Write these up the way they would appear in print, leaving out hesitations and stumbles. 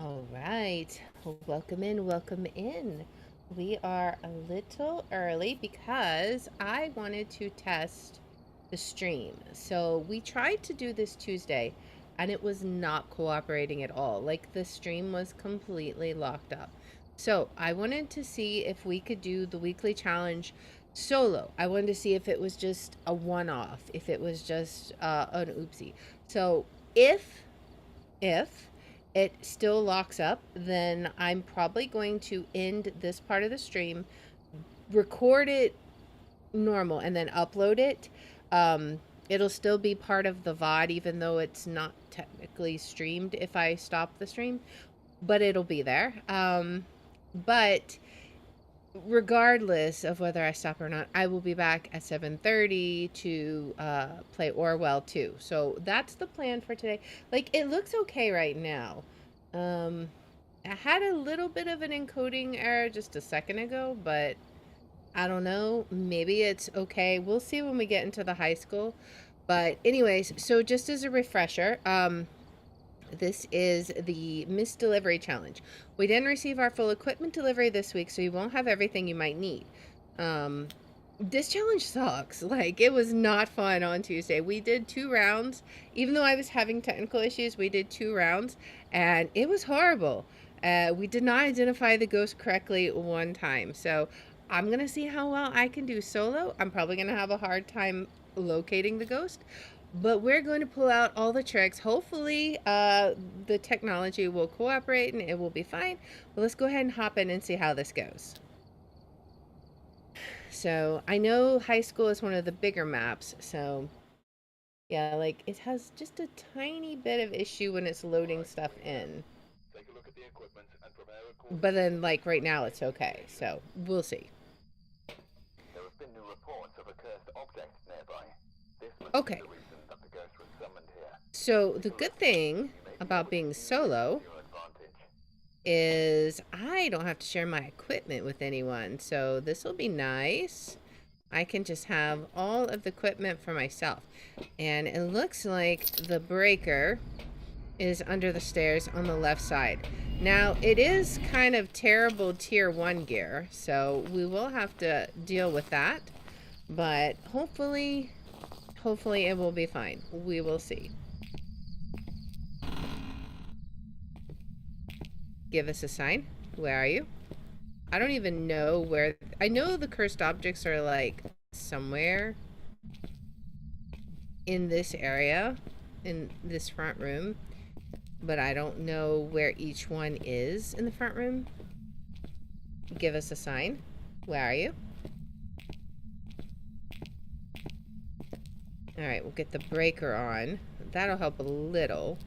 All right, welcome in, welcome in. We are a little early because I wanted to test the stream. So we tried to do this Tuesday and it was not cooperating at all. Like the stream was completely locked up. So I wanted to see if we could do the weekly challenge solo. I wanted to see if it was just a one-off, if it was just an oopsie. So if it still locks up, then I'm probably going to end this part of the stream, record it normal, and then upload it. It'll still be part of the VOD, even though it's not technically streamed if I stop the stream, but it'll be there. But regardless of whether I stop or not, I will be back at 7:30 to play Orwell too. So that's the plan for today. Like, it looks okay right now. I had a little bit of an encoding error just a second ago, but I don't know. Maybe it's okay. We'll see when we get into the high school. But anyways, so just as a refresher, this is the missed delivery challenge. We didn't receive our full equipment delivery this week, so you won't have everything you might need. This challenge sucks. Like, it was not fun on Tuesday. We did 2 rounds. Even though I was having technical issues, we did 2 rounds, and it was horrible. We did not identify the ghost correctly one time. So I'm going to see how well I can do solo. I'm probably going to have a hard time locating the ghost. But we're going to pull out all the tricks. Hopefully, the technology will cooperate and it will be fine. Well, let's go ahead and hop in and see how this goes. So I know high school is one of the bigger maps, so Yeah, like it has just a tiny bit of issue when it's loading stuff in. But then, like right now, it's okay. So we'll see. There have been new reports of a cursed object nearby. This must be Okay. the reason that the ghost was summoned here. So Take the a look. good thing You may be about able to being use this solo to your advantage. is I don't have to share my equipment with anyone. So this will be nice. I can just have all of the equipment for myself. And it looks like the breaker is under the stairs on the left side. Now, it is kind of terrible tier 1 gear, so we will have to deal with that. But hopefully it will be fine. We will see. Give us a sign. Where are you? I don't even know where. I know the cursed objects are like somewhere in this area, in this front room, but I don't know where each one is in the front room. Give us a sign. Where are you? All right, we'll get the breaker on. That'll help a little.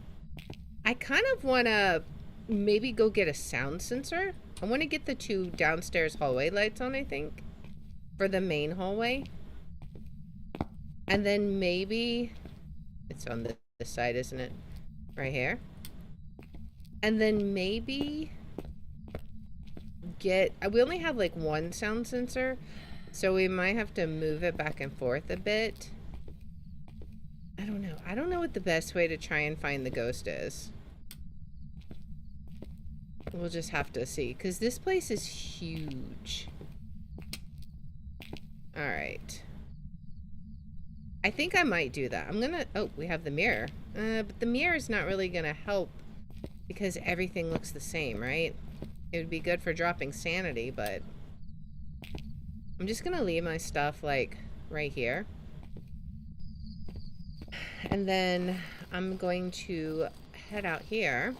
I kind of want to maybe go get a sound sensor. I want to get the 2 downstairs hallway lights on, I think, for the main hallway. And then maybe it's on this side, isn't it? Right here. And then maybe we only have like 1 sound sensor, so we might have to move it back and forth a bit. I don't know. I don't know what the best way to try and find the ghost is. We'll just have to see, because this place is huge. All right. I think I might do that. I'm gonna... Oh, we have the mirror. But the mirror is not really gonna help because everything looks the same, right? It would be good for dropping sanity, but... I'm just gonna leave my stuff, like, right here. And then I'm going to head out here.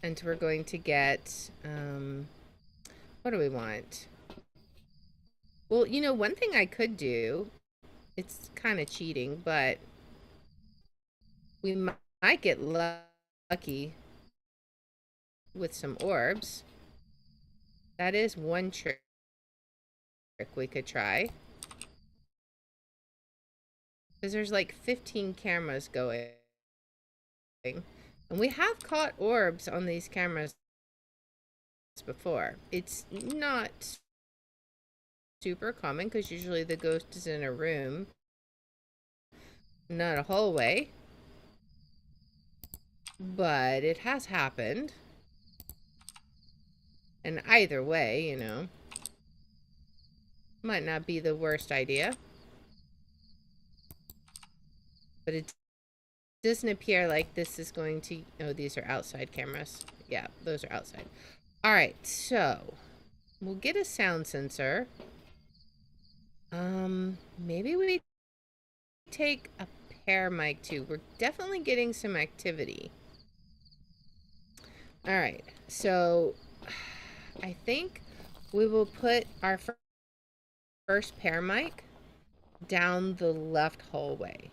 And we're going to get, what do we want? Well, you know, one thing I could do, it's kind of cheating, but we might get lucky with some orbs. That is one trick we could try. Because there's like 15 cameras going. And we have caught orbs on these cameras before. It's not super common because usually the ghost is in a room, not a hallway. But it has happened. And either way, you know, might not be the worst idea. But it doesn't appear like this is going to... Oh, these are outside cameras. Yeah, those are outside. All right, so we'll get a sound sensor. Maybe we take a pair mic too. We're definitely getting some activity. All right, so I think we will put our first pair mic down the left hallway.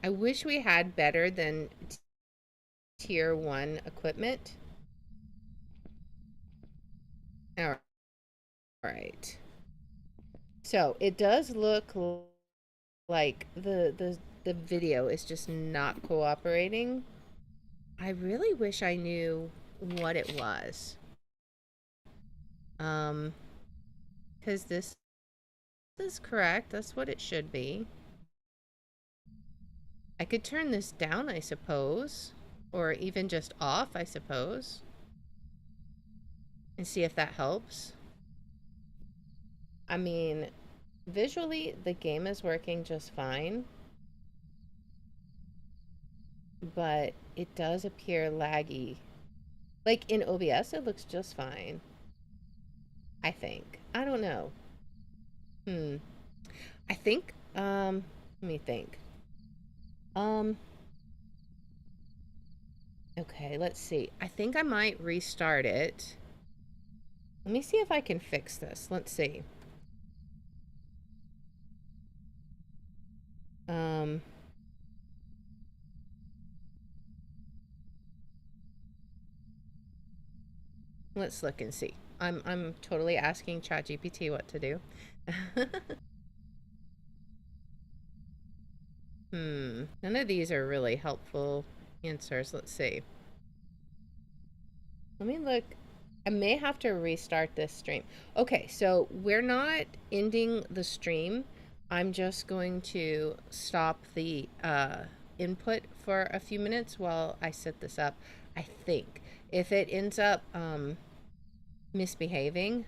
I wish we had better than tier 1 equipment. All right. So it does look like the video is just not cooperating. I really wish I knew what it was. Because this is correct. That's what it should be. I could turn this down, I suppose. Or even just off, I suppose. And see if that helps. I mean, visually, the game is working just fine. But it does appear laggy. Like in OBS, it looks just fine. I think. I don't know. I think, let me think. Okay, let's see. I think I might restart it. Let me see if I can fix this. Let's see. Let's look and see. I'm totally asking ChatGPT what to do. None of these are really helpful answers. Let's see. Let me look. I may have to restart this stream. Okay, so we're not ending the stream. I'm just going to stop the input for a few minutes while I set this up. I think if it ends up misbehaving.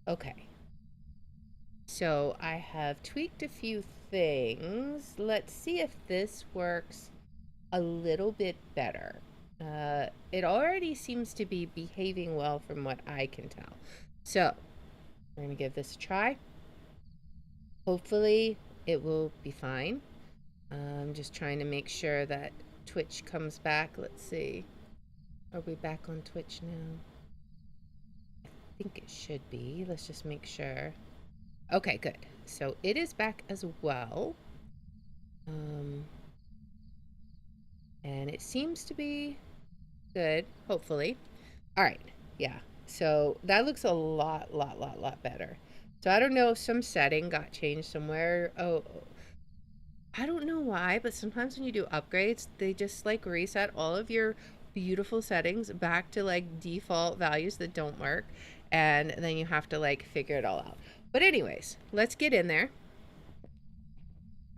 Okay. So I have tweaked a few things. Let's see if this works a little bit better. It already seems to be behaving well from what I can tell. So we're going to give this a try. Hopefully it will be fine. I'm just trying to make sure that Twitch comes back. Let's see. Are we back on Twitch now? I think it should be. Let's just make sure. Okay, good. So it is back as well. And it seems to be good, hopefully. All right, yeah. So that looks a lot better. So I don't know if some setting got changed somewhere. Oh, I don't know why, but sometimes when you do upgrades, they just like reset all of your beautiful settings back to like default values that don't work. And then you have to like figure it all out. But anyways, let's get in there.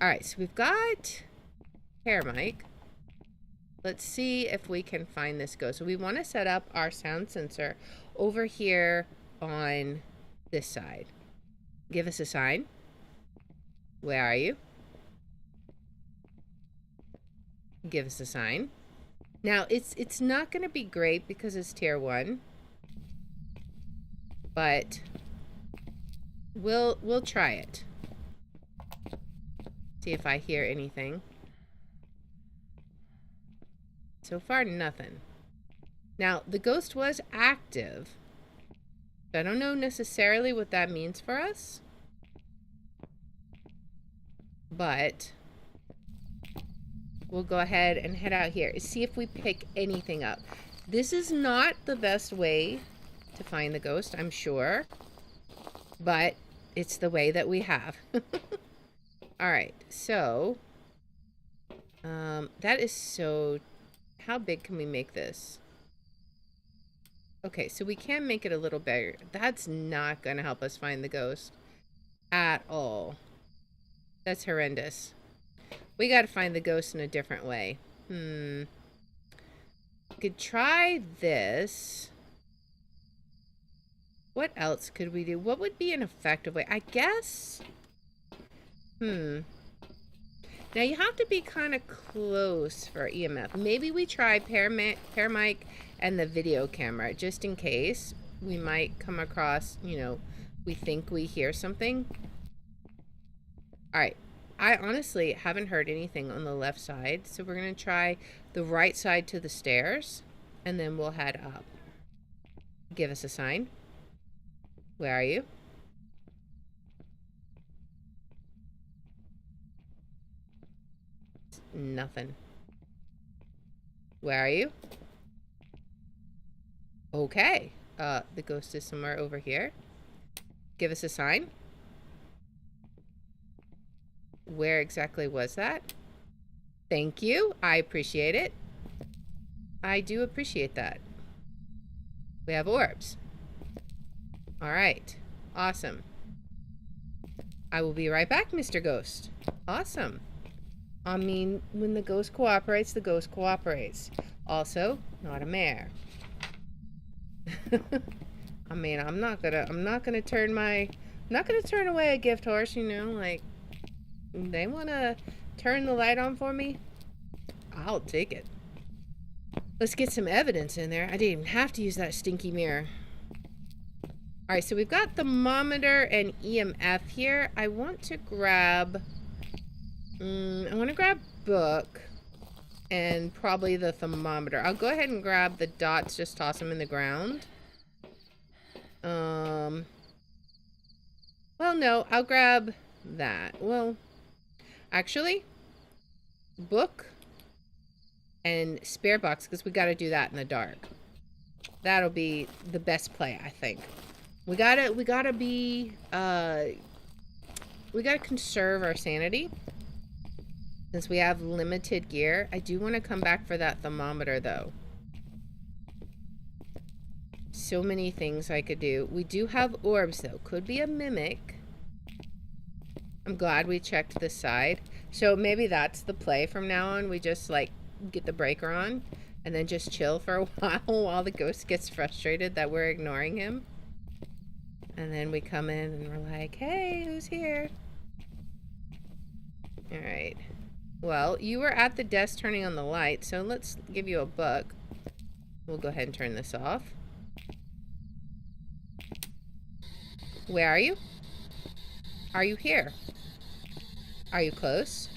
All right, so we've got hair mic. Let's see if we can find this go. So we want to set up our sound sensor over here on this side. Give us a sign. Where are you? Give us a sign. Now, it's not going to be great because it's tier 1. But We'll try it. See if I hear anything. So far, nothing. Now, the ghost was active. I don't know necessarily what that means for us. But we'll go ahead and head out here. See if we pick anything up. This is not the best way to find the ghost, I'm sure. But it's the way that we have. Alright, so that is so... How big can we make this? Okay, so we can make it a little bigger. That's not going to help us find the ghost at all. That's horrendous. We got to find the ghost in a different way. We could try this. What else could we do? What would be an effective way? I guess... Now, you have to be kind of close for EMF. Maybe we try paramic and the video camera, just in case we might come across, you know, we think we hear something. All right. I honestly haven't heard anything on the left side, so we're going to try the right side to the stairs, and then we'll head up. Give us a sign. Where are you? Nothing. Where are you? Okay. The ghost is somewhere over here. Give us a sign. Where exactly was that? Thank you. I appreciate it. I do appreciate that. We have orbs. All right. Awesome. I will be right back, Mr. Ghost. Awesome. I mean, when the ghost cooperates, the ghost cooperates. Also, not a mare. I mean, I'm not gonna turn away a gift horse, you know, like, they wanna turn the light on for me, I'll take it. Let's get some evidence in there. I didn't even have to use that stinky mirror. Alright, so we've got thermometer and EMF here. I want to grab book and probably the thermometer. I'll go ahead and grab the dots, just toss them in the ground. Well, no, I'll grab that. Well, actually, book and spare box, because we got to do that in the dark. That'll be the best play, I think. We gotta conserve our sanity. Since we have limited gear, I do want to come back for that thermometer, though. So many things I could do. We do have orbs, though. Could be a mimic. I'm glad we checked this side. So maybe that's the play from now on. We just, like, get the breaker on and then just chill for a while the ghost gets frustrated that we're ignoring him. And then we come in and we're like, hey, who's here? All right. Well, you were at the desk turning on the light, so let's give you a book. We'll go ahead and turn this off. Where are you? Are you here? Are you close?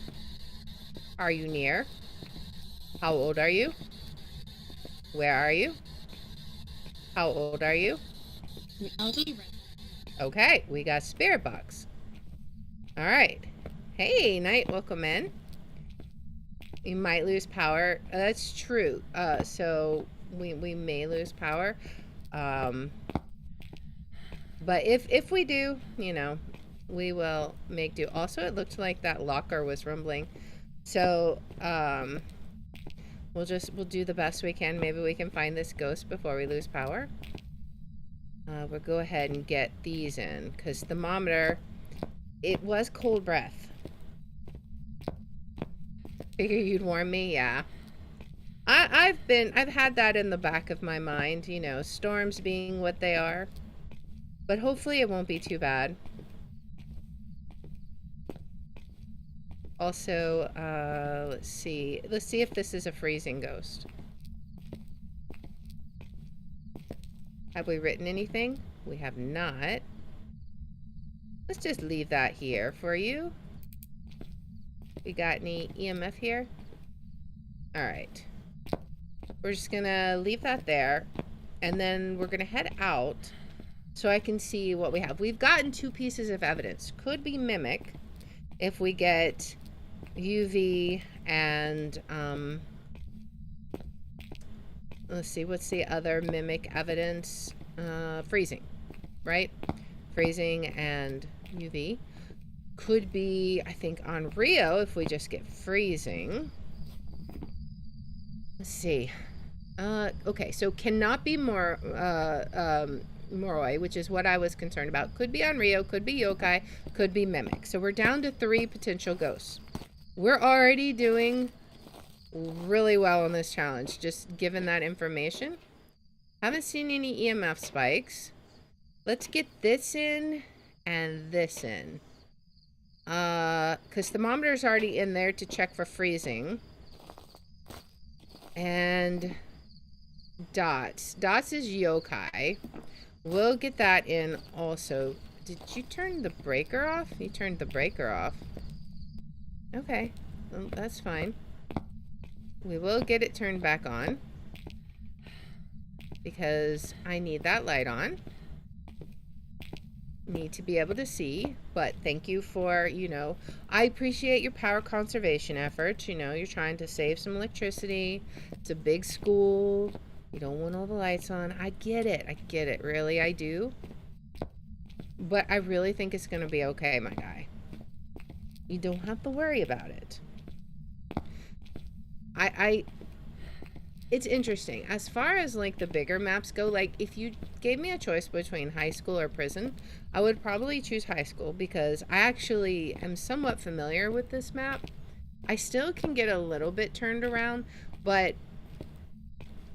Are you near? How old are you? Where are you? How old are you? Okay, we got spirit box. All right. Hey, Knight, welcome in. You might lose power. That's true. So we may lose power. But if we do, you know, we will make do. Also, it looked like that locker was rumbling. So we'll do the best we can. Maybe we can find this ghost before we lose power. We'll go ahead and get these in, because thermometer, it was cold breath. Figure you'd warn me? Yeah. I've had that in the back of my mind, you know, storms being what they are. But hopefully it won't be too bad. Also, let's see if this is a freezing ghost. Have we written anything? We have not. Let's just leave that here for you. You got any EMF here? Alright. We're just gonna leave that there. And then we're gonna head out so I can see what we have. We've gotten 2 pieces of evidence. Could be mimic if we get UV and let's see, what's the other mimic evidence? Freezing, right? Freezing and UV. Could be, I think, on Rio if we just get freezing. Let's see. Okay, so cannot be more Moroi, which is what I was concerned about. Could be on Rio, could be yokai, could be mimic. So we're down to 3 potential ghosts. We're already doing really well on this challenge, just given that information. Haven't seen any EMF spikes. Let's get this in and this in. Because thermometer's already in there to check for freezing. And dots. Dots is yokai. We'll get that in also. Did you turn the breaker off? You turned the breaker off. Okay. Well, that's fine. We will get it turned back on. Because I need that light on. Need to be able to see. But thank you for, you know, I appreciate your power conservation efforts. You know, you're trying to save some electricity. It's a big school. You don't want all the lights on. I get it. I get it. Really, I do. But I really think it's going to be okay, my guy. You don't have to worry about it. It's interesting. As far as, like, the bigger maps go, like, if you gave me a choice between high school or prison, I would probably choose high school because I actually am somewhat familiar with this map. I still can get a little bit turned around, but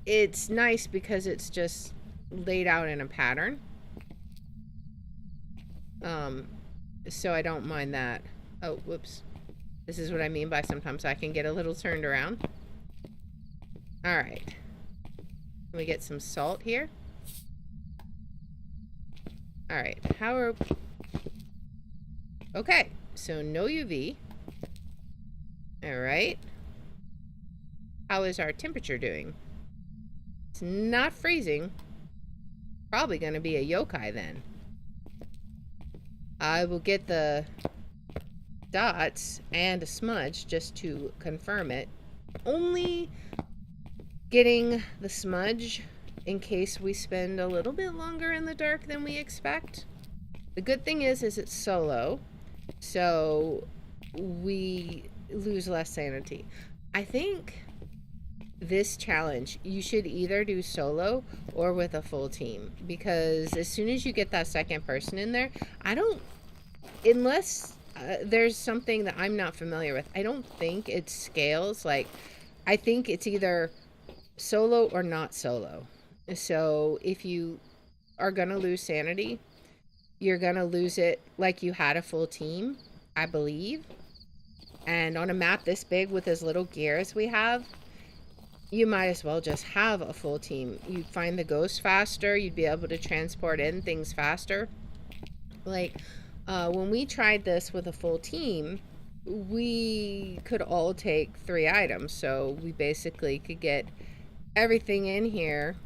it's nice because it's just laid out in a pattern. So I don't mind that. Oh, whoops. This is what I mean by sometimes I can get a little turned around. Alright. Can we get some salt here? Alright, how are... Okay, so no UV. Alright. How is our temperature doing? It's not freezing. Probably going to be a yokai then. I will get the dots and a smudge just to confirm it. Only getting the smudge in case we spend a little bit longer in the dark than we expect. The good thing is it's solo, so we lose less sanity. I think this challenge, you should either do solo or with a full team, because as soon as you get that second person in there, unless there's something that I'm not familiar with, I don't think it scales. Like, I think it's either solo or not solo. So if you are gonna lose sanity, you're gonna lose it like you had a full team, I believe. And on a map this big with as little gear as we have, you might as well just have a full team. You'd find the ghost faster, you'd be able to transport in things faster. Like, when we tried this with a full team, we could all take 3 items, so we basically could get everything in here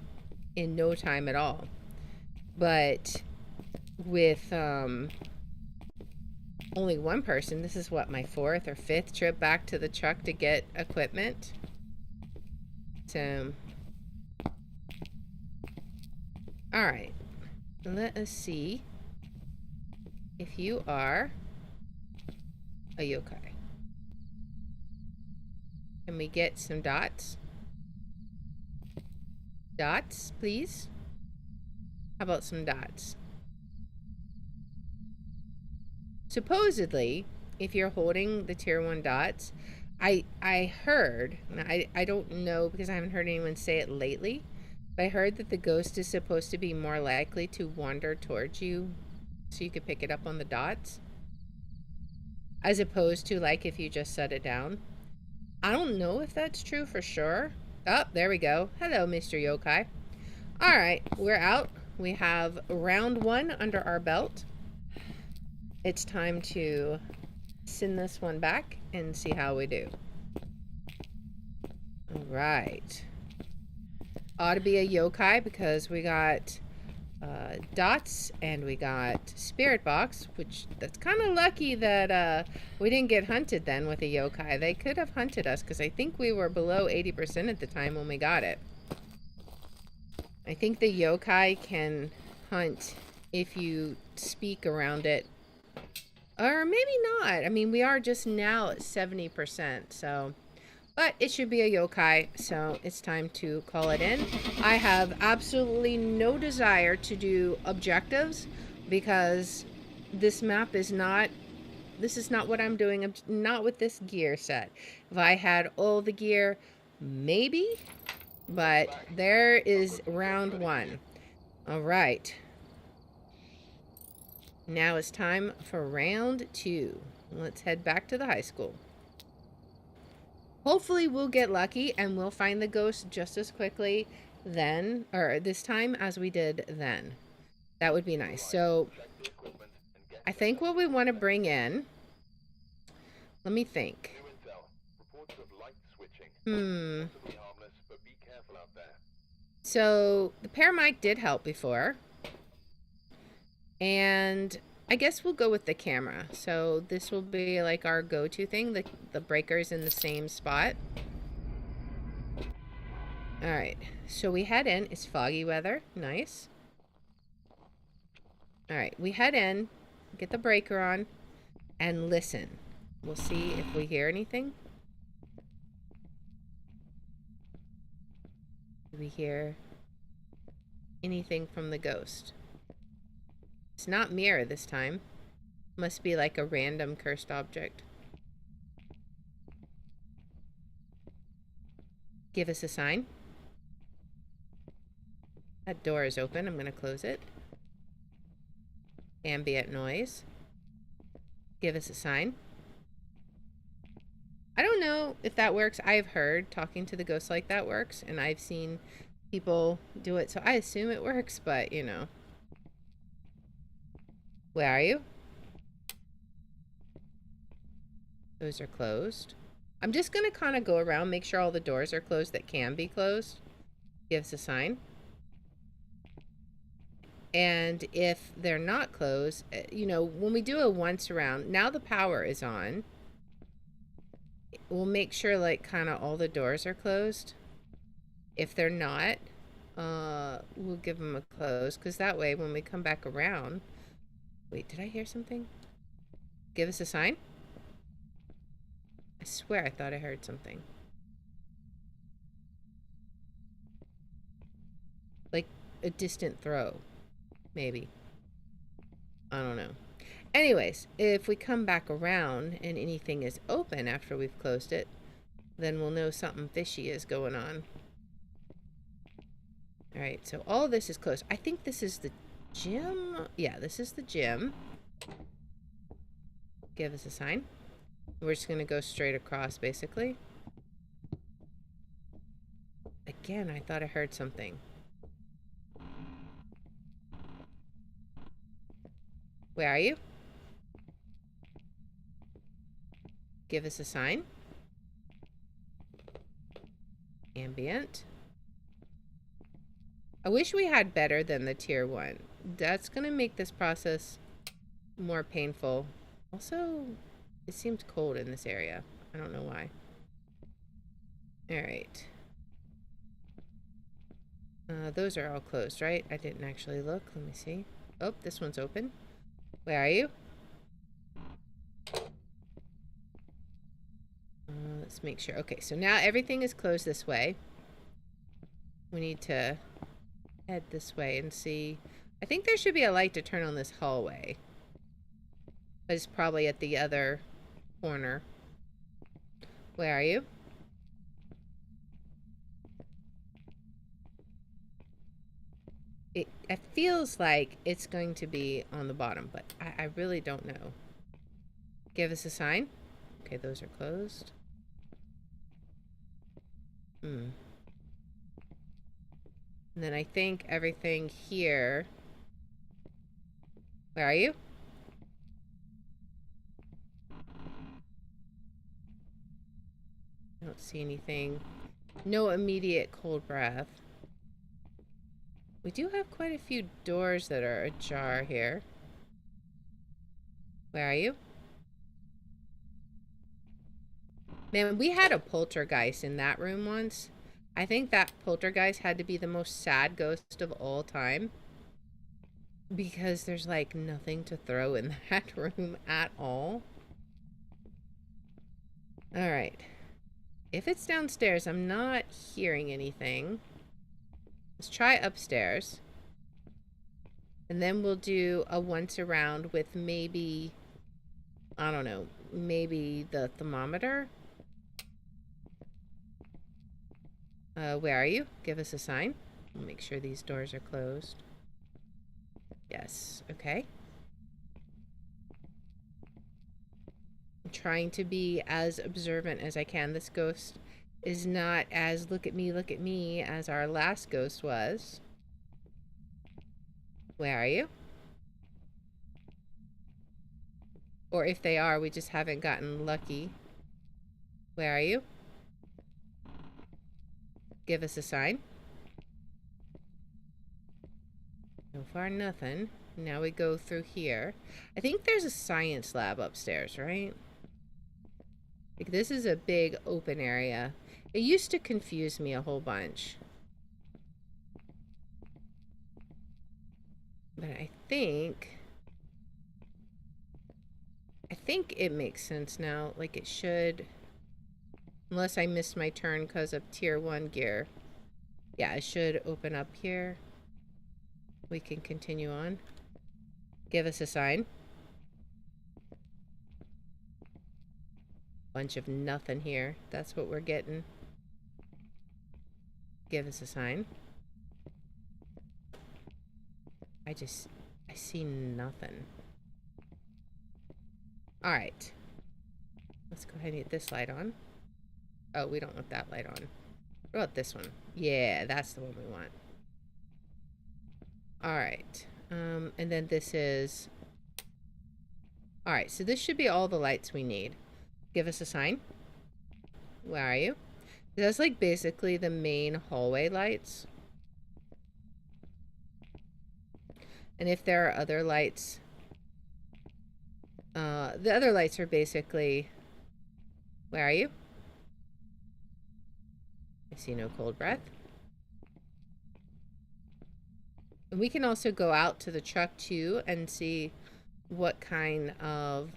in no time at all. But with only one person, this is what, my 4th or 5th trip back to the truck to get equipment. So, alright, let us see if you are a yokai. Can we get some dots? Dots, please? How about some dots? Supposedly, if you're holding the tier 1 dots, I heard, I don't know because I haven't heard anyone say it lately, but I heard that the ghost is supposed to be more likely to wander towards you so you could pick it up on the dots, as opposed to, like, if you just set it down. I don't know if that's true for sure. Oh, there we go. Hello, Mr. Yokai. Alright, we're out. We have round 1 under our belt. it's time to send this one back and see how we do. All right. Ought to be a yokai because we got dots and we got spirit box, which that's kind of lucky that we didn't get hunted then with a yokai. They could have hunted us because I think we were below 80% at the time when we got it. I think the yokai can hunt if you speak around it. Or maybe not. I mean, we are just now at 70%, so... But it should be a yokai, so it's time to call it in. I have absolutely no desire to do objectives because this map is not... This is not what I'm doing, not with this gear set. If I had all the gear, maybe... But there is round one. All right. Now it's time for round two. Let's head back to the high school. Hopefully we'll get lucky and we'll find the ghost just as quickly then, or this time as we did then. That would be nice. So I think what we want to bring in, let me think. So the paramedic did help before. And I guess we'll go with the camera. So this will be like our go-to thing. The breaker's in the same spot. Alright. So we head in. It's foggy weather. Nice. Alright. We head in. Get the breaker on. And listen. We'll see if we hear anything. Do we hear anything from the ghost? It's not mirror this time. Must be like a random cursed object. Give us a sign. That door is open. I'm going to close it. Ambient noise. Give us a sign. I don't know if that works. I've heard talking to the ghost like that works, and I've seen people do it, so I assume it works, but you know. Where are you? Those are closed. I'm just going to kind of go around, make sure all the doors are closed that can be closed. Give us a sign. And if they're not closed, you know, when we do a once around, now the power is on. We'll make sure like kind of all the doors are closed. If they're not, we'll give them a close, because that way when we come back around... Wait, did I hear something? Give us a sign? I swear I thought I heard something. Like a distant throw. Maybe. I don't know. Anyways, if we come back around and anything is open after we've closed it, then we'll know something fishy is going on. Alright, so all this is closed. I think this is the gym? Yeah, this is the gym. Give us a sign. We're just going to go straight across, basically. Again, I thought I heard something. Where are you? Give us a sign. Ambient. I wish we had better than the tier 1. That's going to make this process more painful. Also, it seems cold in this area. I don't know why. Alright. Those are all closed, right? I didn't actually look. Let me see. Oh, this one's open. Where are you? Let's make sure. Okay, so now everything is closed this way. We need to head this way and see. I think there should be a light to turn on this hallway. But it's probably at the other corner. Where are you? It feels like it's going to be on the bottom, but I really don't know. Give us a sign. Okay, those are closed. And then I think everything here... Where are you? I don't see anything. No immediate cold breath. We do have quite a few doors that are ajar here. Where are you? Man, we had a poltergeist in that room once. I think that poltergeist had to be the most sad ghost of all time. Because there's like nothing to throw in that room at all. Alright. If it's downstairs, I'm not hearing anything. Let's try upstairs. And then we'll do a once around with maybe, I don't know, maybe the thermometer. Where are you? Give us a sign. Make sure these doors are closed. Yes, okay. I'm trying to be as observant as I can. This ghost is not as look at me as our last ghost was. Where are you? Or if they are, we just haven't gotten lucky. Where are you? Give us a sign. So far, nothing. Now we go through here. I think there's a science lab upstairs, right? Like, this is a big open area. It used to confuse me a whole bunch. But I think it makes sense now. Like, it should... Unless I missed my turn because of tier 1 gear. Yeah, it should open up here. We can continue on. Give us a sign. Bunch of nothing here. That's what we're getting. Give us a sign. I see nothing. Alright. Let's go ahead and get this light on. Oh, we don't want that light on. What about this one? Yeah, that's the one we want. Alright. And then this is... Alright, so this should be all the lights we need. Give us a sign. Where are you? That's like basically the main hallway lights. And if there are other lights... the other lights are basically... Where are you? I see no cold breath. And we can also go out to the truck too and see what kind of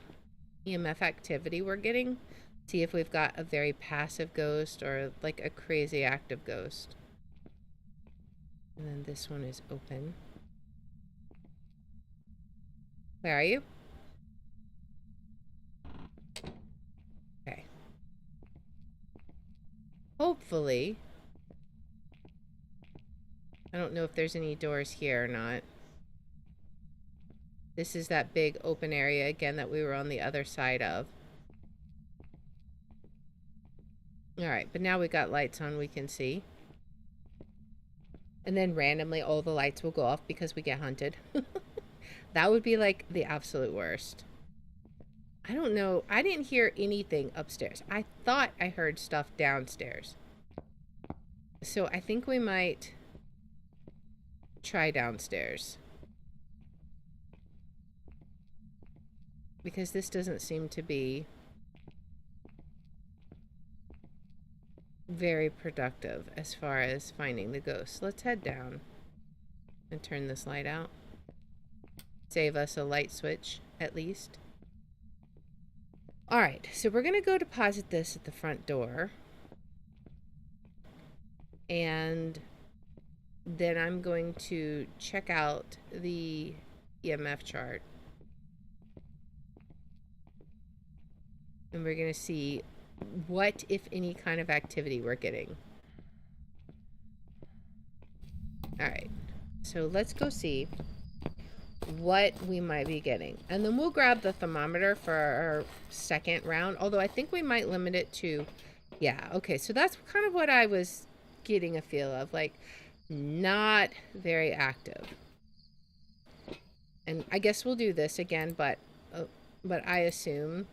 EMF activity we're getting. See if we've got a very passive ghost or like a crazy active ghost. And then this one is open. Where are you? Okay. Hopefully. I don't know if there's any doors here or not. This is that big open area again that we were on the other side of. Alright, but now we got lights on, we can see. And then randomly all the lights will go off because we get hunted. That would be like the absolute worst. I don't know. I didn't hear anything upstairs. I thought I heard stuff downstairs. So I think we might try downstairs. Because this doesn't seem to be very productive as far as finding the ghost. Let's head down and turn this light out. Save us a light switch, at least. Alright, so we're going to go deposit this at the front door. And then I'm going to check out the EMF chart. And we're going to see what, if any, kind of activity we're getting. Alright, so let's go see what we might be getting. And then we'll grab the thermometer for our second round. Although I think we might limit it to... Yeah, okay, so that's kind of what I was getting a feel of. Like, not very active. And I guess we'll do this again, but I assume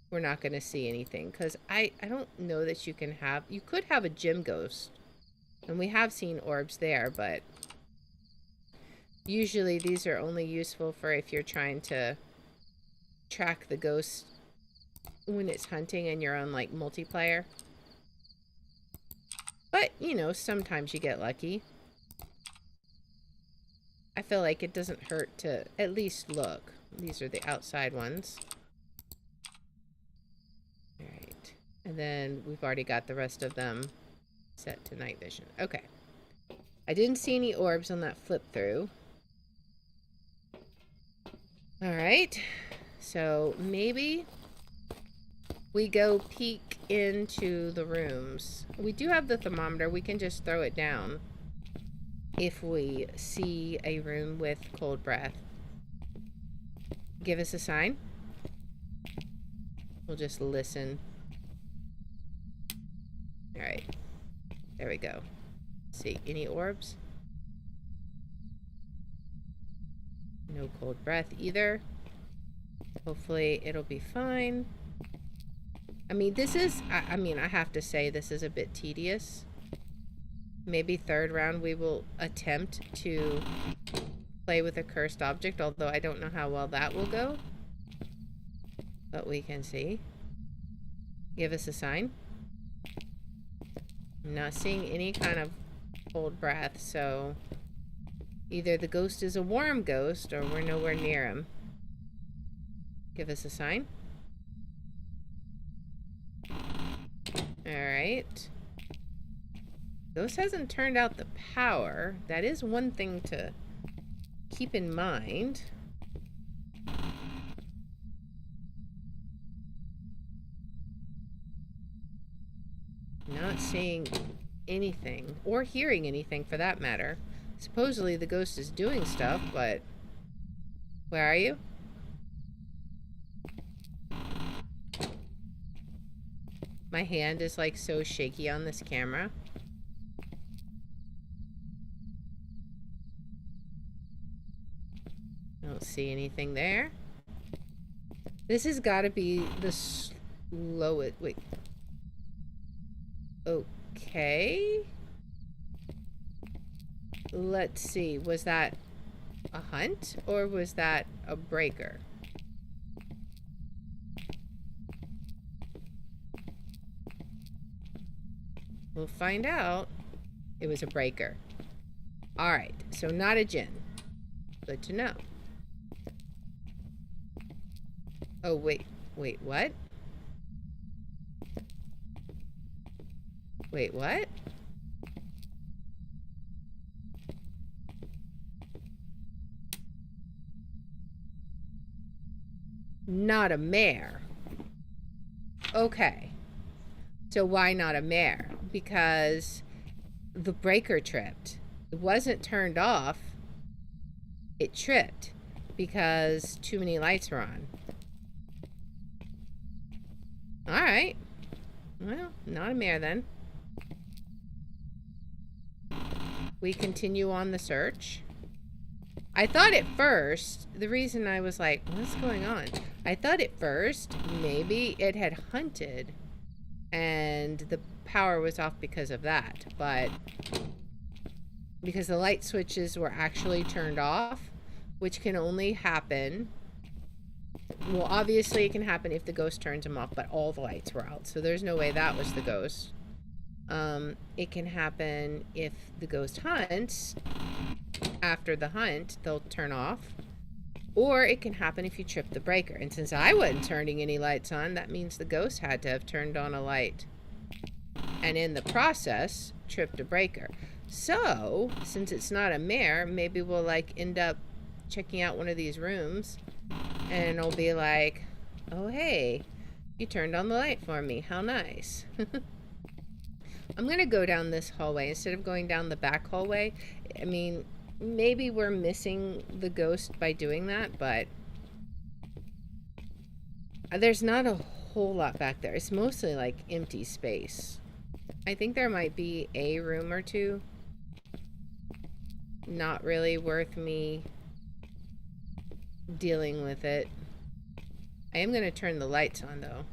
we're not going to see anything. Because I don't know that you can have... You could have a gym ghost. And we have seen orbs there, but... Usually these are only useful for if you're trying to track the ghost when it's hunting and you're on, like, multiplayer. But, you know, sometimes you get lucky. I feel like it doesn't hurt to at least look. These are the outside ones. Alright. And then we've already got the rest of them set to night vision. Okay. I didn't see any orbs on that flip through. Alright. So maybe we go peek into the rooms. We do have the thermometer. We can just throw it down if we see a room with cold breath. Give us a sign. We'll just listen. Alright. There we go. Let's see, any orbs? No cold breath either. Hopefully it'll be fine. I mean, this is, I mean, I have to say this is a bit tedious. Maybe third round we will attempt to play with a cursed object, although I don't know how well that will go. But we can see. Give us a sign. I'm not seeing any kind of cold breath, so either the ghost is a warm ghost or we're nowhere near him. Give us a sign. Alright. Ghost hasn't turned out the power. That is one thing to keep in mind. Not seeing anything, or hearing anything for that matter. Supposedly the ghost is doing stuff, but where are you? My hand is like so shaky on this camera. I don't see anything there. This has got to be the slowest. Wait. Okay. Let's see. Was that a hunt or was that a breaker? We'll find out. It was a breaker. Alright, so not a djinn. Good to know. Oh, wait, what? Wait, what? Not a mare. Okay. So why not a mare? Because the breaker tripped. It wasn't turned off. It tripped because too many lights were on. Alright. Well, not a mare then. We continue on the search. I thought at first, the reason I was like, what's going on? I thought at first maybe it had hunted and the power was off because of that, but because the light switches were actually turned off, which can only happen, well, obviously it can happen if the ghost turns them off, but all the lights were out, so there's no way that was the ghost. It can happen if the ghost hunts. After the hunt, they'll turn off. Or it can happen if you trip the breaker. And since I wasn't turning any lights on, that means the ghost had to have turned on a light. And in the process, tripped a breaker. So, since it's not a mare, maybe we'll like end up checking out one of these rooms. And it'll be like, oh hey, you turned on the light for me. How nice. I'm going to go down this hallway instead of going down the back hallway. I mean, maybe we're missing the ghost by doing that, but there's not a whole lot back there. It's mostly like empty space. I think there might be a room or two. Not really worth me dealing with it. I am going to turn the lights on though.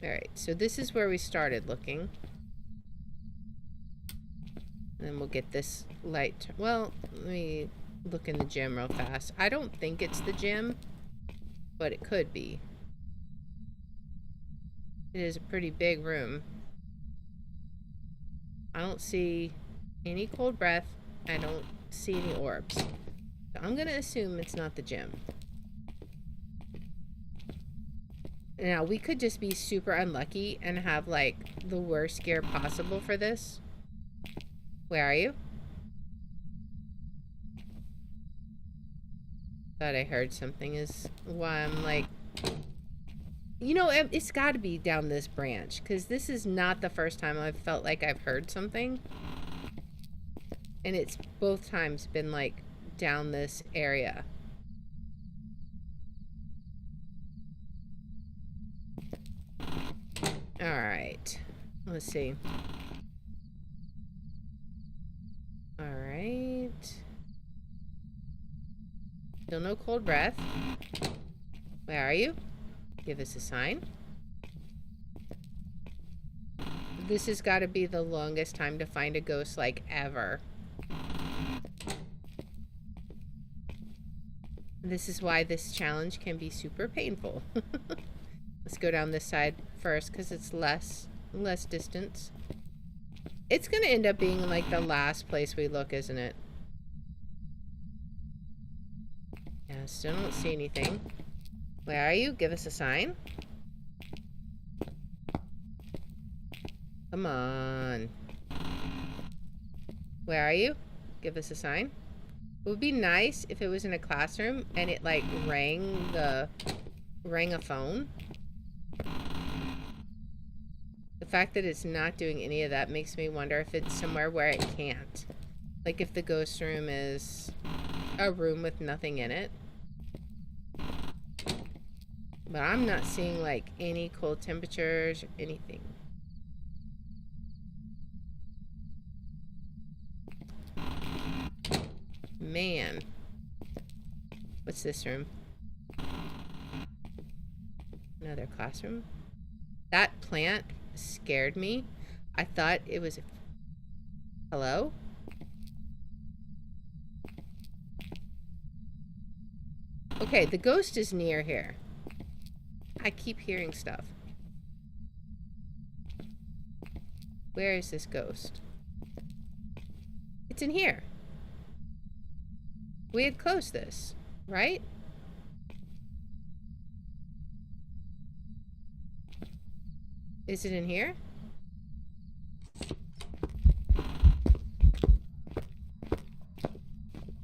Alright, so this is where we started looking. And then we'll get this light. Well, let me look in the gym real fast. I don't think it's the gym, but it could be. It is a pretty big room. I don't see any cold breath. I don't see any orbs. So I'm gonna assume it's not the gym. Now, we could just be super unlucky and have, like, the worst scare possible for this. Where are you? Thought I heard something is why I'm like... You know, it's got to be down this branch, because this is not the first time I've felt like I've heard something. And it's both times been, like, down this area. Alright. Let's see. Alright. Still no cold breath. Where are you? Give us a sign. This has got to be the longest time to find a ghost, like, ever. This is why this challenge can be super painful. Let's go down this side first, because it's less distance. It's going to end up being, like, the last place we look, isn't it? Yeah, still don't see anything. Where are you? Give us a sign. Come on. Where are you? Give us a sign. It would be nice if it was in a classroom and it, like, rang a phone. The fact that it's not doing any of that makes me wonder if it's somewhere where it can't. Like, if the ghost room is a room with nothing in it. But I'm not seeing, like, any cold temperatures or anything. Man. What's this room? Another classroom? That plant scared me. I thought it was... Hello? Okay, the ghost is near here. I keep hearing stuff. Where is this ghost? It's in here. We had closed this, right? Is it in here?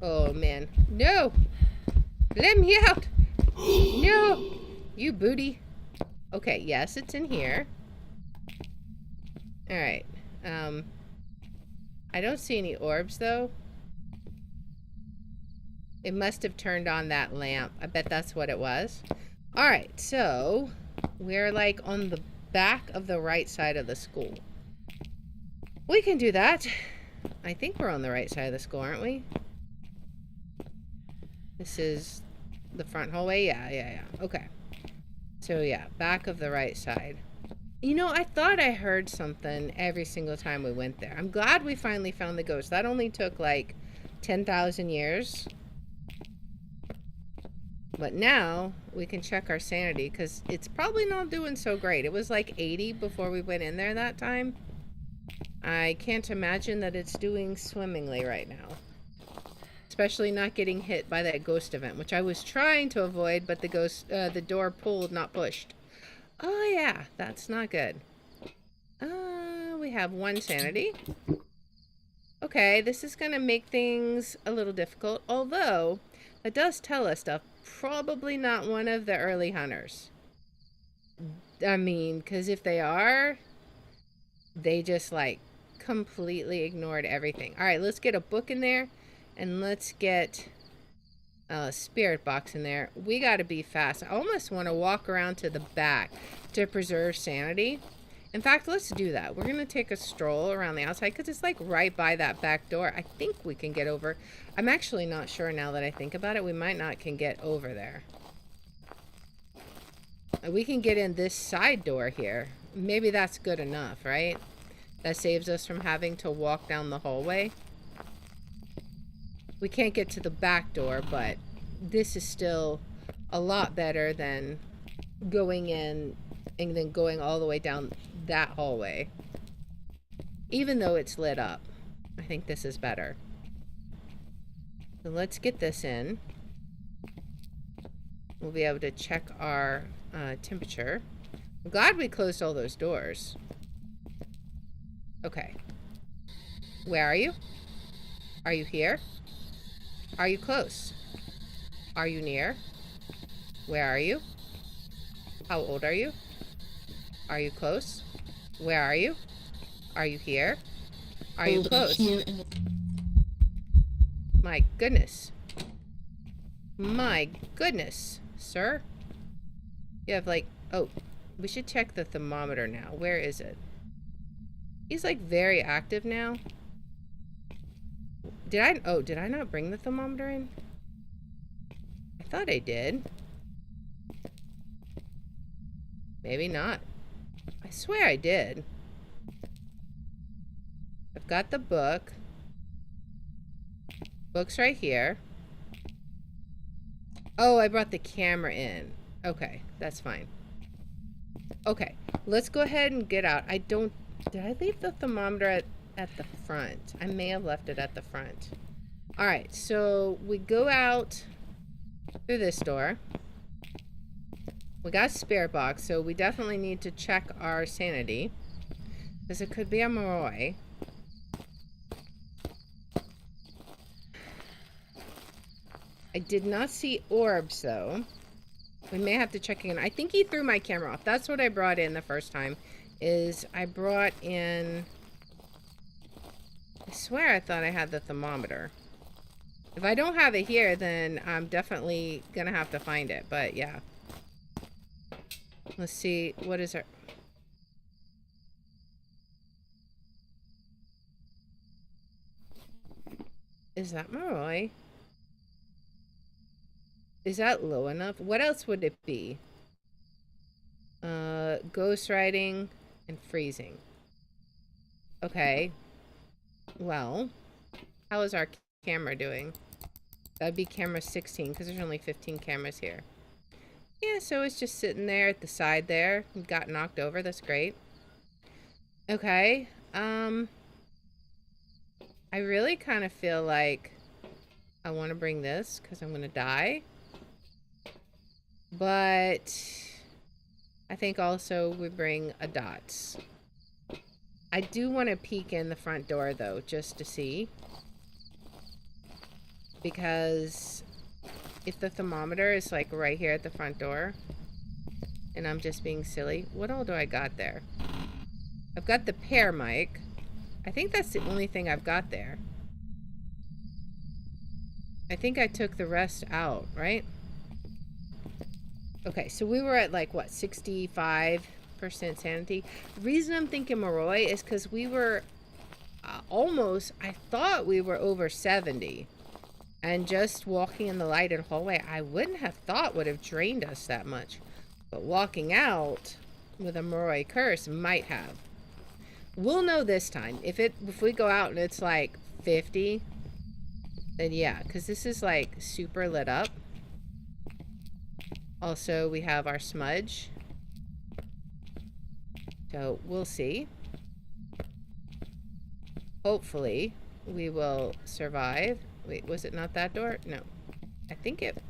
Oh, man. No! Let me out! No! You booty. Okay, yes, it's in here. Alright. I don't see any orbs, though. It must have turned on that lamp. I bet that's what it was. Alright, so we're, like, on the back of the right side of the school. We can do that. I think we're on the right side of the school, aren't we? This is the front hallway? Yeah. Okay. So, yeah, back of the right side. You know, I thought I heard something every single time we went there. I'm glad we finally found the ghost. That only took, like, 10,000 years. But now we can check our sanity, because it's probably not doing so great. It was like 80 before we went in there that time. I can't imagine that it's doing swimmingly right now. Especially not getting hit by that ghost event, which I was trying to avoid, but the door pulled, not pushed. Oh yeah, that's not good. We have 1 sanity. Okay, this is gonna make things a little difficult, although it does tell us stuff. Probably not one of the early hunters. I mean, because if they are, they just, like, completely ignored everything. Alright, let's get a book in there, and let's get a spirit box in there. We gotta be fast. I almost want to walk around to the back to preserve sanity. In fact, let's do that. We're gonna take a stroll around the outside, because it's, like, right by that back door. I think we can get over. I'm actually not sure now that I think about it. We might not can get over there. We can get in this side door here. Maybe that's good enough, right? That saves us from having to walk down the hallway. We can't get to the back door, but this is still a lot better than going in and then going all the way down that hallway. Even though it's lit up, I think this is better. So let's get this in. We'll be able to check our temperature. I'm glad we closed all those doors. Okay. Where are you? Are you here? Are you close? Are you near? Where are you? How old are you? Are you close? Where are you? Are you here? Are you close? My goodness. My goodness, sir. You have like, oh, we should check the thermometer now. Where is it? He's like very active now. Did I not bring the thermometer in? I thought I did. Maybe not. I swear I did. I've got the book. Book's right here. Oh, I brought the camera in. Okay, that's fine. Okay, let's go ahead and get out. Did I leave the thermometer at the front? I may have left it at the front. All right, so we go out through this door. We got a spirit box, so we definitely need to check our sanity, because it could be a Moroi. I did not see orbs, though. We may have to check again. I think he threw my camera off. That's what I brought in the first time, is I brought in... I swear I thought I had the thermometer. If I don't have it here, then I'm definitely gonna have to find it, but yeah. Let's see, what is our... Is that Moroi? Is that low enough? What else would it be? Ghost writing and freezing. Okay. Well, how is our camera doing? That'd be camera 16, because there's only 15 cameras here. Yeah, so it's just sitting there at the side there. It got knocked over. That's great. Okay. I really kind of feel like I want to bring this, because I'm going to die. But I think also we bring a dots. I do want to peek in the front door, though, just to see. Because if the thermometer is like right here at the front door, and I'm just being silly, what all do I got there? I've got the pear mic. I think that's the only thing I've got there. I think I took the rest out, right? Okay, so we were at like, what, 65% sanity? The reason I'm thinking Moroi is because we were almost, I thought we were over 70. And just walking in the lighted hallway, I wouldn't have thought would have drained us that much. But walking out with a Moroi curse might have. We'll know this time. If we go out and it's like 50, then yeah, because this is like super lit up. Also, we have our smudge. So we'll see. Hopefully, we will survive. Wait, was it not that door? No. I think it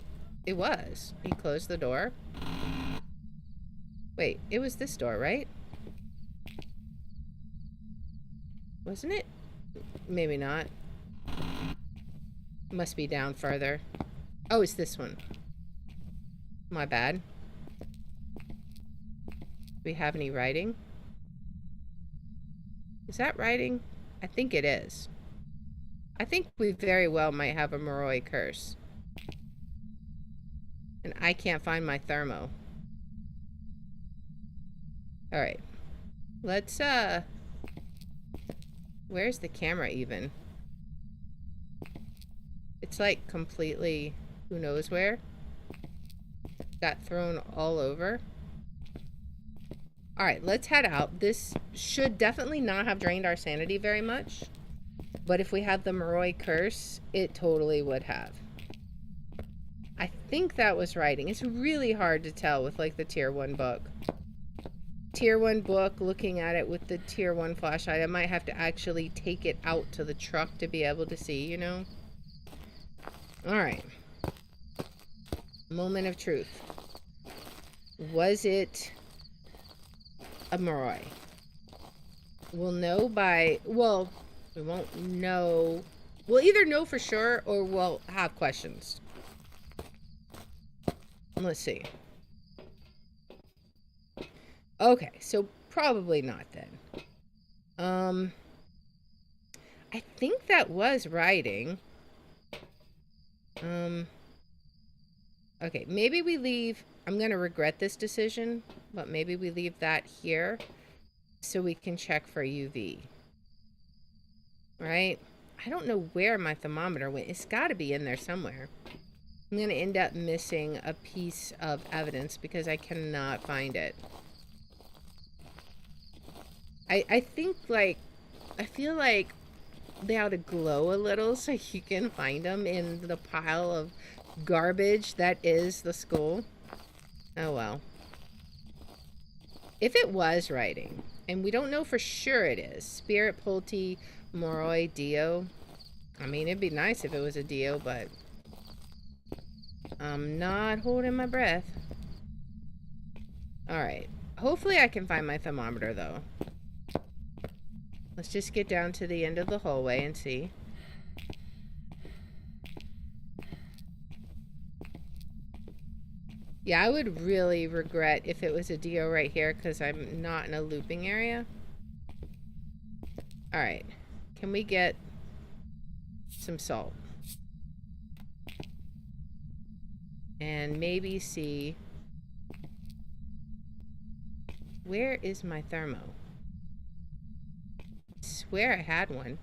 was. He closed the door. Wait, it was this door, right? Wasn't it? Maybe not. Must be down further. Oh, it's this one. My bad. Do we have any writing? Is that writing? I think it is. I think we very well might have a Moroi curse. And I can't find my thermo. Alright. Let's, where's the camera even? It's like completely who knows where. Got thrown all over. All right, let's head out. This should definitely not have drained our sanity very much. But if we had the Moroi curse, it totally would have. I think that was writing. It's really hard to tell with like the tier 1 book. Tier 1 book, looking at it with the tier 1 flashlight, I might have to actually take it out to the truck to be able to see, you know? Alright. Moment of truth. Was it a Moroi? We'll know by... Well, we won't know... We'll either know for sure or we'll have questions. Let's see. Okay, so probably not then. I think that was writing. Okay, maybe we leave... I'm going to regret this decision, but maybe we leave that here so we can check for UV. Right? I don't know where my thermometer went. It's got to be in there somewhere. I'm going to end up missing a piece of evidence because I cannot find it. I think, like, I feel like they ought to glow a little so you can find them in the pile of garbage that is the school. Oh, well. If it was writing, and we don't know for sure it is, Spirit, Pulte, Moroi, Dio. I mean, it'd be nice if it was a Dio, but I'm not holding my breath. Alright. Hopefully I can find my thermometer, though. Let's just get down to the end of the hallway and see. Yeah, I would really regret if it was a Dio right here because I'm not in a looping area. Alright. Can we get some salt? And maybe see... Where is my thermo? I swear I had one.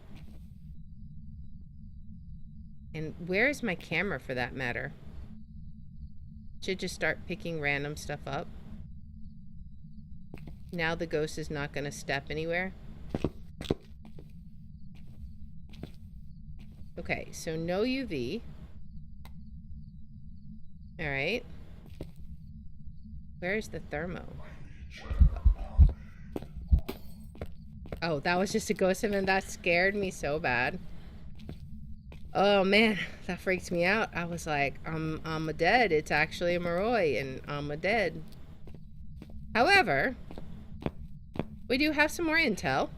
And where is my camera for that matter? Should just start picking random stuff up. Now the ghost is not going to step anywhere. Okay, so no UV. Alright. Where's the thermo? Oh, that was just a ghost event. That scared me so bad. Oh man, that freaked me out. I was like, I'm a dead. It's actually a Moroi, and I'm a dead. However, we do have some more intel.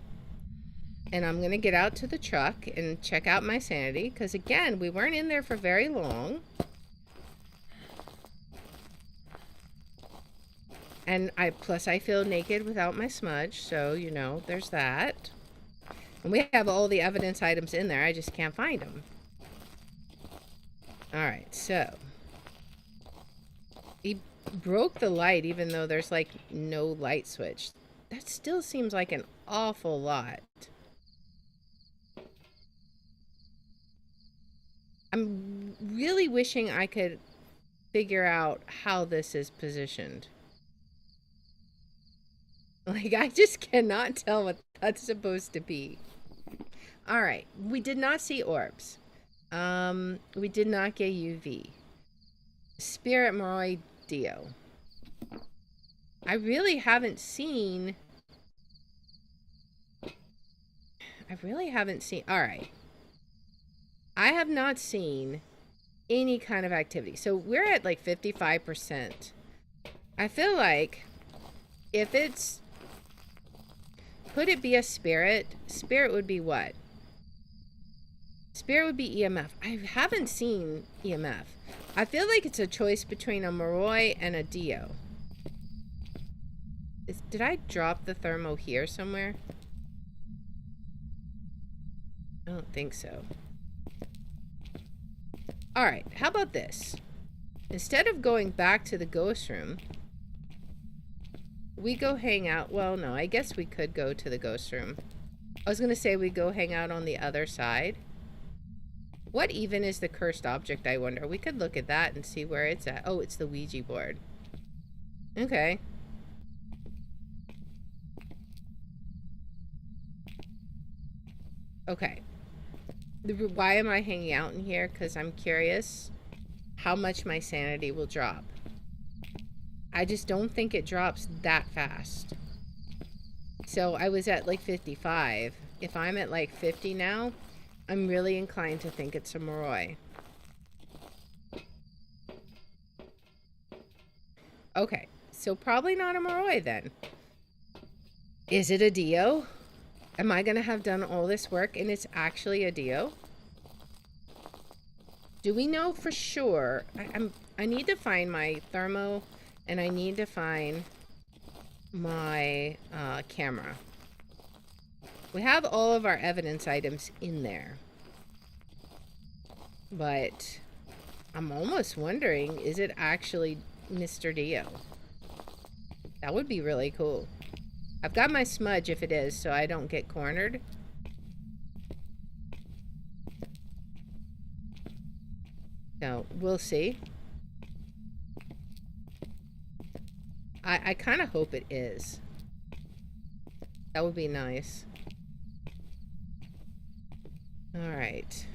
And I'm going to get out to the truck and check out my sanity. Because again, we weren't in there for very long. And plus I feel naked without my smudge. So, you know, there's that. And we have all the evidence items in there. I just can't find them. Alright, so. He broke the light even though there's like no light switch. That still seems like an awful lot. I'm really wishing I could figure out how this is positioned. Like, I just cannot tell what that's supposed to be. Alright, we did not see orbs. We did not get UV. Spirit, Moroi, Dio. I really haven't seen... Alright. I have not seen any kind of activity. So we're at like 55%. I feel like if it's... Could it be a spirit? Spirit would be what? Spirit would be EMF. I haven't seen EMF. I feel like it's a choice between a Moroi and a Dio. Did I drop the thermo here somewhere? I don't think so. Alright, how about this? Instead of going back to the ghost room, we go hang out. Well, no, I guess we could go to the ghost room. I was going to say we go hang out on the other side. What even is the cursed object, I wonder? We could look at that and see where it's at. Oh, it's the Ouija board. Okay. Okay. Why am I hanging out in here? Because I'm curious how much my sanity will drop. I just don't think it drops that fast. So I was at like 55. If I'm at like 50 now, I'm really inclined to think it's a Moroi. Okay, so probably not a Moroi then. Is it a Dio? Am I going to have done all this work and it's actually a Dio? Do we know for sure? I need to find my thermo and I need to find my camera. We have all of our evidence items in there. But I'm almost wondering, is it actually Mr. Dio? That would be really cool. I've got my smudge if it is, so I don't get cornered. So, we'll see. I kind of hope it is. That would be nice. Alright.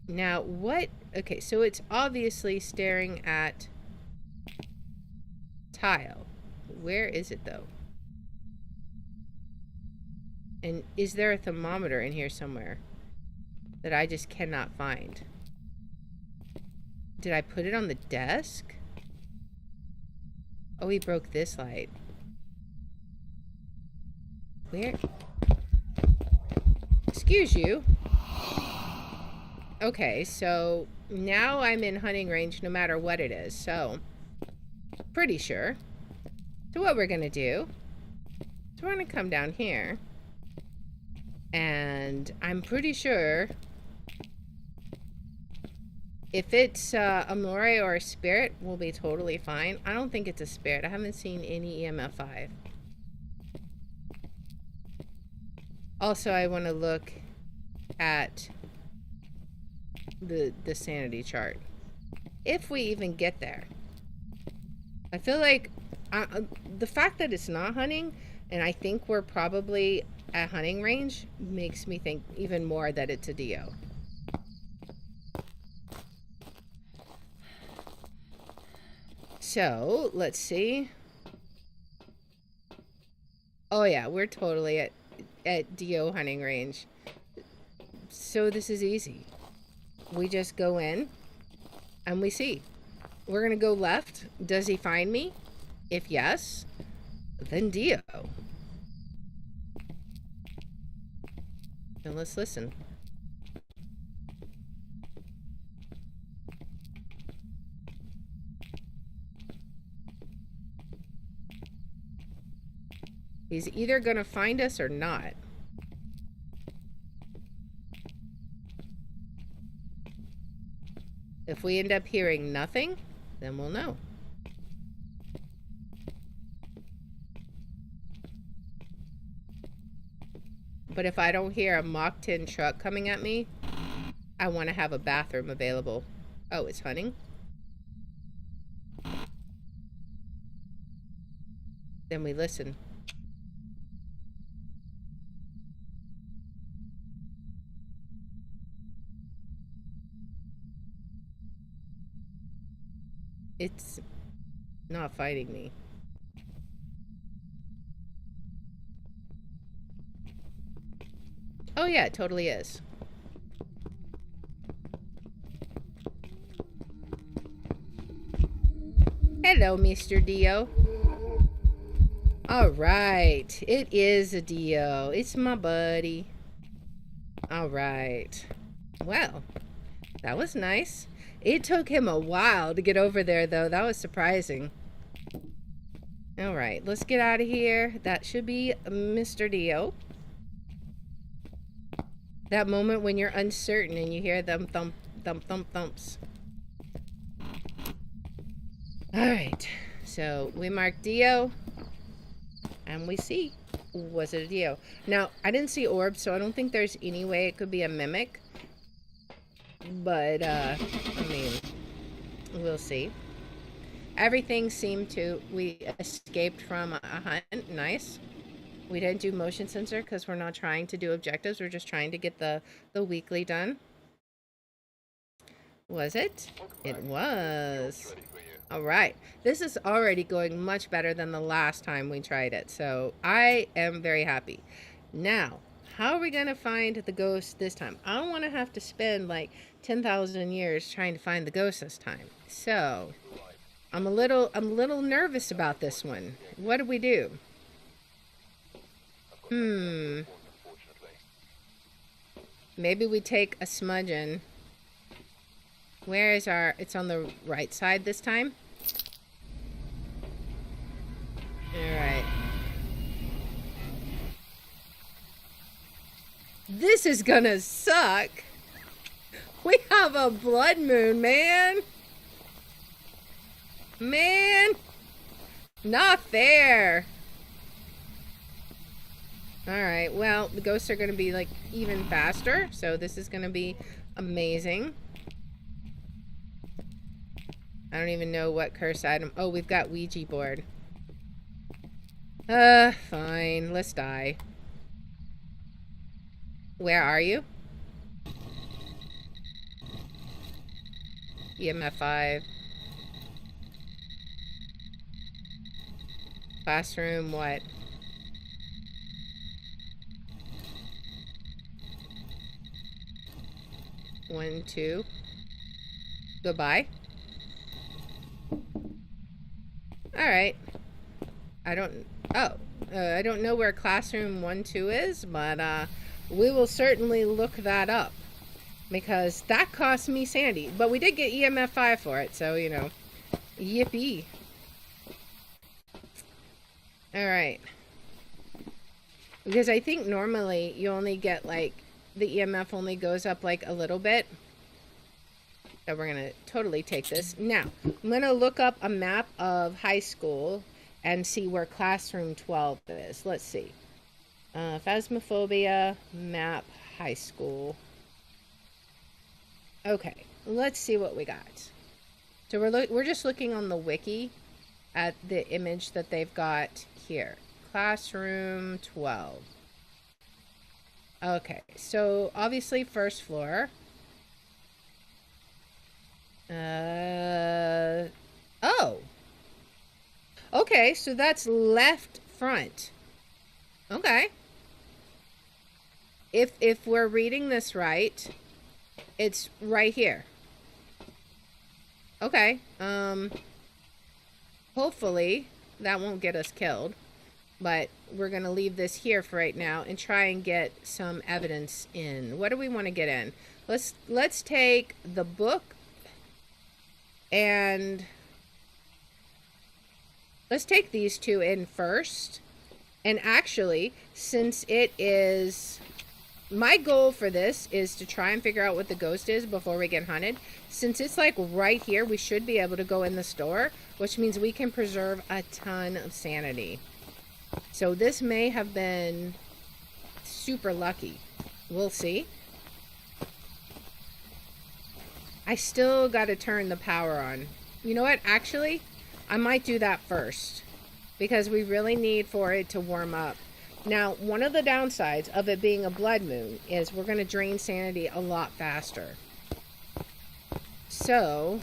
Now, what... Okay, so it's obviously staring at tile. Where is it, though? And is there a thermometer in here somewhere that I just cannot find? Did I put it on the desk? Oh, he broke this light. Where? Excuse you. Okay, so now I'm in hunting range no matter what it is, so pretty sure. So what we're gonna do is we're gonna come down here and I'm pretty sure if it's a Moroi or a spirit, we'll be totally fine. I don't think it's a spirit. I haven't seen any EMF 5. Also, I want to look at the sanity chart. If we even get there. I feel like the fact that it's not hunting, and I think we're probably at hunting range, makes me think even more that it's a Dio. So, let's see. Oh yeah, we're totally at Dio hunting range. So this is easy. We just go in and we see. We're gonna go left. Does he find me? If yes, then Dio. And let's listen. He's either gonna find us or not. If we end up hearing nothing, then we'll know. But if I don't hear a Mach 10 truck coming at me, I want to have a bathroom available. Oh, it's hunting? Then we listen. It's not fighting me. Oh yeah, it totally is. Hello, Mr. Dio. Alright, it is a Dio. It's my buddy. Alright. Well, that was nice. It took him a while to get over there, though. That was surprising. Alright, let's get out of here. That should be Mr. Dio. That moment when you're uncertain and you hear them thump, thump, thump, thumps. Alright, so we mark Dio. And we see. Was it a Dio? Now, I didn't see orbs, so I don't think there's any way it could be a mimic. But, I mean, we'll see. Everything seemed to... We escaped from a hunt. Nice. We didn't do motion sensor because we're not trying to do objectives. We're just trying to get the weekly done. Was it? It was. All right. This is already going much better than the last time we tried it. So I am very happy. Now, how are we going to find the ghost this time? I don't want to have to spend like 10,000 years trying to find the ghost this time. So I'm a little nervous about this one. What do we do? Maybe we take a smudgeon. Where is our... It's on the right side this time. Alright. This is gonna suck. We have a blood moon, man. Man. Not fair. Alright, well, the ghosts are gonna be, like, even faster. So this is gonna be amazing. I don't even know what curse item... Oh, we've got Ouija board. Fine. Let's die. Where are you? EMF 5. Classroom, what? One, two. Goodbye. Alright. I don't know where classroom 1, 2 is, but we will certainly look that up. Because that cost me sanity. But we did get EMF 5 for it, so, you know. Yippee. Alright. Because I think normally you only get, like, the EMF only goes up, like, a little bit. So we're going to totally take this. Now, I'm going to look up a map of high school and see where classroom 12 is. Let's see. Phasmophobia, map, high school. Okay, let's see what we got. So we're just looking on the wiki at the image that they've got here. Classroom 12. Okay, so obviously first floor. Oh. Okay, so that's left front. Okay. If we're reading this right, it's right here. Okay. Hopefully that won't get us killed, but we're going to leave this here for right now and try and get some evidence in. What do we want to get in? Let's take the book and let's take these two in first. And actually, since it is... My goal for this is to try and figure out what the ghost is before we get hunted. Since it's like right here, we should be able to go in the store, which means we can preserve a ton of sanity. So this may have been super lucky. We'll see. I still got to turn the power on. You know what? Actually, I might do that first because we really need for it to warm up. Now, one of the downsides of it being a blood moon is we're going to drain sanity a lot faster. So,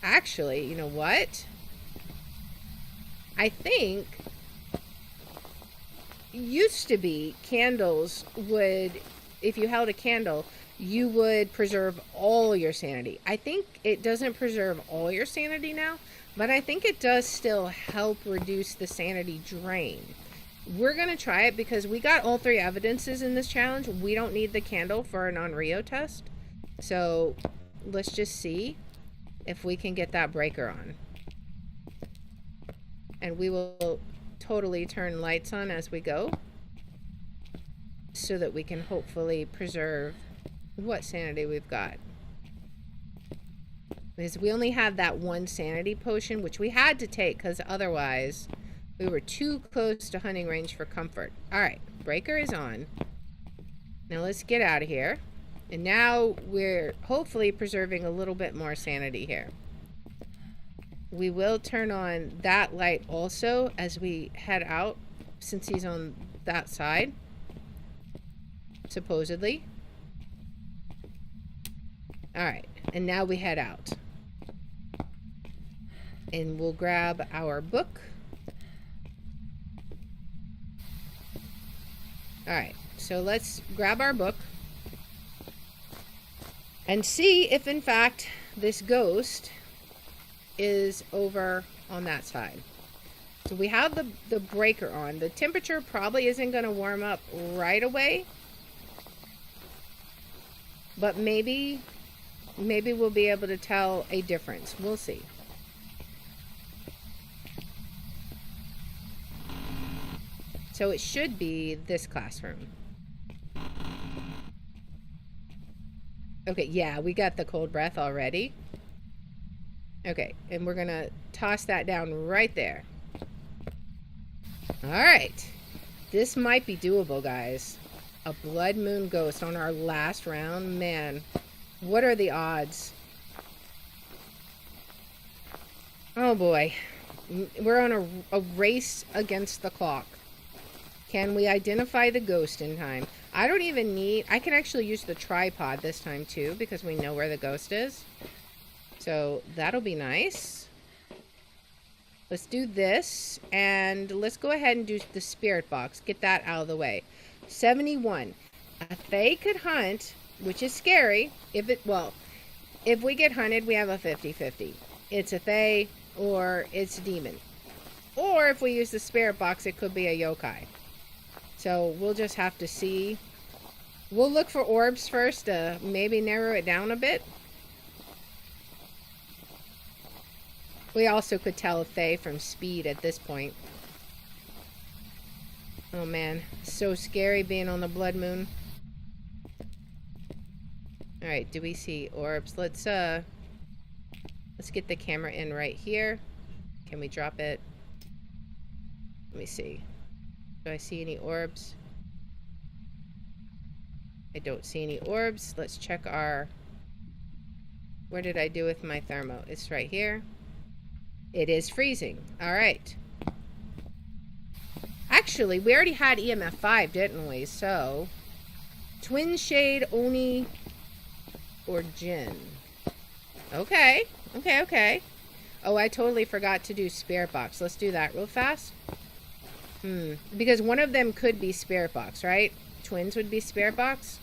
actually, you know what? I think used to be candles would, if you held a candle, you would preserve all your sanity. I think it doesn't preserve all your sanity now, but I think it does still help reduce the sanity drain. We're going to try it because we got all 3 evidences in this challenge. We don't need the candle for an on-Rio test. So let's just see if we can get that breaker on. And we will totally turn lights on as we go so that we can hopefully preserve what sanity we've got. Because we only have that one sanity potion, which we had to take because otherwise we were too close to hunting range for comfort. Alright, breaker is on. Now let's get out of here. And now we're hopefully preserving a little bit more sanity here. We will turn on that light also as we head out since he's on that side, supposedly. Alright, and now we head out. And we'll grab our book. Alright, so let's grab our book and see if in fact this ghost is over on that side. So we have the breaker on. The temperature probably isn't going to warm up right away, but maybe we'll be able to tell a difference. We'll see. So it should be this classroom. Okay, yeah, we got the cold breath already. Okay, and we're going to toss that down right there. All right. This might be doable, guys. A blood moon ghost on our last round. Man, what are the odds? Oh, boy. We're on a race against the clock. Can we identify the ghost in time? I don't even need... I can actually use the tripod this time, too, because we know where the ghost is. So that'll be nice. Let's do this, and let's go ahead and do the spirit box. Get that out of the way. 71. A fae could hunt, which is scary. If we get hunted, we have a 50-50. It's a fae, or it's a demon. Or if we use the spirit box, it could be a yokai. So we'll just have to see. We'll look for orbs first to maybe narrow it down a bit. We also could tell a fae from speed at this point. Oh man, so scary being on the blood moon. Alright, do we see orbs? Let's get the camera in right here. Can we drop it? Let me see. Do I see any orbs? I don't see any orbs. Let's check our... Where did I do with my thermo? It's right here. It is freezing. Alright. Actually, we already had EMF 5, didn't we? So, Twin Shade, Oni, or Jin. Okay. Okay. Oh, I totally forgot to do Spirit Box. Let's do that real fast. Because one of them could be Spirit Box, right? Twins would be Spirit Box.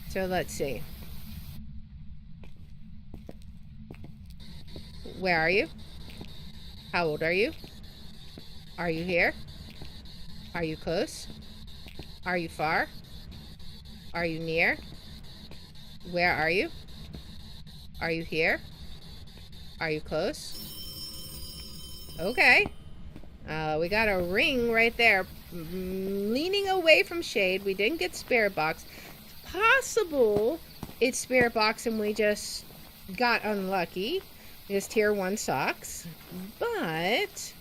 So, let's see. Where are you? How old are you? Are you here? Are you close? Are you far? Are you near? Where are you? Are you here? Are you close? Okay. We got a ring right there. Leaning away from shade. We didn't get Spirit Box. Possible it's Spirit Box and we just got unlucky. Just tier 1 socks. But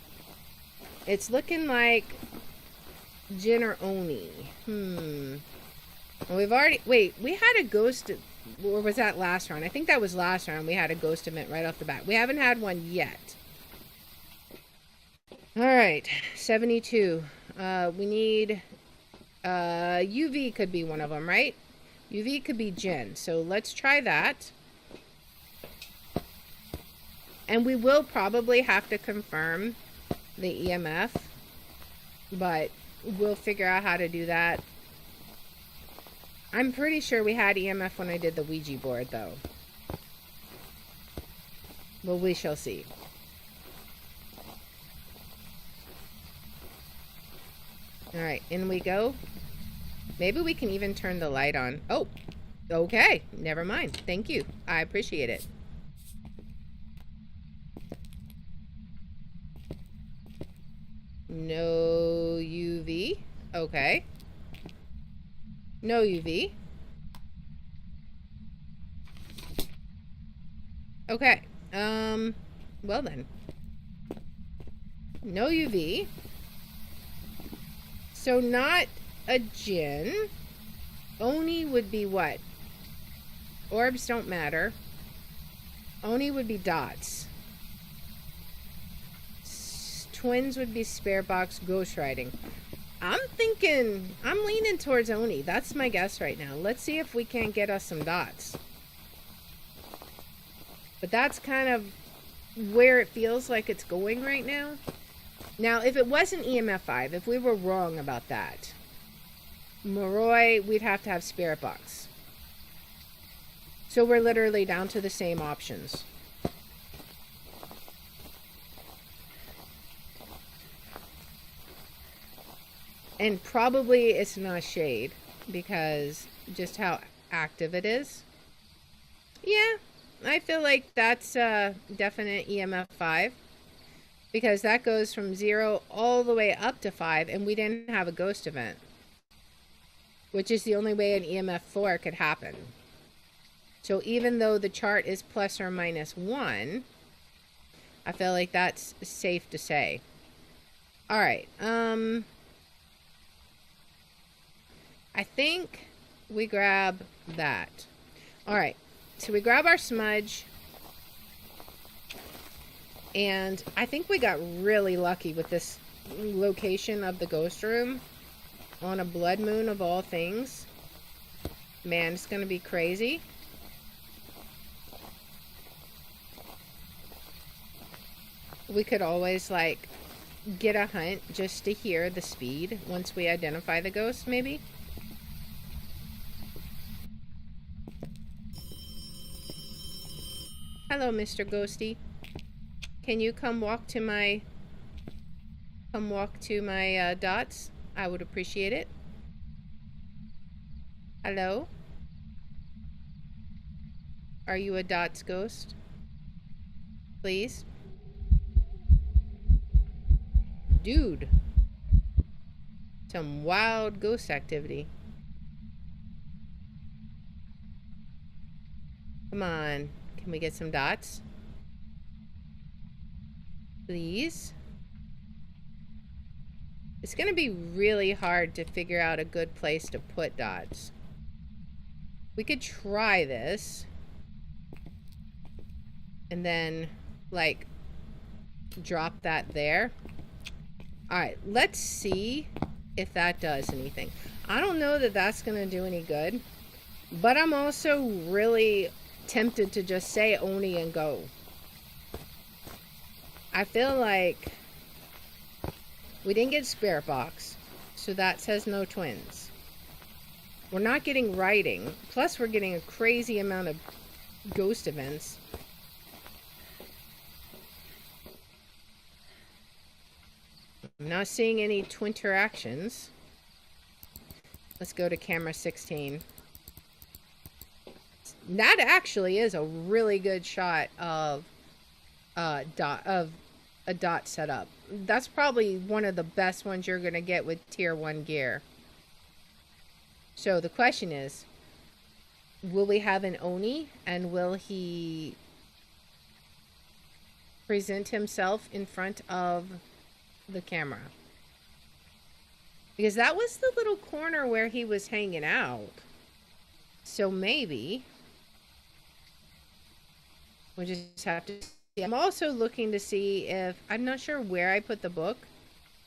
it's looking like Jin or Oni. Well, we've already... Wait, we had a ghost... Or was that last round? I think that was last round. We had a ghost event right off the bat. We haven't had one yet. Alright, 72. We need... UV could be one of them, right? UV could be Jin. So let's try that. And we will probably have to confirm the EMF. But we'll figure out how to do that. I'm pretty sure we had EMF when I did the Ouija board, though. Well, we shall see. Alright, in we go. Maybe we can even turn the light on. Oh, okay. Never mind. Thank you. I appreciate it. No UV. Okay. No UV. Okay. Well then. No UV. So not a Jin. Oni would be what? Orbs don't matter. Oni would be dots. Twins would be Spirit Box, Ghost Riding. I'm leaning towards Oni. That's my guess right now. Let's see if we can't get us some dots. But that's kind of where it feels like it's going right now. Now, if it wasn't EMF 5, if we were wrong about that, Moroi, we'd have to have Spirit Box. So we're literally down to the same options. And probably it's not shade because just how active it is. Yeah, I feel like that's a definite EMF 5 because that goes from 0 all the way up to 5 and we didn't have a ghost event, which is the only way an EMF 4 could happen. So even though the chart is plus or minus 1, I feel like that's safe to say. All right. I think we grab that. All right. So we grab our smudge. And I think we got really lucky with this location of the ghost room on a blood moon of all things. Man, it's going to be crazy. We could always, like, get a hunt just to hear the speed once we identify the ghost, maybe. Hello, Mr. Ghosty. Can you come walk to my dots? I would appreciate it. Hello? Are you a dots ghost? Please? Dude. Some wild ghost activity. Come on. Can we get some dots? Please? It's going to be really hard to figure out a good place to put dots. We could try this. And then, like, drop that there. Alright, let's see if that does anything. I don't know that that's going to do any good. But I'm also really tempted to just say Oni and go. I feel like we didn't get Spirit Box, so that says no twins. We're not getting writing, plus we're getting a crazy amount of ghost events. I'm not seeing any twin interactions. Let's go to camera 16. That actually is a really good shot of a dot setup. That's probably one of the best ones you're going to get with tier 1 gear. So the question is, will we have an Oni and will he present himself in front of the camera? Because that was the little corner where he was hanging out. So maybe we'll just have to see. I'm also looking to see if, I'm not sure where I put the book,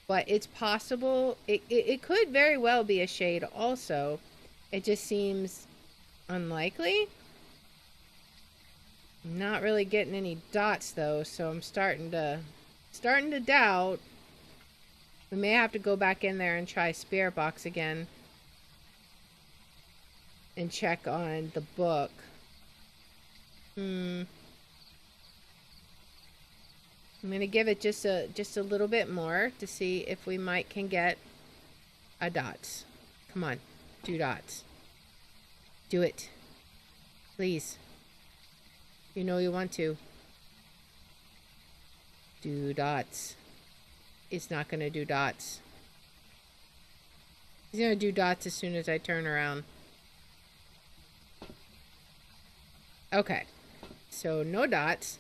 but it's possible, it could very well be a shade also. It just seems unlikely. I'm not really getting any dots though, so I'm starting to doubt. We may have to go back in there and try Spirit Box again and check on the book. I'm gonna give it just a little bit more to see if we can get a dots. Come on, 2 dots. Do it, please. You know you want to. Do dots. It's not gonna do dots. He's gonna do dots as soon as I turn around. Okay, so no dots.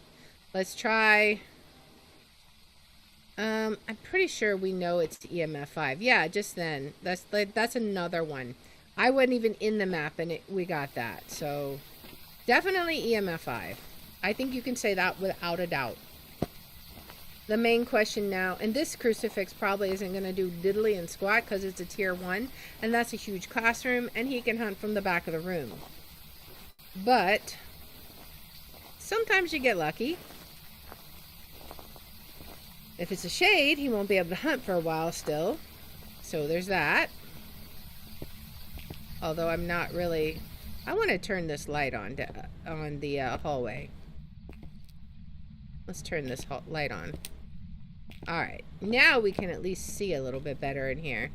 Let's try. I'm pretty sure we know it's EMF 5. Yeah, just then. That's another one. I wasn't even in the map and we got that. So definitely EMF 5. I think you can say that without a doubt. The main question now, and this crucifix probably isn't going to do diddly and squat because it's a tier 1, and that's a huge classroom, and he can hunt from the back of the room. But sometimes you get lucky. If it's a shade, he won't be able to hunt for a while still. So there's that. Although I'm not really... I want to turn this light on the hallway. Let's turn this light on. Alright, now we can at least see a little bit better in here.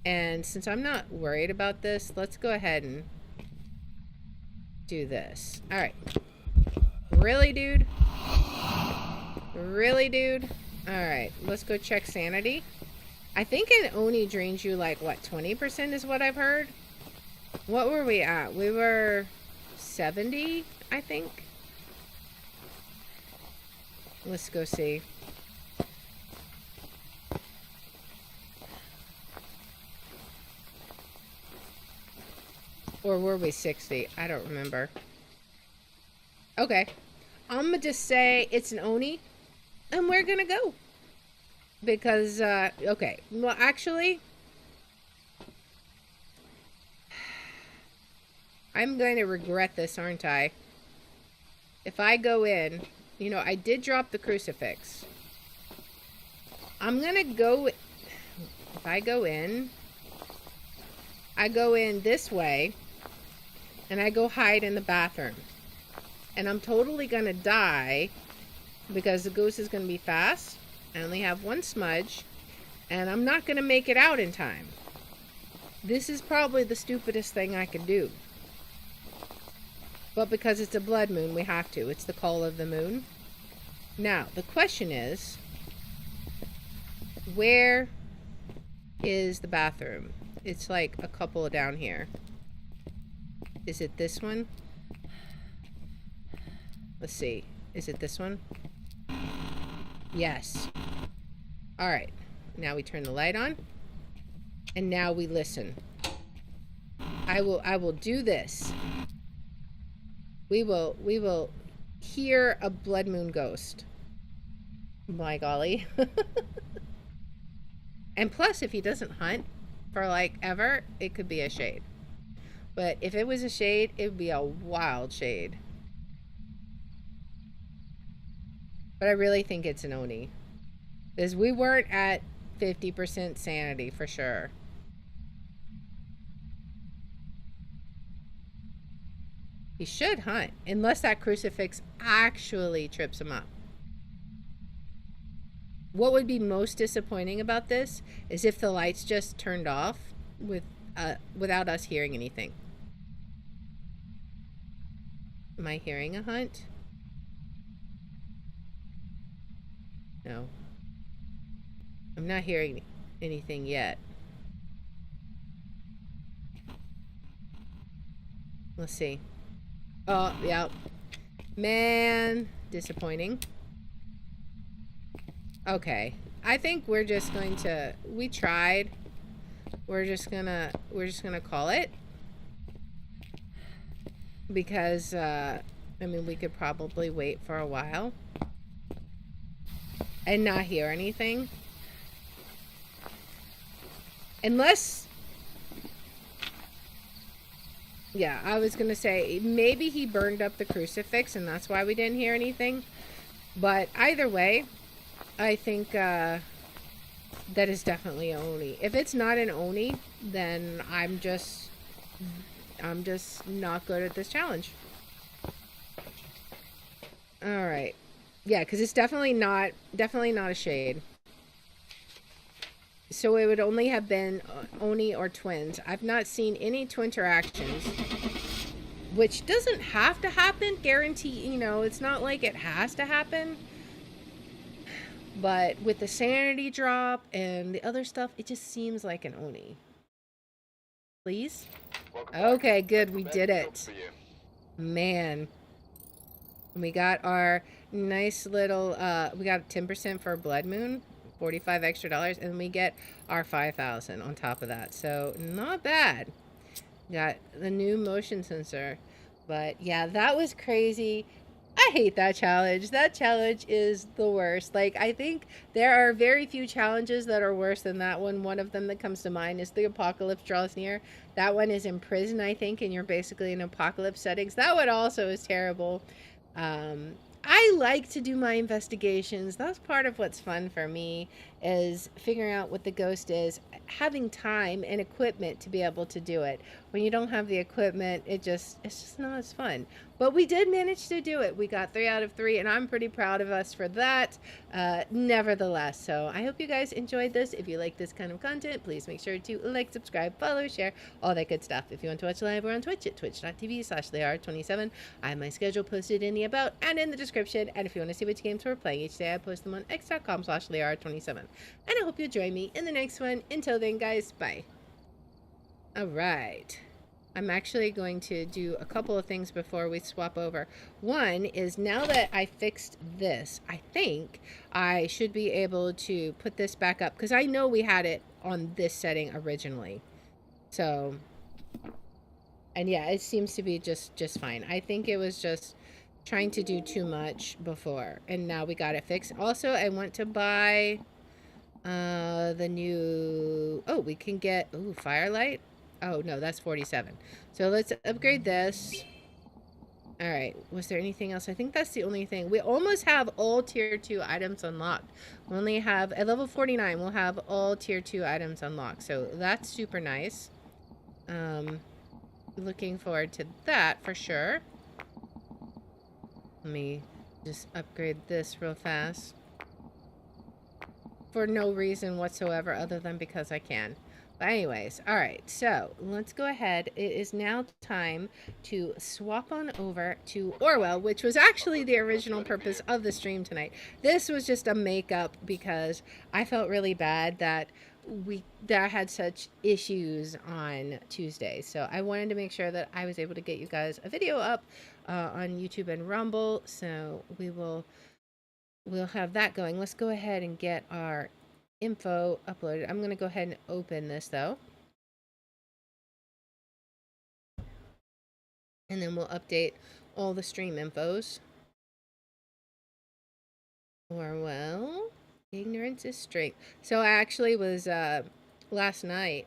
And since I'm not worried about this, let's go ahead and do this. Alright. Really, dude? Really, dude? Alright, let's go check sanity. I think an Oni drains you like, what, 20% is what I've heard? What were we at? We were 70, I think. Let's go see. Or were we 60? I don't remember. Okay. I'm gonna just say it's an Oni. And we're gonna go. Because, okay. Well, actually... I'm going to regret this, aren't I? If I go in... You know, I did drop the crucifix. I'm gonna go... If I go in this way. And I go hide in the bathroom. And I'm totally gonna die. Because the ghost is gonna be fast. I only have one smudge. And I'm not gonna make it out in time. This is probably the stupidest thing I could do. But because it's a blood moon, we have to. It's the call of the moon. Now, the question is, where is the bathroom? It's like a couple down here. Is it this one? Let's see. Is it this one? Yes. Alright. Now we turn the light on. And now we listen. I will do this. We will hear a blood moon ghost. My golly. And plus, if he doesn't hunt for like ever, it could be a shade. But if it was a shade, it would be a wild shade. But I really think it's an Oni. Because we weren't at 50% sanity for sure. He should hunt, unless that crucifix actually trips him up. What would be most disappointing about this is if the lights just turned off without us hearing anything. Am I hearing a hunt? No. I'm not hearing anything yet. Let's see. Oh, yeah. Man, disappointing. Okay. I think we're just going to... We tried. We're just gonna call it. Because, I mean, we could probably wait for a while. And not hear anything. Unless... Yeah, I was going to say, maybe he burned up the crucifix and that's why we didn't hear anything. But either way, I think that is definitely an Oni. If it's not an Oni, then I'm just not good at this challenge. Alright. Yeah, because it's definitely not a shade. So it would only have been Oni or twins. I've not seen any twin interactions. Which doesn't have to happen. Guarantee, you know, it's not like it has to happen. But with the sanity drop and the other stuff, it just seems like an Oni. Please? Okay, good. We did it. Man. We got our nice little, we got 10% for Blood Moon. $45 extra, and we get our 5,000 on top of that. So not bad. Got the new motion sensor. But yeah, that was crazy. I I hate that challenge. That challenge is the worst. Like, I think there are very few challenges that are worse than that one. One of them that comes to mind is the apocalypse draws near. That one is in prison, I think, and you're basically in apocalypse settings. That one also is terrible. Um, I like to do my investigations. That's part of what's fun for me, is figuring out what the ghost is, having time and equipment to be able to do it. When you don't have the equipment, it's just not as fun. But we did manage to do it. We got 3 out of 3, and I'm pretty proud of us for that. Nevertheless, so I hope you guys enjoyed this. If you like this kind of content, please make sure to like, subscribe, follow, share, all that good stuff. If you want to watch live, we're on Twitch at twitch.tv/Lear27. I have my schedule posted in the about and in the description. And if you want to see which games we're playing each day, I post them on x.com/Lear27. And I hope you'll join me in the next one. Until then, guys, bye. All right. I'm actually going to do a couple of things before we swap over. One is, now that I fixed this, I think I should be able to put this back up, because I know we had it on this setting originally. So, and yeah, it seems to be just fine. I think it was just trying to do too much before, and now we got it fixed. Also, I want to buy the new, oh, we can get, ooh, firelight. Oh, no, that's 47. So let's upgrade this. All right. Was there anything else? I think that's the only thing. We almost have all tier 2 items unlocked. We only have, at level 49, we'll have all tier 2 items unlocked. So that's super nice. Looking forward to that for sure. Let me just upgrade this real fast. For no reason whatsoever other than because I can. But anyways, all right, so let's go ahead. It is now time to swap on over to Orwell, which was actually the original purpose of the stream tonight. This was just a makeup because I felt really bad that I had such issues on Tuesday. So I wanted to make sure that I was able to get you guys a video up on YouTube and Rumble. So we'll have that going. Let's go ahead and get our info uploaded. I'm going to go ahead and open this though. And then we'll update all the stream infos. Orwell, ignorance is strength. So I actually was last night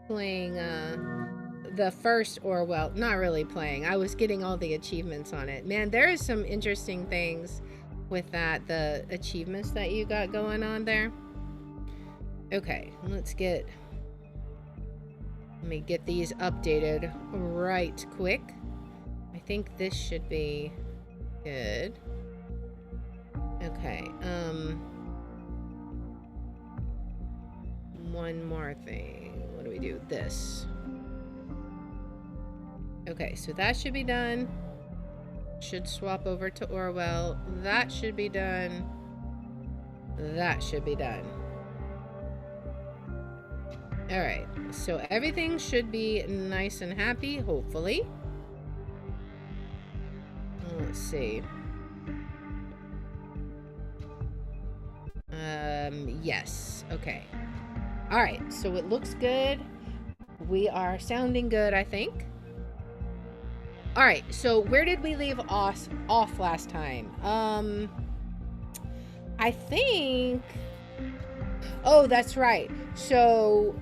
playing the first Orwell. Not really playing. I was getting all the achievements on it. Man, there is some interesting things with that, the achievements that you got going on there. Okay, let me get these updated right quick. I think this should be good. Okay, one more thing. What do we do? This. Okay, so that should be done. Should swap over to Orwell. That should be done. That should be done. All right, so everything should be nice and happy, hopefully. Let's see. Yes, okay. All right, so it looks good. We are sounding good, I think. All right, so where did we leave off last time? I think, oh, that's right. So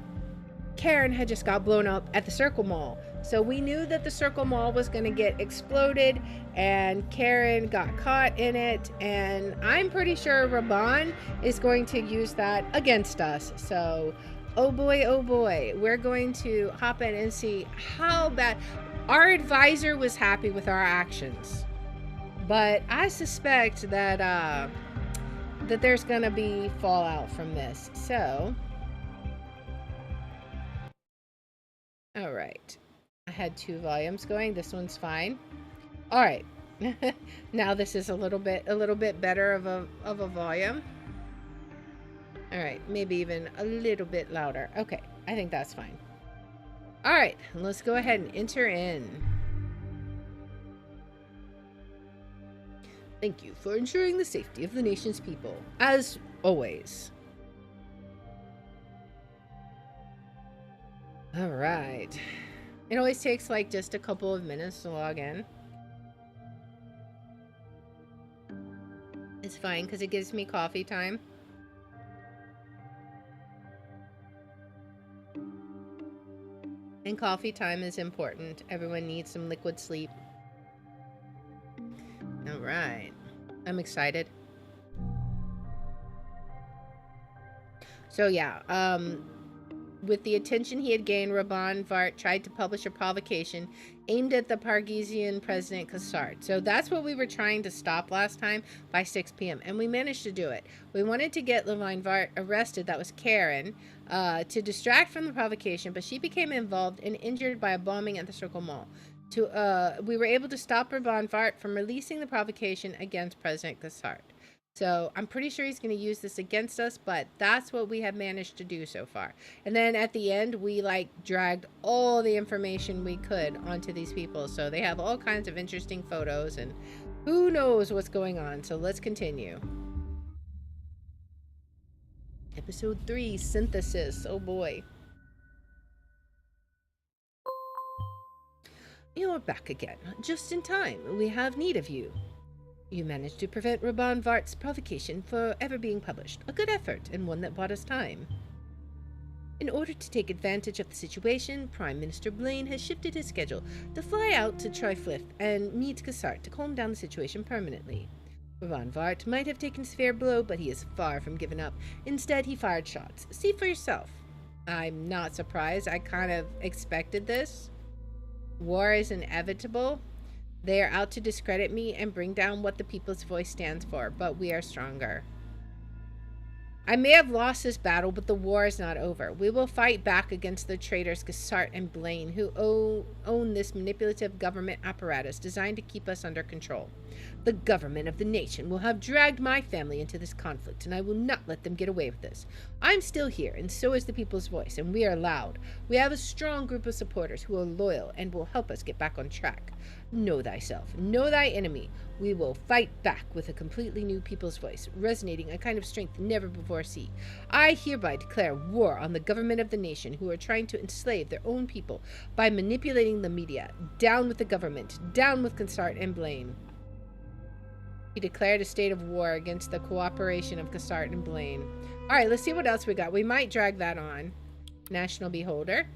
Karen had just got blown up at the Circle Mall. So we knew that the Circle Mall was going to get exploded, and Karen got caught in it, and I'm pretty sure Raban is going to use that against us. So, oh boy, we're going to hop in and see how bad. Our advisor was happy with our actions, but I suspect that that there's going to be fallout from this. So, all right. I had 2 volumes going. This one's fine. All right. Now this is a little bit better of a volume. All right, maybe even a little bit louder. Okay, I think that's fine. All right, let's go ahead and enter in. Thank you for ensuring the safety of the nation's people, as always. All right. It always takes like just a couple of minutes to log in. It's fine because it gives me coffee time. And coffee time is important. Everyone needs some liquid sleep. All right. I'm excited. So yeah, with the attention he had gained, Raban Vart tried to publish a provocation aimed at the Pargesian President Kassart. So that's what we were trying to stop last time by 6 p.m. And we managed to do it. We wanted to get Levine Vart arrested, that was Karen, to distract from the provocation, but she became involved and injured by a bombing at the Circle Mall. We were able to stop Raban Vart from releasing the provocation against President Kassart. So I'm pretty sure he's going to use this against us, but that's what we have managed to do so far. And then at the end, we dragged all the information we could onto these people. So they have all kinds of interesting photos and who knows what's going on. So let's continue. Episode 3, Synthesis. Oh boy. You're back again, just in time. We have need of you. You managed to prevent Raban Vart's provocation for ever being published. A good effort, and one that bought us time. In order to take advantage of the situation, Prime Minister Blaine has shifted his schedule to fly out to Triflith and meet Kassart to calm down the situation permanently. Raban Vart might have taken a severe blow, but he is far from giving up. Instead, he fired shots. See for yourself. I'm not surprised. I kind of expected this. War is inevitable. They are out to discredit me and bring down what the People's Voice stands for, but we are stronger. I may have lost this battle, but the war is not over. We will fight back against the traitors Kassart and Blaine, who own this manipulative government apparatus designed to keep us under control. The government of the nation will have dragged my family into this conflict, and I will not let them get away with this. I'm still here, and so is the People's Voice, and we are loud. We have a strong group of supporters who are loyal and will help us get back on track. Know thyself, know thy enemy. We will fight back with a completely new People's Voice, resonating a kind of strength never before seen. I hereby declare war on the government of the nation who are trying to enslave their own people by manipulating the media. Down with the government, down with Kassart and Blaine. He declared a state of war against the cooperation of Kassart and Blaine. Alright, let's see what else we got. We might drag that on. National Beholder.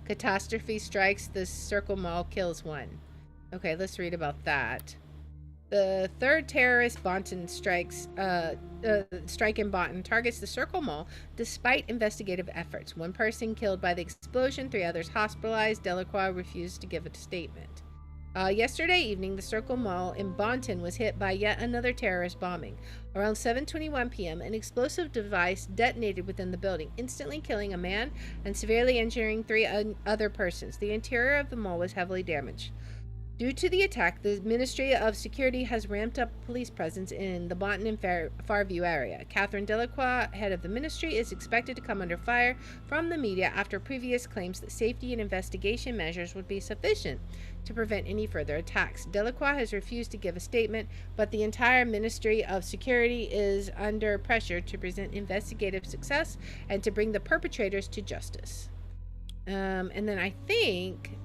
Catastrophe strikes the Circle Mall, kills one. Okay, let's read about that. The third terrorist Bonton strike in Bonton targets the Circle Mall despite investigative efforts. One person killed by the explosion, 3 others hospitalized. Delacroix refused to give a statement. Yesterday evening, the Circle Mall in Bonton was hit by yet another terrorist bombing. Around 7:21 p.m., an explosive device detonated within the building, instantly killing a man and severely injuring 3 other persons. The interior of the mall was heavily damaged. Due to the attack, the Ministry of Security has ramped up police presence in the Bonton and Farview area. Catherine Delacroix, head of the ministry, is expected to come under fire from the media after previous claims that safety and investigation measures would be sufficient to prevent any further attacks. Delacroix has refused to give a statement, but the entire Ministry of Security is under pressure to present investigative success and to bring the perpetrators to justice. And then I think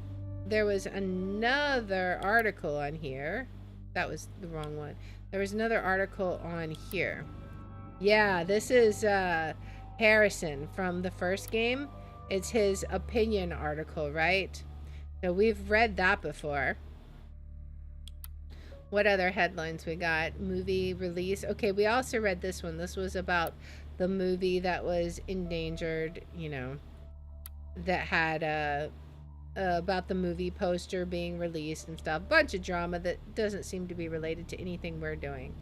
there was another article on here. That was the wrong one. There was another article on here. Yeah, this is Harrison from the first game. It's his opinion article, right? So we've read that before. What other headlines we got? Movie release. Okay, we also read this one. This was about the movie that was endangered, you know, that had about the movie poster being released and stuff. Bunch of drama that doesn't seem to be related to anything we're doing.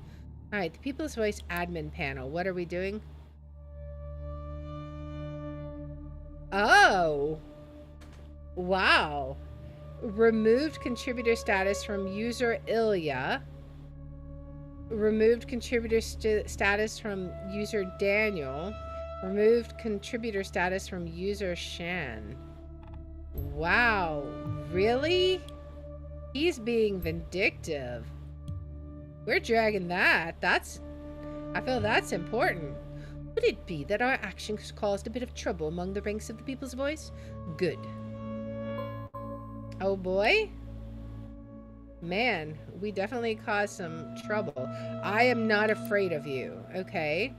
Alright, the People's Voice admin panel. What are we doing? Oh! Wow. Removed contributor status from user Ilya. Removed contributor status from user Daniel. Removed contributor status from user Shan. Wow, really? He's being vindictive. We're dragging that. I feel that's important. Could it be that our actions caused a bit of trouble among the ranks of the People's Voice? Good. Oh boy. Man, we definitely caused some trouble. I am not afraid of you. Okay.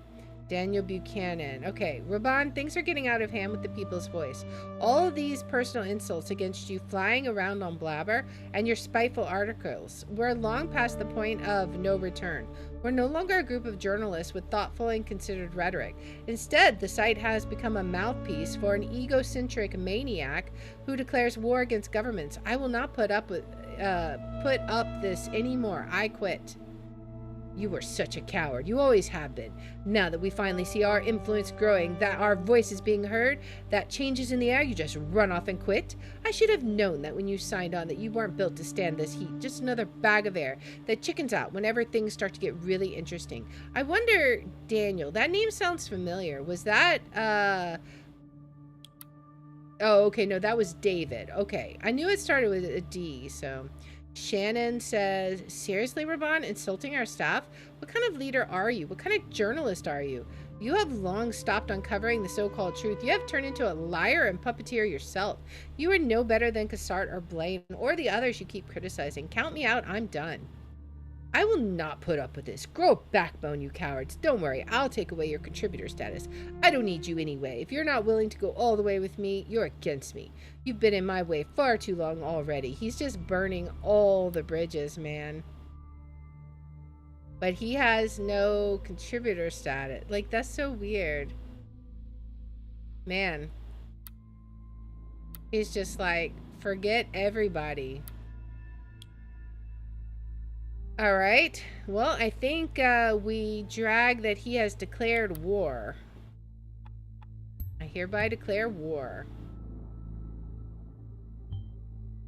Daniel Buchanan. Okay, Raban, things are getting out of hand with the people's voice. All of these personal insults against you flying around on Blabber and your spiteful articles. We're long past the point of no return. We're no longer a group of journalists with thoughtful and considered rhetoric. Instead, the site has become a mouthpiece for an egocentric maniac who declares war against governments. I will not put up this anymore. I quit. You were such a coward. You always have been. Now that we finally see our influence growing, that our voice is being heard, that changes in the air, you just run off and quit? I should have known that when you signed on that you weren't built to stand this heat. Just another bag of air that chickens out whenever things start to get really interesting. I wonder, Daniel, that name sounds familiar. Was that, oh, okay, no, that was David. Okay, I knew it started with a D, so... Shannon says, seriously, Raban, insulting our staff? What kind of leader are you? What kind of journalist are you? You have long stopped uncovering the so-called truth. You have turned into a liar and puppeteer yourself. You are no better than Cassart or Blaine or the others you keep criticizing. Count me out. I'm done. I will not put up with this. Grow a backbone, you cowards. Don't worry, I'll take away your contributor status. I don't need you anyway. If you're not willing to go all the way with me, you're against me. You've been in my way far too long already. He's just burning all the bridges, man. But he has no contributor status. Like, that's so weird. Man. He's just like, forget everybody. All right. Well, I think we drag that he has declared war. I hereby declare war.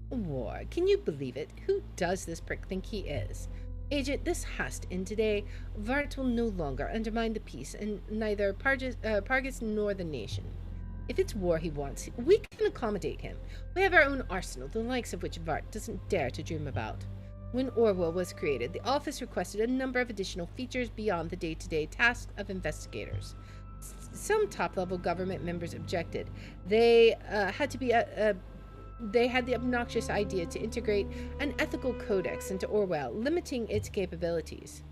War. Can you believe it? Who does this prick think he is? Agent, this has to end today. Vart will no longer undermine the peace, and neither Pargus nor the nation. If it's war he wants, we can accommodate him. We have our own arsenal, the likes of which Vart doesn't dare to dream about. When Orwell was created, the office requested a number of additional features beyond the day-to-day tasks of investigators. Some top-level government members objected. They had the obnoxious idea to integrate an ethical codex into Orwell, limiting its capabilities.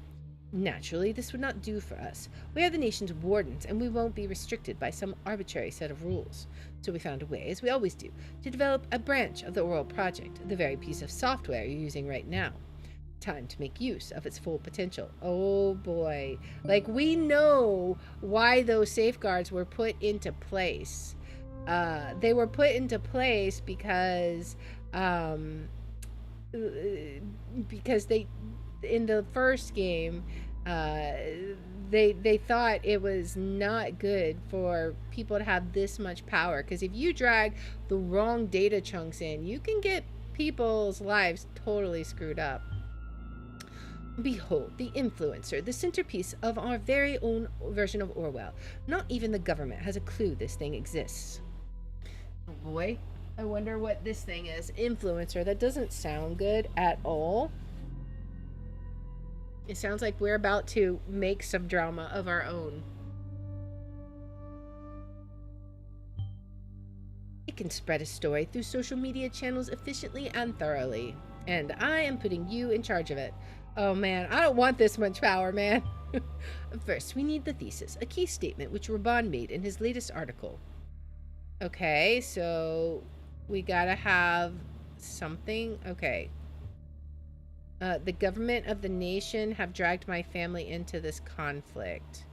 Naturally, this would not do for us. We are the nation's wardens, and we won't be restricted by some arbitrary set of rules. So we found a way, as we always do, to develop a branch of the Orwell project, the very piece of software you're using right now. Time to make use of its full potential. Oh boy. Like, we know why those safeguards were put into place. They were put into place because they, in the first game, they thought it was not good for people to have this much power, because if you drag the wrong data chunks in, you can get people's lives totally screwed up. Behold, the influencer, the centerpiece of our very own version of Orwell. Not even the government has a clue this thing exists. Oh boy, I wonder what this thing is. Influencer, that doesn't sound good at all. It sounds like we're about to make some drama of our own. It can spread a story through social media channels efficiently and thoroughly. And I am putting you in charge of it. Oh man, I don't want this much power, man. First, we need the thesis, a key statement which Raban made in his latest article. Okay, so we gotta have something. Okay. The government of the nation have dragged my family into this conflict.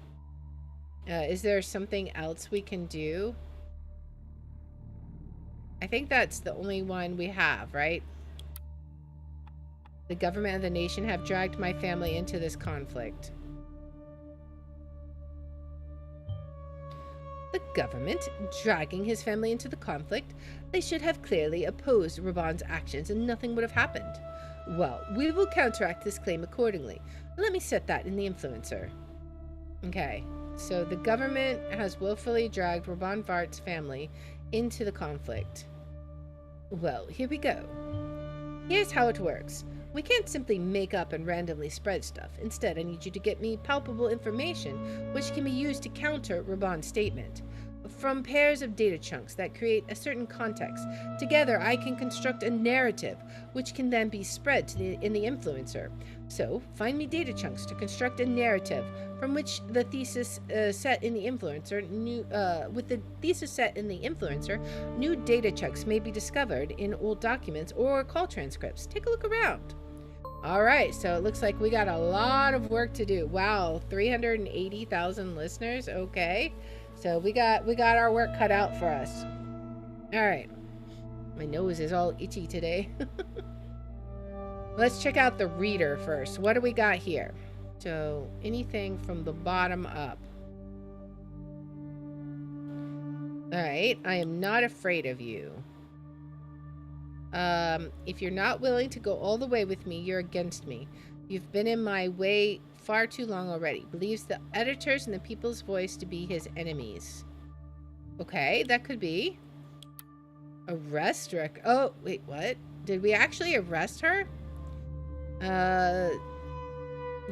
Is there something else we can do? I think that's the only one we have, right? The government of the nation have dragged my family into this conflict. The government dragging his family into the conflict? They should have clearly opposed Raban's actions and nothing would have happened. Well, we will counteract this claim accordingly. Let me set that in the influencer. Okay, so the government has willfully dragged Raban Vart's family into the conflict. Well, here we go. Here's how it works. We can't simply make up and randomly spread stuff. Instead, I need you to get me palpable information which can be used to counter Raban's statement. from pairs of data chunks that create a certain context. Together, I can construct a narrative, which can then be spread in the influencer. So, find me data chunks to construct a narrative from which the thesis set in the influencer, with the thesis set in the influencer, new data chunks may be discovered in old documents or call transcripts. Take a look around. All right, so it looks like we got a lot of work to do. Wow, 380,000 listeners. Okay, so we got our work cut out for us. All right, my nose is all itchy today. Let's check out the reader first. What do we got here? So anything from the bottom up. All right, I am not afraid of you. If you're not willing to go all the way with me, you're against me. You've been in my way far too long already. Believes the editors and the people's voice to be his enemies. Okay, that could be. Arrest record. Oh, wait, what? Did we actually arrest her?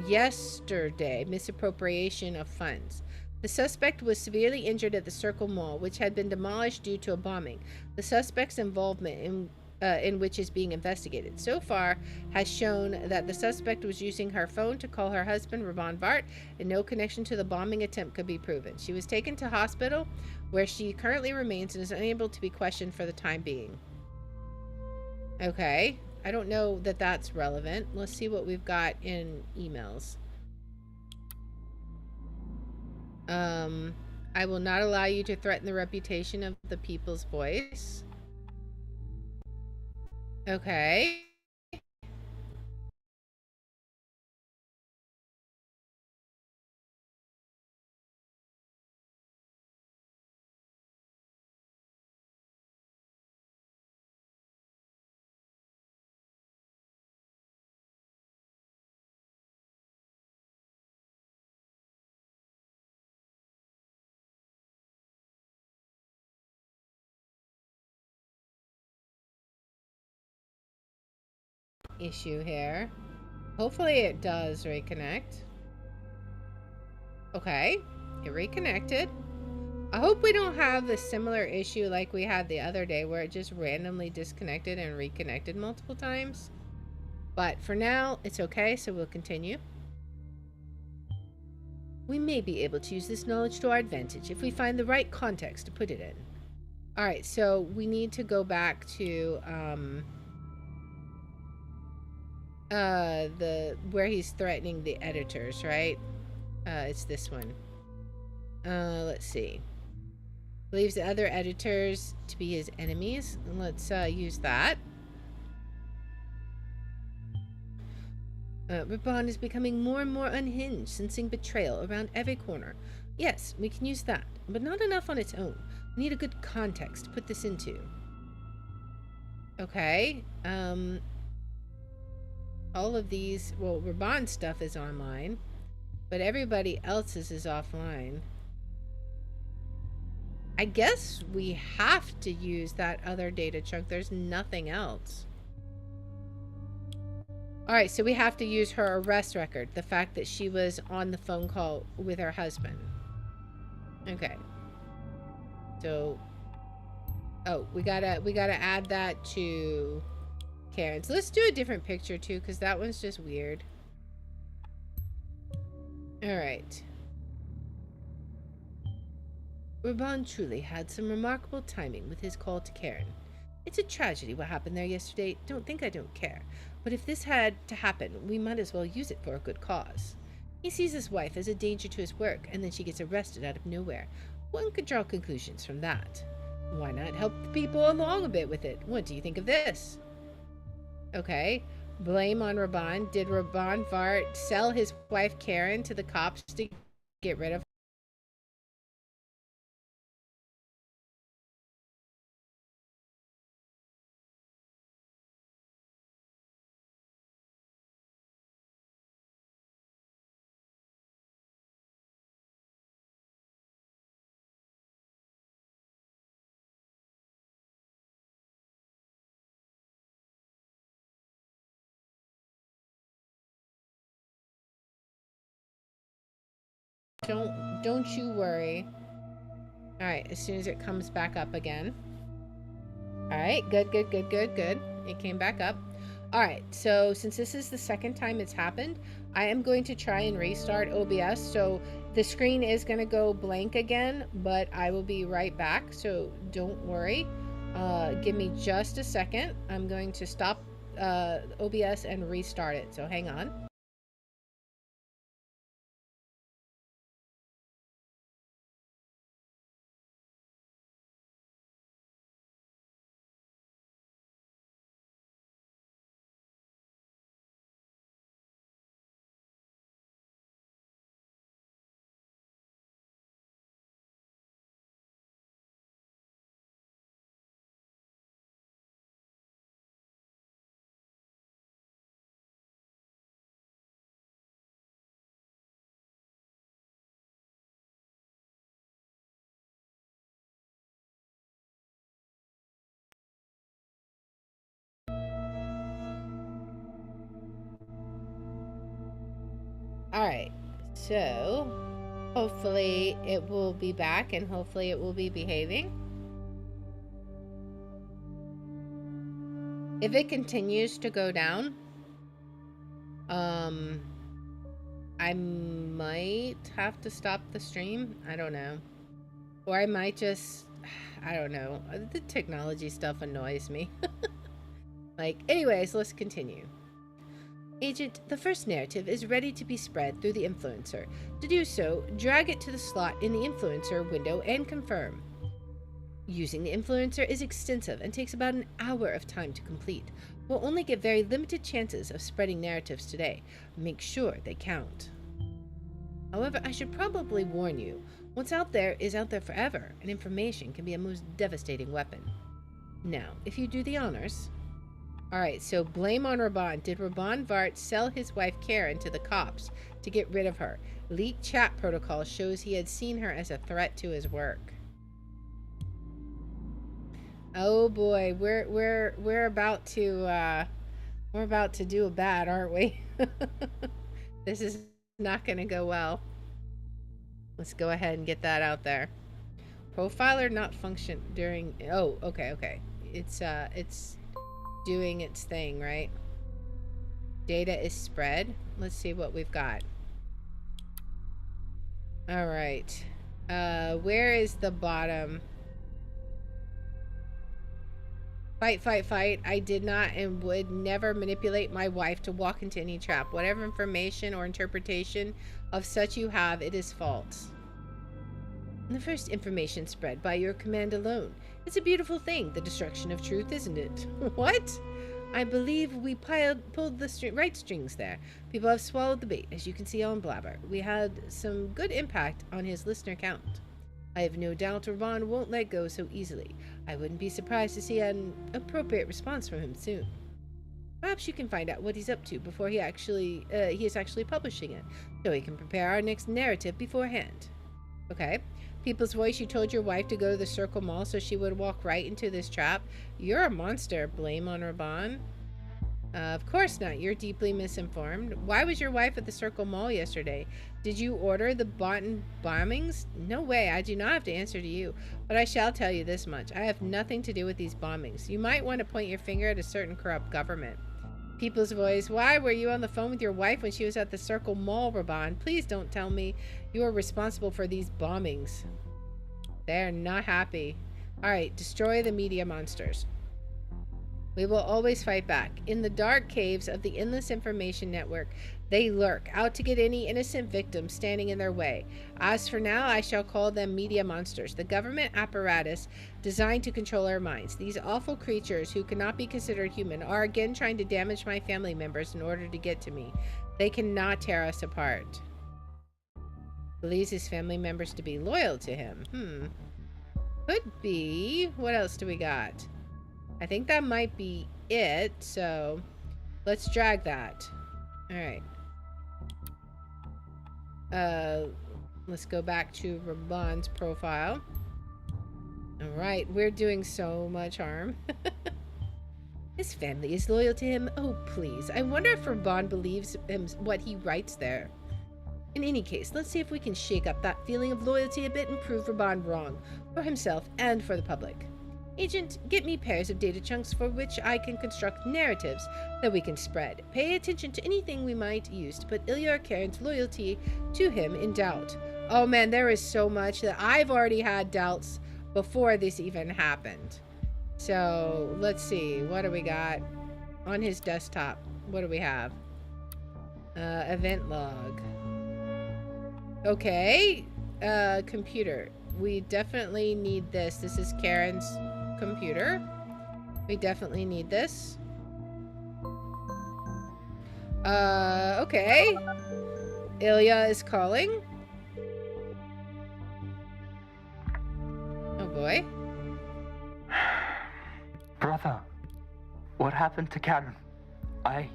Yesterday, misappropriation of funds. The suspect was severely injured at the Circle Mall, which had been demolished due to a bombing. The suspect's involvement in which is being investigated so far has shown that the suspect was using her phone to call her husband, Raban Vart, and no connection to the bombing attempt could be proven. She was taken to hospital, where she currently remains and is unable to be questioned for the time being. Okay. I don't know that that's relevant. Let's see what we've got in emails. I will not allow you to threaten the reputation of the people's voice. Okay. Issue here. Hopefully it does reconnect. Okay, it reconnected. I hope we don't have the similar issue like we had the other day where it just randomly disconnected and reconnected multiple times. But for now, it's okay, so we'll continue. We may be able to use this knowledge to our advantage if we find the right context to put it in. Alright, so we need to go back to where he's threatening the editors, right? It's this one. Let's see. Believes the other editors to be his enemies. Let's use that. Raban is becoming more and more unhinged, sensing betrayal around every corner. Yes, we can use that, but not enough on its own. We need a good context to put this into. Okay. All of these, well, Raban's stuff is online, but everybody else's is offline. I guess we have to use that other data chunk. There's nothing else. Alright, so we have to use her arrest record. The fact that she was on the phone call with her husband. Okay. So, oh, we gotta add that to Karen. So let's do a different picture too, because that one's just weird. Alright. Raban truly had some remarkable timing with his call to Karen. It's a tragedy what happened there yesterday. Don't think I don't care. But if this had to happen, we might as well use it for a good cause. He sees his wife as a danger to his work, and then she gets arrested out of nowhere. One could draw conclusions from that. Why not help the people along a bit with it? What do you think of this? Okay. Blame on Raban. Did Raban Vart sell his wife Karen to the cops to get rid of her? Don't you worry. Alright, as soon as it comes back up again. Alright, good. It came back up. Alright, so since this is the second time it's happened, I am going to try and restart OBS. So the screen is going to go blank again, but I will be right back. So don't worry. Give me just a second. I'm going to stop OBS and restart it. So hang on. Alright, so hopefully it will be back and hopefully it will be behaving. If it continues to go down, I might have to stop the stream. I don't know. Or I might just, I don't know. The technology stuff annoys me. Like, anyways, let's continue. Agent, the first narrative is ready to be spread through the influencer. To do so, drag it to the slot in the influencer window and confirm. Using the influencer is extensive and takes about an hour of time to complete. We'll only get very limited chances of spreading narratives today. Make sure they count. However, I should probably warn you, what's out there is out there forever, and information can be a most devastating weapon. Now, if you do the honors... Alright, so blame on Raban. Did Raban Vart sell his wife Karen to the cops to get rid of her? Leaked chat protocol shows he had seen her as a threat to his work. Oh boy, we're about to do a bad, aren't we? This is not going to go well. Let's go ahead and get that out there. Profiler not function during... Oh, okay. It's doing its thing, right? Data is spread. Let's see what we've got. All right. Where is the bottom? Fight. I did not and would never manipulate my wife to walk into any trap. Whatever information or interpretation of such you have, it is false. The first information spread by your command alone. It's a beautiful thing, the destruction of truth, isn't it? What? I believe we pulled the right strings there. People have swallowed the bait, as you can see on Blabber. We had some good impact on his listener count. I have no doubt Ravon won't let go so easily. I wouldn't be surprised to see an appropriate response from him soon. Perhaps you can find out what he's up to before he is actually publishing it, so he can prepare our next narrative beforehand. Okay. People's Voice, you told your wife to go to the Circle Mall so she would walk right into this trap. You're a monster. Blame on Raban. Of course not. You're deeply misinformed. Why was your wife at the Circle Mall yesterday? Did you order the bombings? No way. I do not have to answer to you. But I shall tell you this much. I have nothing to do with these bombings. You might want to point your finger at a certain corrupt government. People's Voice, why were you on the phone with your wife when she was at the Circle Mall, Raban? Please don't tell me you are responsible for these bombings. They're not happy. Alright, destroy the media monsters. We will always fight back. In the dark caves of the Endless Information Network, they lurk, out to get any innocent victim standing in their way. As for now, I shall call them media monsters, the government apparatus designed to control our minds. These awful creatures, who cannot be considered human, are again trying to damage my family members in order to get to me. They cannot tear us apart. Believes his family members to be loyal to him. Could be. What else do we got? I think that might be it, so let's drag that. Alright. Let's go back to Raban's profile. Alright, we're doing so much harm. His family is loyal to him. Oh, please. I wonder if Raban believes him what he writes there. In any case, let's see if we can shake up that feeling of loyalty a bit and prove Raban wrong, for himself and for the public. Agent, get me pairs of data chunks for which I can construct narratives that we can spread. Pay attention to anything we might use to put Ilya or Karen's loyalty to him in doubt. Oh man, there is so much that I've already had doubts before this even happened. So, let's see. What do we got on his desktop? What do we have? Event log. Okay. Computer. We definitely need this. This is Karen's computer. We definitely need this. Okay. Ilya is calling. Oh boy. Brother, what happened to Karen? I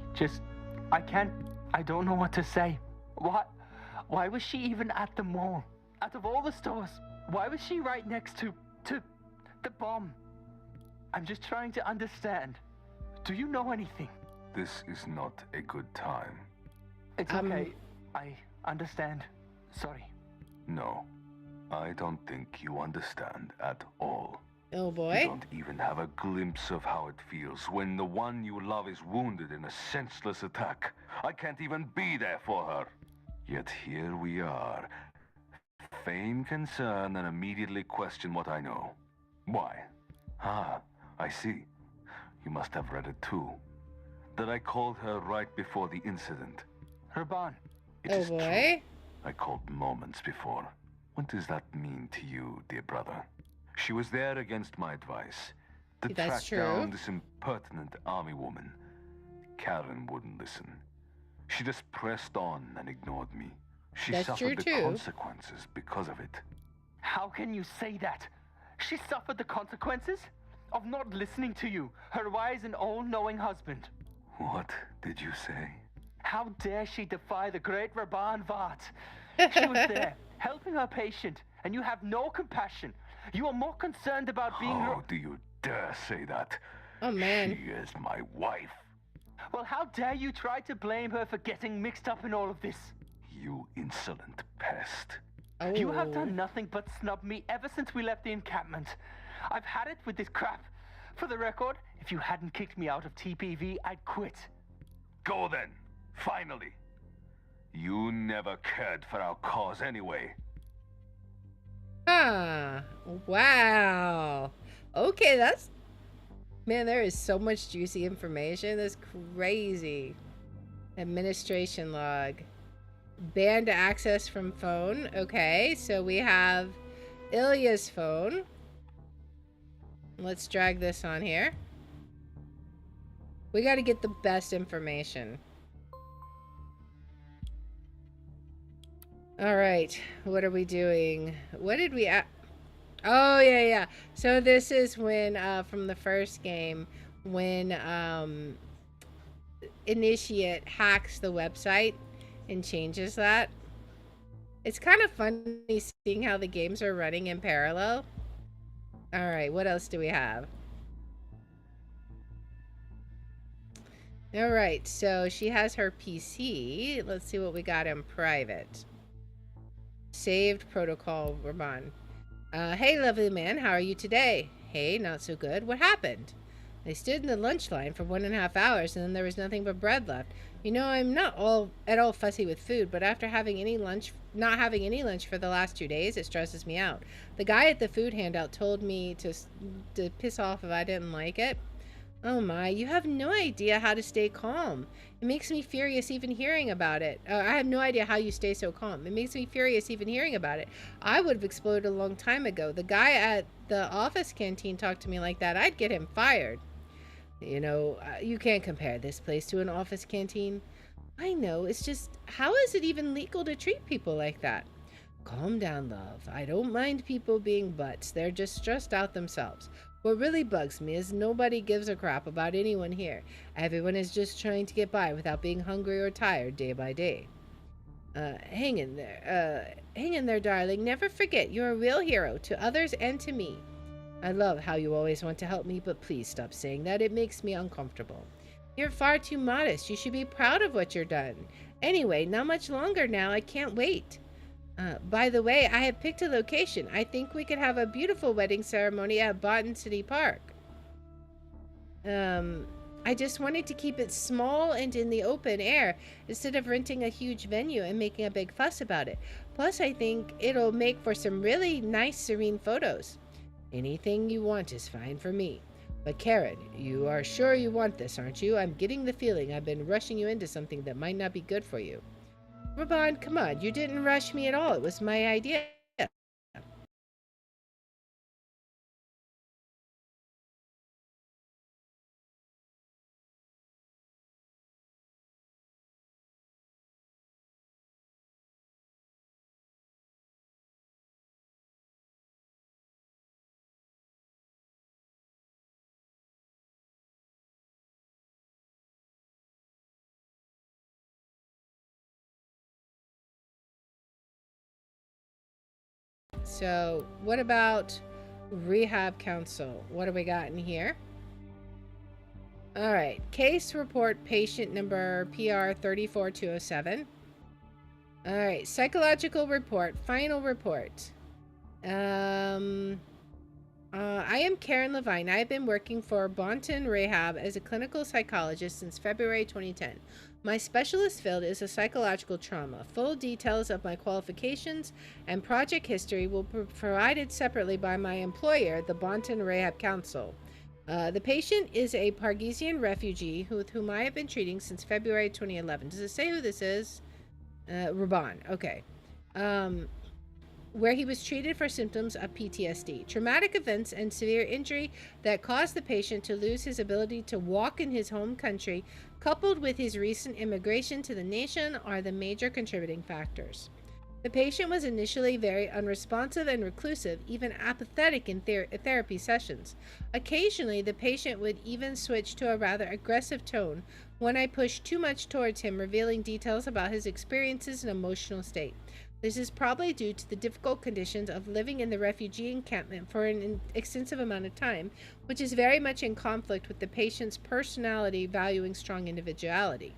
don't know what to say. Why was she even at the mall? Out of all the stores, why was she right next to the bomb? I'm just trying to understand. Do you know anything? This is not a good time. It's okay. I understand. Sorry. No, I don't think you understand at all. Oh boy. You don't even have a glimpse of how it feels when the one you love is wounded in a senseless attack. I can't even be there for her. Yet here we are. Feign concern and immediately question what I know. Why? Ah, I see. You must have read it too. That I called her right before the incident. Raban. It Oh is boy. true. I called moments before. What does that mean to you, dear brother? She was there against my advice. To That's track down true. this impertinent army woman. Karen wouldn't listen. She just pressed on and ignored me. She That's suffered true, the too. consequences because of it. How can you say that? She suffered the consequences of not listening to you, her wise and all-knowing husband. What did you say? How dare she defy the great Raban Vart? She was there, helping her patient, and you have no compassion. You are more concerned about being... How do you dare say that? Oh man. She is my wife. Well, how dare you try to blame her for getting mixed up in all of this? You insolent pest. Oh. You have done nothing but snub me ever since we left the encampment. I've had it with this crap. For the record, if you hadn't kicked me out of TPV, I'd quit. Go then, finally. You never cared for our cause anyway. Huh. Wow. Okay, that's... Man, there is so much juicy information. That's crazy. Administration log. Banned access from phone. Okay, so we have Ilya's phone. Let's drag this on here. We got to get the best information. All right, what are we doing? What did we... Oh, yeah. So this is when, from the first game, when Initiate hacks the website and changes that. It's kind of funny seeing how the games are running in parallel. All right, what else do we have? All right, so she has her PC. Let's see what we got in private. Saved protocol, Raban. Hey, lovely man, how are you today? Hey, not so good. What happened? I stood in the lunch line for 1.5 hours, and then there was nothing but bread left. You know, I'm not at all fussy with food, but after not having any lunch for the last 2 days, it stresses me out. The guy at the food handout told me to piss off if I didn't like it. Oh my, you have no idea how to stay calm. It makes me furious even hearing about it. I have no idea how you stay so calm. It makes me furious even hearing about it. I would have exploded a long time ago. The guy at the office canteen talked to me like that. I'd get him fired. You know, you can't compare this place to an office canteen. I know, it's just, how is it even legal to treat people like that? Calm down, love. I don't mind people being butts. They're just stressed out themselves. What really bugs me is nobody gives a crap about anyone here. Everyone is just trying to get by without being hungry or tired day by day. Hang in there, darling. Never forget, you're a real hero to others and to me. I love how you always want to help me, but please stop saying that. It makes me uncomfortable. You're far too modest. You should be proud of what you've done. Anyway, not much longer now. I can't wait. By the way, I have picked a location. I think we could have a beautiful wedding ceremony at Botten City Park. I just wanted to keep it small and in the open air instead of renting a huge venue and making a big fuss about it. Plus, I think it'll make for some really nice, serene photos. Anything you want is fine for me. But Karen, you are sure you want this, aren't you? I'm getting the feeling I've been rushing you into something that might not be good for you. Raban, come on, you didn't rush me at all. It was my idea. So, what about rehab council? What do we got in here? All right, case report patient number PR 34207. All right, psychological report, final report. I am Karen Levine. I have been working for Bontem Rehab as a clinical psychologist since February 2010. My specialist field is a psychological trauma. Full details of my qualifications and project history will be provided separately by my employer, the Bontem Rehab Council. The patient is a Pargesian refugee with whom I have been treating since February 2011. Does it say who this is? Raban. Okay. Where he was treated for symptoms of PTSD. Traumatic events and severe injury that caused the patient to lose his ability to walk in his home country, coupled with his recent immigration to the nation, are the major contributing factors. The patient was initially very unresponsive and reclusive, even apathetic in therapy sessions. Occasionally, the patient would even switch to a rather aggressive tone when I pushed too much towards him, revealing details about his experiences and emotional state. This is probably due to the difficult conditions of living in the refugee encampment for an extensive amount of time, which is very much in conflict with the patient's personality valuing strong individuality.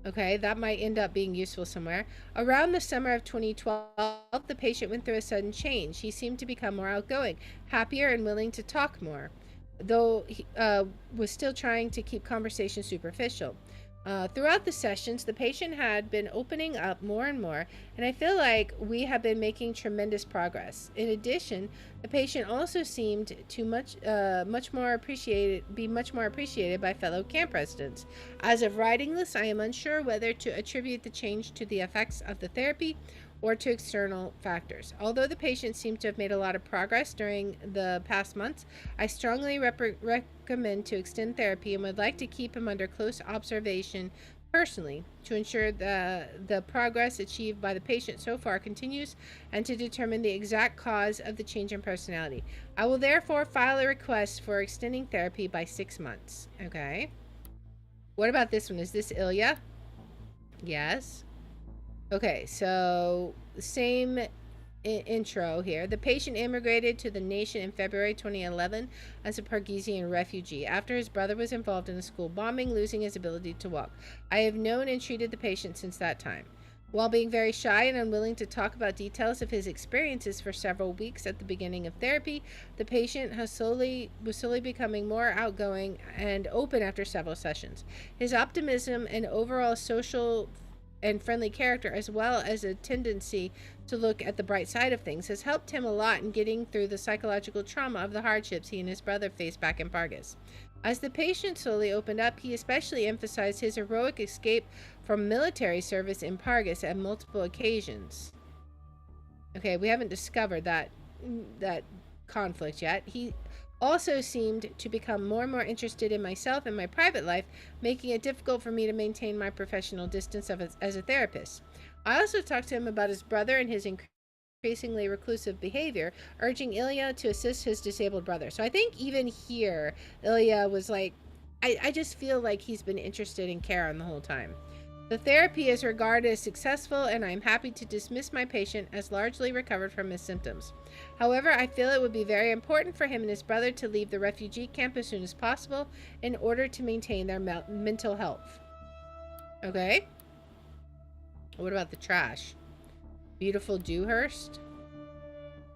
Okay, that might end up being useful somewhere. Around the summer of 2012, the patient went through a sudden change. He seemed to become more outgoing, happier, and willing to talk more, though he was still trying to keep conversation superficial. Throughout the sessions, the patient had been opening up more and more, and I feel like we have been making tremendous progress. In addition, the patient also seemed to be much more appreciated by fellow camp residents. As of writing this, I am unsure whether to attribute the change to the effects of the therapy or to external factors. Although the patient seemed to have made a lot of progress during the past months, I strongly recommend to extend therapy and would like to keep him under close observation personally to ensure the progress achieved by the patient so far continues and to determine the exact cause of the change in personality. I will therefore file a request for extending therapy by 6 months. Okay. What about this one? Is this Ilya? Yes. Okay, so same intro here. The patient immigrated to the nation in February 2011 as a Pargesian refugee after his brother was involved in a school bombing, losing his ability to walk. I have known and treated the patient since that time. While being very shy and unwilling to talk about details of his experiences for several weeks at the beginning of therapy, the patient was slowly becoming more outgoing and open after several sessions. His optimism and overall social and friendly character, as well as a tendency to look at the bright side of things, has helped him a lot in getting through the psychological trauma of the hardships he and his brother faced back in Pargas. As the patient slowly opened up, he especially emphasized his heroic escape from military service in Pargas at multiple occasions. Okay, we haven't discovered that conflict yet. He also seemed to become more and more interested in myself and my private life, making it difficult for me to maintain my professional distance as a therapist. I also talked to him about his brother and his increasingly reclusive behavior, urging Ilya to assist his disabled brother. So I think even here, Ilya was like, I just feel like he's been interested in Karen the whole time. The therapy is regarded as successful, and I am happy to dismiss my patient as largely recovered from his symptoms. However, I feel it would be very important for him and his brother to leave the refugee camp as soon as possible in order to maintain their mental health. Okay. What about the trash? Beautiful Dewhurst.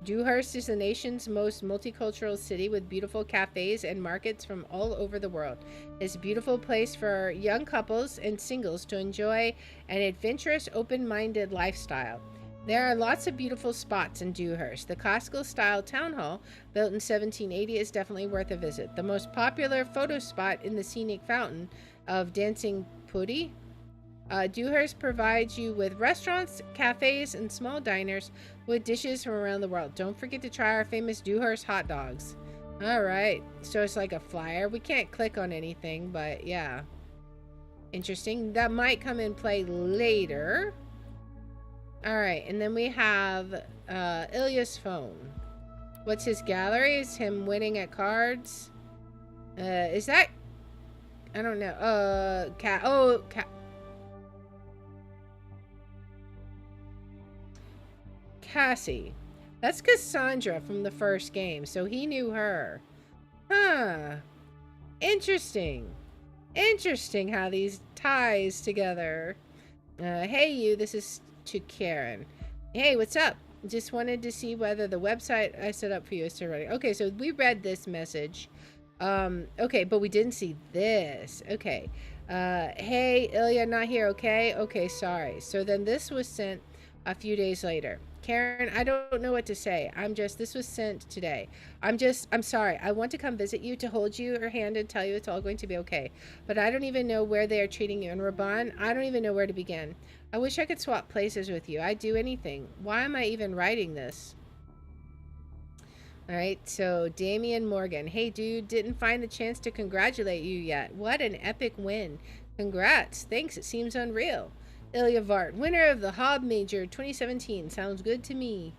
Dewhurst is the nation's most multicultural city with beautiful cafes and markets from all over the world. It's a beautiful place for young couples and singles to enjoy an adventurous, open-minded lifestyle. There are lots of beautiful spots in Dewhurst. The classical-style town hall, built in 1780, is definitely worth a visit. The most popular photo spot in the scenic fountain of Dancing Putty. Dewhurst provides you with restaurants, cafes, and small diners with dishes from around the world. Don't forget to try our famous Dewhurst hot dogs. Alright, so it's like a flyer. We can't click on anything, but yeah. Interesting. That might come in play later. Alright, and then we have Ilya's phone. What's his gallery? Is him winning at cards? Is that... I don't know. Cassie. That's Cassandra from the first game, so he knew her. Huh. Interesting. Interesting how these ties together. Hey you, this is to Karen. Hey, what's up? Just wanted to see whether the website I set up for you is still running. Okay, so we read this message. Okay, but we didn't see this. Okay. Hey, Ilya, not here, okay? Okay, sorry. So then this was sent a few days later. Karen, I don't know what to say. This was sent today. I'm sorry. I want to come visit you, to hold your hand and tell you it's all going to be okay. But I don't even know where they are treating you. And Raban, I don't even know where to begin. I wish I could swap places with you. I'd do anything. Why am I even writing this? Alright, so Damian Morgan. Hey dude, didn't find the chance to congratulate you yet. What an epic win. Congrats. Thanks, it seems unreal. Ilya Vart, winner of the Hob Major 2017. Sounds good to me.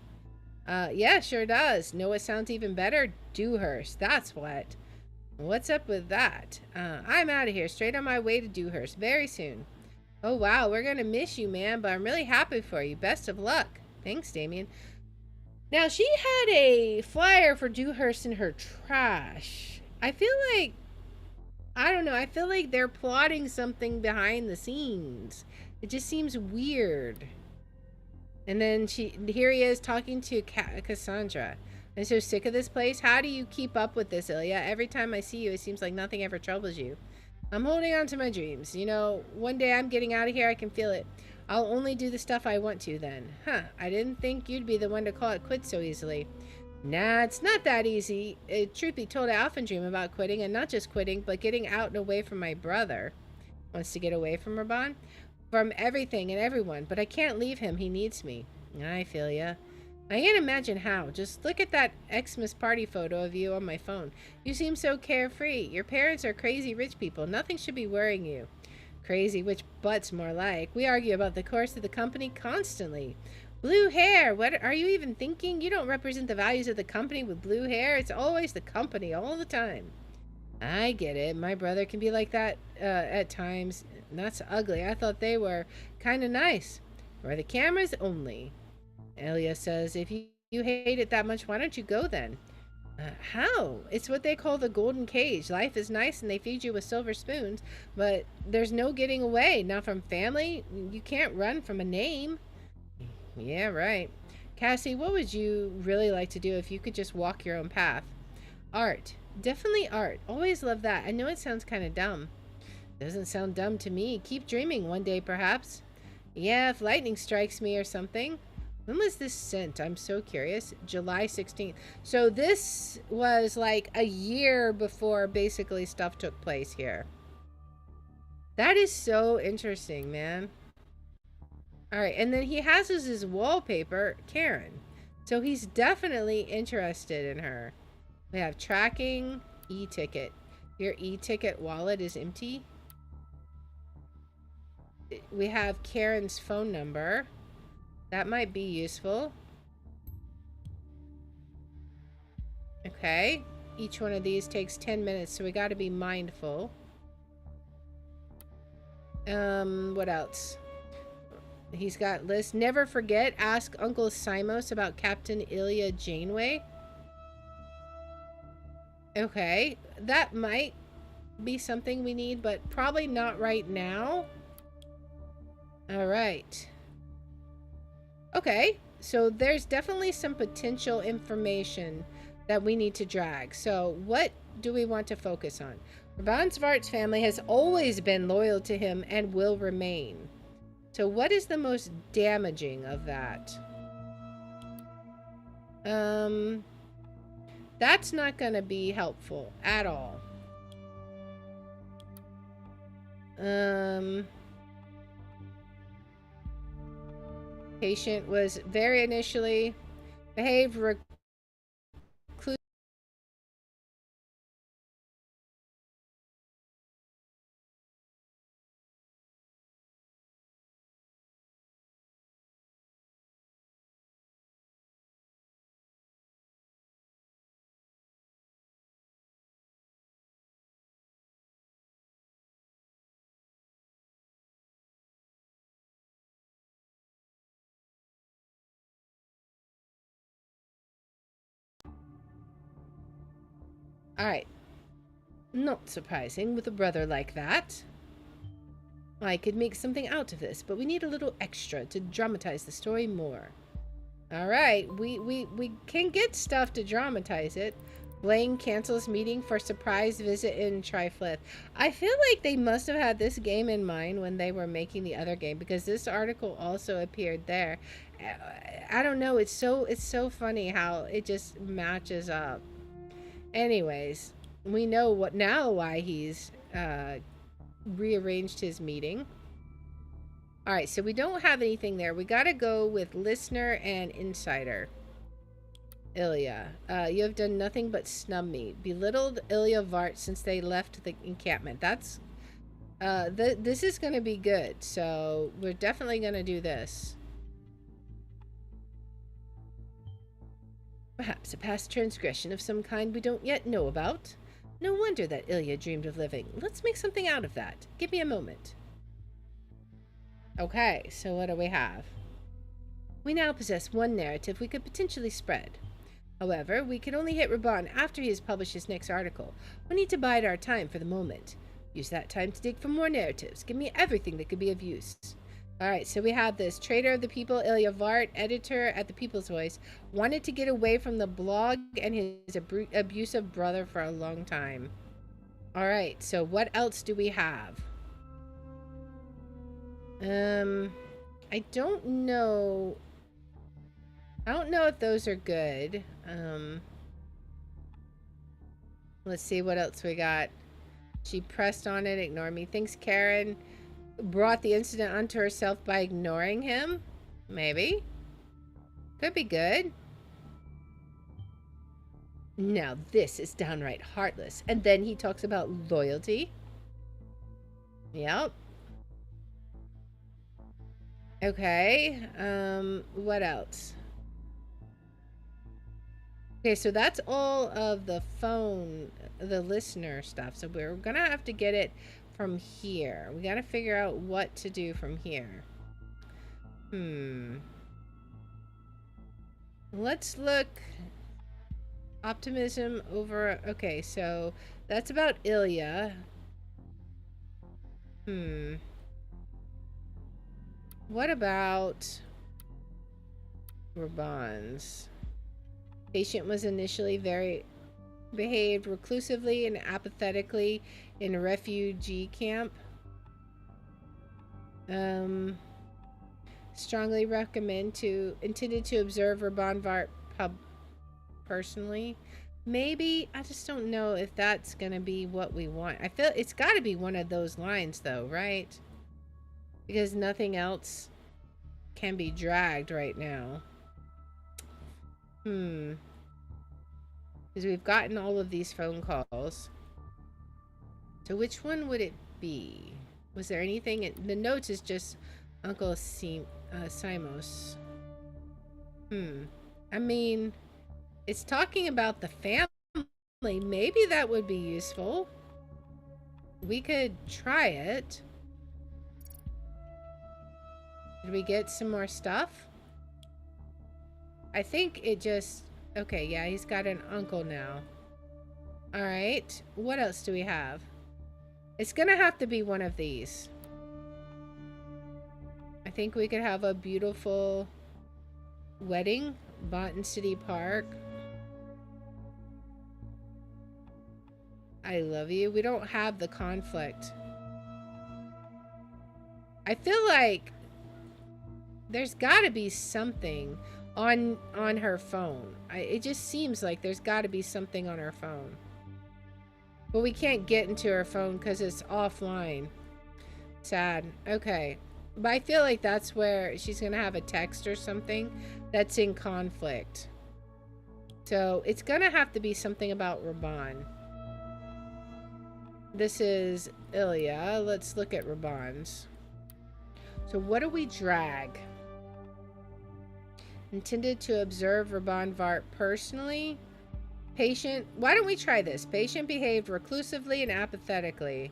Yeah, sure does. Know what sounds even better? Dewhurst. That's what. What's up with that? I'm out of here. Straight on my way to Dewhurst. Very soon. Oh, wow. We're going to miss you, man. But I'm really happy for you. Best of luck. Thanks, Damien. Now, she had a flyer for Dewhurst in her trash. I feel like... I don't know. I feel like they're plotting something behind the scenes. It just seems weird. And then here he is talking to Cassandra. I'm so sick of this place. How do you keep up with this, Ilya? Every time I see you, it seems like nothing ever troubles you. I'm holding on to my dreams. You know, one day I'm getting out of here. I can feel it. I'll only do the stuff I want to then. Huh, I didn't think you'd be the one to call it quits so easily. Nah, it's not that easy. Truth be told, I often dream about quitting, and not just quitting, but getting out and away from my brother. Wants to get away from Raban? From everything and everyone, but I can't leave him. He needs me. I feel ya. I can't imagine how. Just look at that Xmas party photo of you on my phone. You seem so carefree. Your parents are crazy rich people. Nothing should be worrying you. Crazy which butts more like. We argue about the course of the company constantly. Blue hair. What are you even thinking? You don't represent the values of the company with blue hair. It's always the company all the time. I get it. My brother can be like that at times. That's ugly. I thought they were kind of nice. For the cameras only. Ilya says, if you hate it that much, why don't you go then? How? It's what they call the golden cage. Life is nice and they feed you with silver spoons, but there's no getting away. Not from family. You can't run from a name. Yeah, right. Cassie, what would you really like to do if you could just walk your own path? Art. Definitely art. Always love that. I know it sounds kind of dumb. Doesn't sound dumb to me. Keep dreaming one day, perhaps. Yeah, if lightning strikes me or something. When was this sent? I'm so curious. July 16th. So this was like a year before basically stuff took place here. That is so interesting, man. Alright, and then he has as his wallpaper, Karen. So he's definitely interested in her. We have tracking, e-ticket. Your e-ticket wallet is empty. We have Karen's phone number. That might be useful. Okay. Each one of these takes 10 minutes, so we got to be mindful. What else? He's got lists. Never forget, ask Uncle Simos about Captain Ilya Janeway. Okay, that might be something we need, but probably not right now. All right. Okay, so there's definitely some potential information that we need to drag. So what do we want to focus on? Rabanzvart's family has always been loyal to him and will remain. So what is the most damaging of that? That's not going to be helpful at all. Patient was very initially behaved recluse. Alright. Not surprising with a brother like that. I could make something out of this, but we need a little extra to dramatize the story more. Alright, we can get stuff to dramatize it. Blaine cancels meeting for surprise visit in Triflith. I feel like they must have had this game in mind when they were making the other game, because this article also appeared there. I don't know, it's so funny how it just matches up. Anyways, we know why he's rearranged his meeting. Alright, so we don't have anything there. We gotta go with listener and insider. Ilya, you have done nothing but snub me. Belittled Ilya Vart since they left the encampment. That's this is gonna be good, so we're definitely gonna do this. Perhaps a past transgression of some kind we don't yet know about. No wonder that Ilya dreamed of living. Let's make something out of that. Give me a moment. Okay, so what do we have? We now possess one narrative we could potentially spread. However, we can only hit Raban after he has published his next article. We need to bide our time for the moment. Use that time to dig for more narratives. Give me everything that could be of use. Alright, so we have this traitor of the people, Ilya Vart, editor at the People's Voice, wanted to get away from the blog and his abusive brother for a long time. Alright, so what else do we have? I don't know. I don't know if those are good. Let's see what else we got. She pressed on it, ignore me. Thinks Karen brought the incident onto herself by ignoring him. Maybe. Could be good. Now this is downright heartless. And then he talks about loyalty. Yep. Okay. What else? Okay, so that's all of the phone, the listener stuff. So we're gonna have to get it from here. We gotta figure out what to do from here. Let's look. Optimism over. Okay, so that's about Ilya. What about Raban's? Patient was initially behaved reclusively and apathetically in a refugee camp. Strongly intended to observe Raban Vart personally. Maybe, I just don't know if that's gonna be what we want. I feel it's gotta be one of those lines though, right? Because nothing else can be dragged right now. Because we've gotten all of these phone calls. So which one would it be? Was there anything? The notes is just Uncle Simos. I mean, it's talking about the family. Maybe that would be useful. We could try it. Did we get some more stuff? I think it just... Okay, yeah, he's got an uncle now. Alright, what else do we have? It's gonna have to be one of these. I think we could have a beautiful wedding. Boynton City Park. I love you. We don't have the conflict. I feel like there's got to be something on her phone. It just seems like there's got to be something on her phone. But we can't get into her phone because it's offline. Sad. Okay. But I feel like that's where she's going to have a text or something that's in conflict. So it's going to have to be something about Raban. This is Ilya. Let's look at Raban's. So what do we drag? Intended to observe Raban Vart personally. Patient. Why don't we try this? Patient behaved reclusively and apathetically.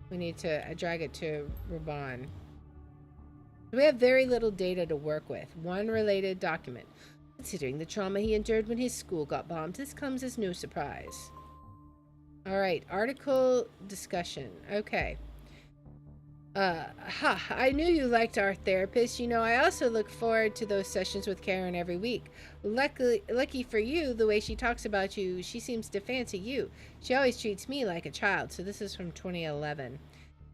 We need to drag it to Raban. We have very little data to work with. One related document. Considering the trauma he endured when his school got bombed, this comes as no surprise. Alright, article discussion. Okay. I knew you liked our therapist. You know, I also look forward to those sessions with Karen every week. Lucky for you, the way she talks about you, she seems to fancy you. She always treats me like a child. So this is from 2011.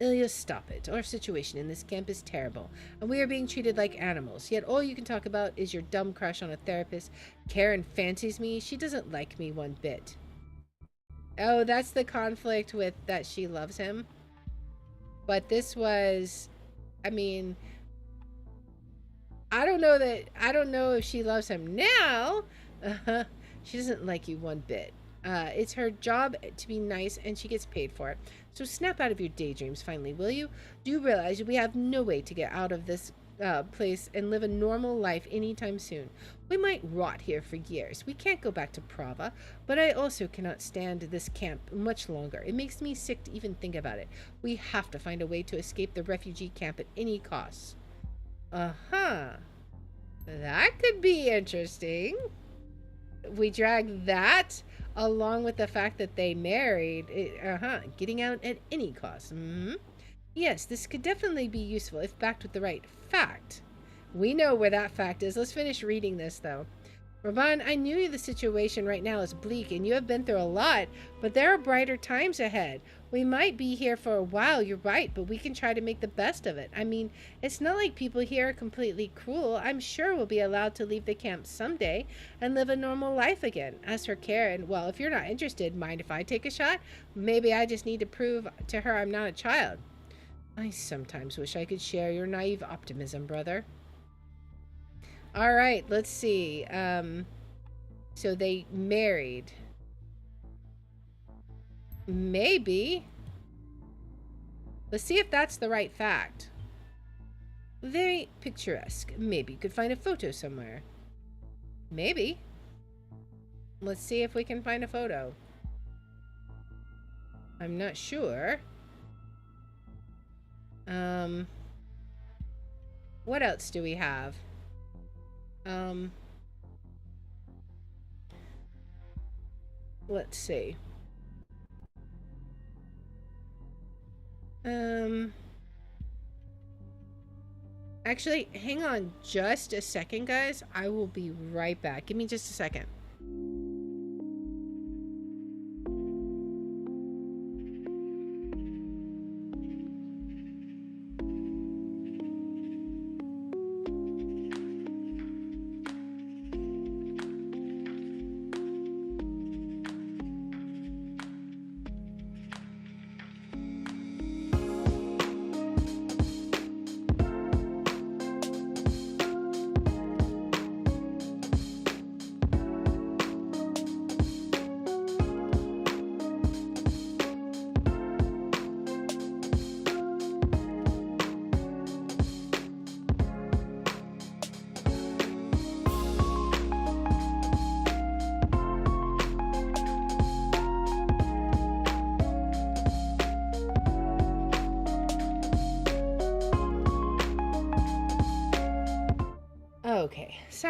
Ilya, stop it. Our situation in this camp is terrible, and we are being treated like animals. Yet all you can talk about is your dumb crush on a therapist. Karen fancies me. She doesn't like me one bit. Oh, that's the conflict with that she loves him. But this was, I mean, I don't know if she loves him now. She doesn't like you one bit. It's her job to be nice, and she gets paid for it. So snap out of your daydreams finally, will you? Do you realize we have no way to get out of this place and live a normal life anytime soon? We might rot here for years. We can't go back to Prava, but I also cannot stand this camp much longer. It makes me sick to even think about it. We have to find a way to escape the refugee camp at any cost. Uh-huh. That could be interesting. We drag that along with the fact that they married. Getting out at any cost. Yes, this could definitely be useful if backed with the right fact. We know where that fact is. Let's finish reading this, though. Raban, I knew the situation right now is bleak, and you have been through a lot, but there are brighter times ahead. We might be here for a while, you're right, but we can try to make the best of it. I mean, it's not like people here are completely cruel. I'm sure we'll be allowed to leave the camp someday and live a normal life again. As for Karen, well, if you're not interested, mind if I take a shot? Maybe I just need to prove to her I'm not a child. I sometimes wish I could share your naive optimism, brother. All right, let's see. So they married. Maybe. Let's see if that's the right fact. Very picturesque. Maybe you could find a photo somewhere. Maybe. Let's see if we can find a photo. I'm not sure. What else do we have? Let's see. Actually, hang on just a second, guys. I will be right back. Give me just a second.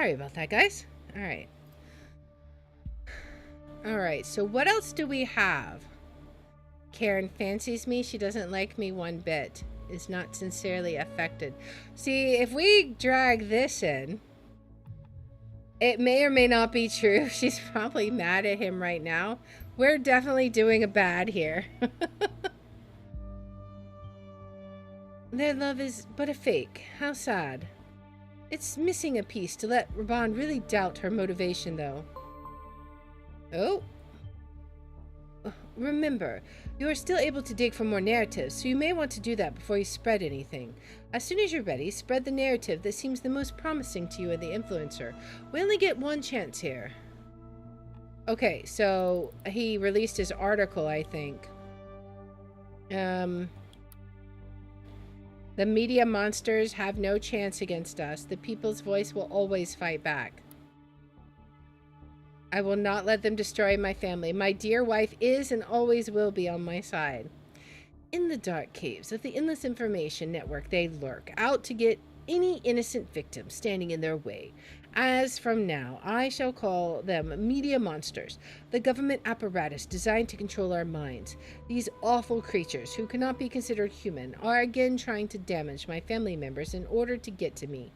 Sorry about that, guys. All right. All right, so what else do we have? Karen fancies me. She doesn't like me one bit. Is not sincerely affected. See, if we drag this in, it may or may not be true. She's probably mad at him right now. We're definitely doing a bad here. Their love is but a fake. How sad. It's missing a piece to let Raban really doubt her motivation, though. Oh. Remember, you are still able to dig for more narratives, so you may want to do that before you spread anything. As soon as you're ready, spread the narrative that seems the most promising to you and the influencer. We only get one chance here. Okay, so he released his article, I think. The media monsters have no chance against us. The people's voice will always fight back. I will not let them destroy my family. My dear wife is and always will be on my side. In the dark caves of the Endless Information Network, they lurk, out to get any innocent victim standing in their way. As from now, I shall call them media monsters, the government apparatus designed to control our minds. These awful creatures, who cannot be considered human, are again trying to damage my family members in order to get to me.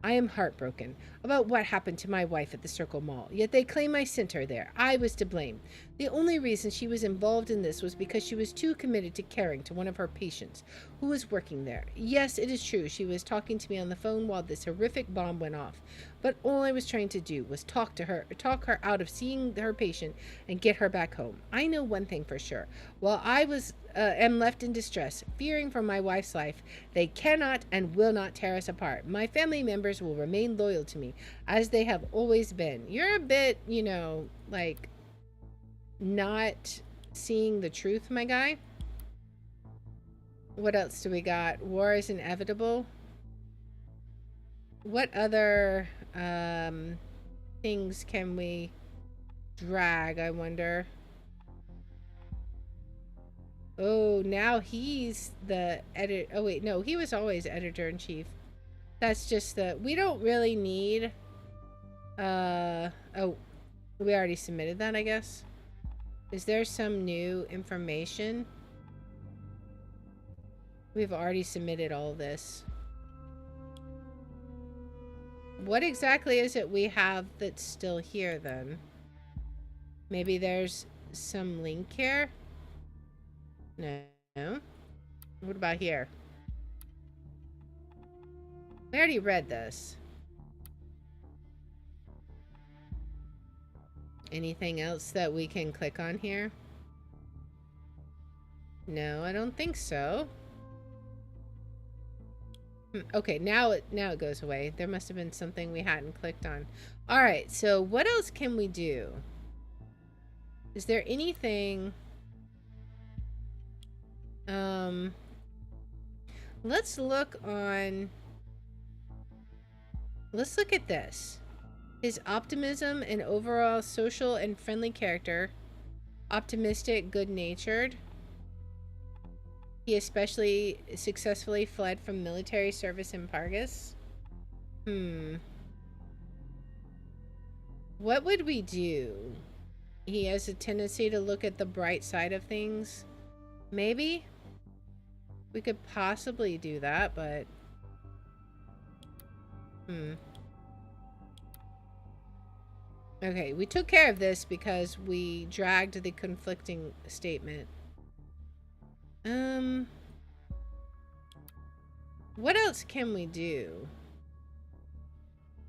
I am heartbroken about what happened to my wife at the Circle Mall, yet they claim I sent her there. I was to blame. The only reason she was involved in this was because she was too committed to caring to one of her patients who was working there. Yes, it is true, she was talking to me on the phone while this horrific bomb went off, but all I was trying to do was talk her out of seeing her patient and get her back home. I know one thing for sure. While I am left in distress, fearing for my wife's life, they cannot and will not tear us apart. My family members will remain loyal to me, as they have always been. You're a bit, like, not seeing the truth, my guy. What else do we got? War is inevitable. What other things can we drag, I wonder? Oh, now he's the editor. Oh, wait, no, he was always editor-in-chief. That's just we don't really need, oh, we already submitted that, I guess. Is there some new information? We've already submitted all this. What exactly is it we have that's still here, then? Maybe there's some link here? No. What about here? We already read this. Anything else that we can click on here? No, I don't think so. Okay, now it goes away. There must have been something we hadn't clicked on. All right, so what else can we do? Is there anything? Let's look at this. His optimism and overall social and friendly character. Optimistic, good-natured. He especially successfully fled from military service in Pargas. What would we do? He has a tendency to look at the bright side of things. Maybe? We could possibly do that, but... Okay, we took care of this because we dragged the conflicting statement. What else can we do?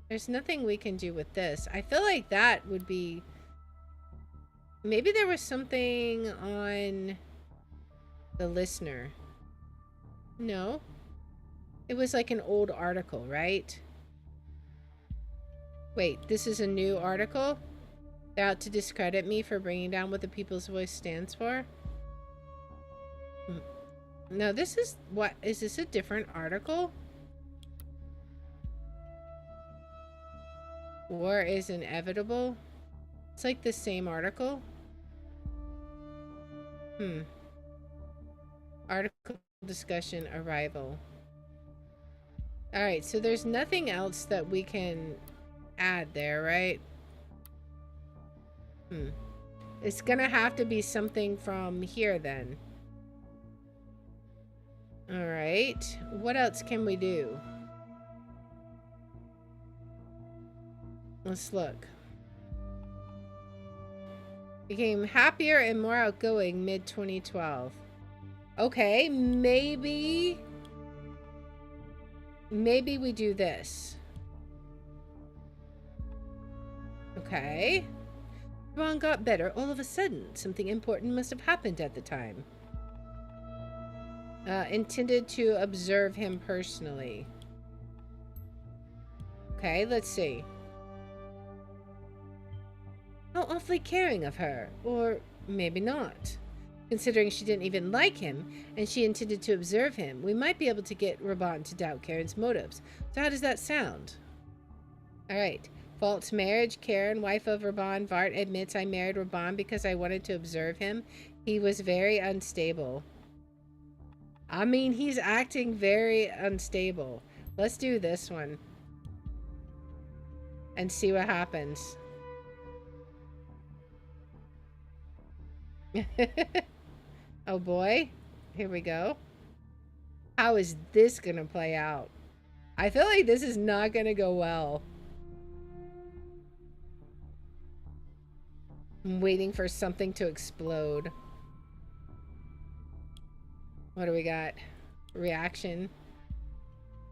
There's nothing we can do with this. I feel like that would be... Maybe there was something on the listener. No. It was like an old article, right? Wait, this is a new article? They're out to discredit me for bringing down what the People's Voice stands for? No, this is... What? Is this a different article? War is inevitable? It's like the same article. Article discussion arrival. Alright, so there's nothing else that we can had there, right? It's gonna have to be something from here then. Alright. What else can we do? Let's look. Became happier and more outgoing mid-2012. Okay, maybe we do this. Okay. Ron got better all of a sudden. Something important must have happened at the time. Intended to observe him personally. Okay, let's see. How awfully caring of her. Or maybe not. Considering she didn't even like him, and she intended to observe him, we might be able to get Raban to doubt Karen's motives. So how does that sound? Alright. False marriage. Karen, wife of Raban Vart, admits I married Raban because I wanted to observe him. He was very unstable. I mean, he's acting very unstable. Let's do this one. And see what happens. Oh boy. Here we go. How is this gonna play out? I feel like this is not gonna go well. I'm waiting for something to explode. What do we got? Reaction.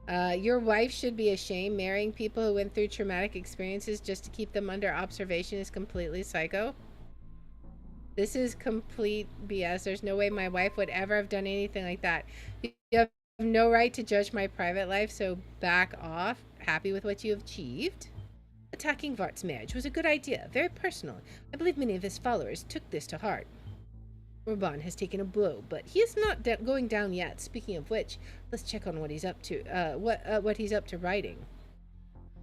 Your wife should be ashamed. Marrying people who went through traumatic experiences just to keep them under observation is completely psycho. This is complete BS. There's no way my wife would ever have done anything like that. You have no right to judge my private life, so back off. Happy with what you have achieved? Attacking Vart's marriage was a good idea, very personal. I believe many of his followers took this to heart. Raban has taken a blow, but he is not going down yet. Speaking of which, let's check on what he's up to. What he's up to writing.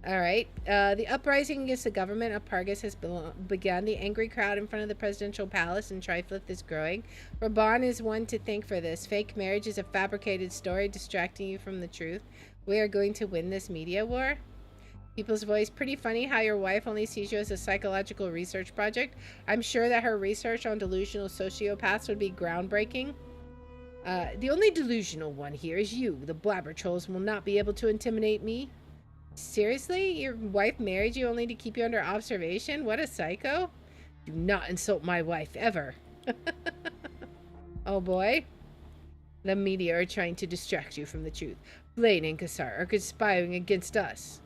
All right. The uprising against the government of Pargas has begun. The angry crowd in front of the presidential palace in Triflith is growing. Raban is one to thank for this. Fake marriage is a fabricated story distracting you from the truth. We are going to win this media war. People's Voice. Pretty funny how your wife only sees you as a psychological research project. I'm sure that her research on delusional sociopaths would be groundbreaking. The only delusional one here is you. The blabber trolls will not be able to intimidate me. Seriously? Your wife married you only to keep you under observation? What a psycho. Do not insult my wife, ever. Oh boy. The media are trying to distract you from the truth. Blaine and Kassar are conspiring against us.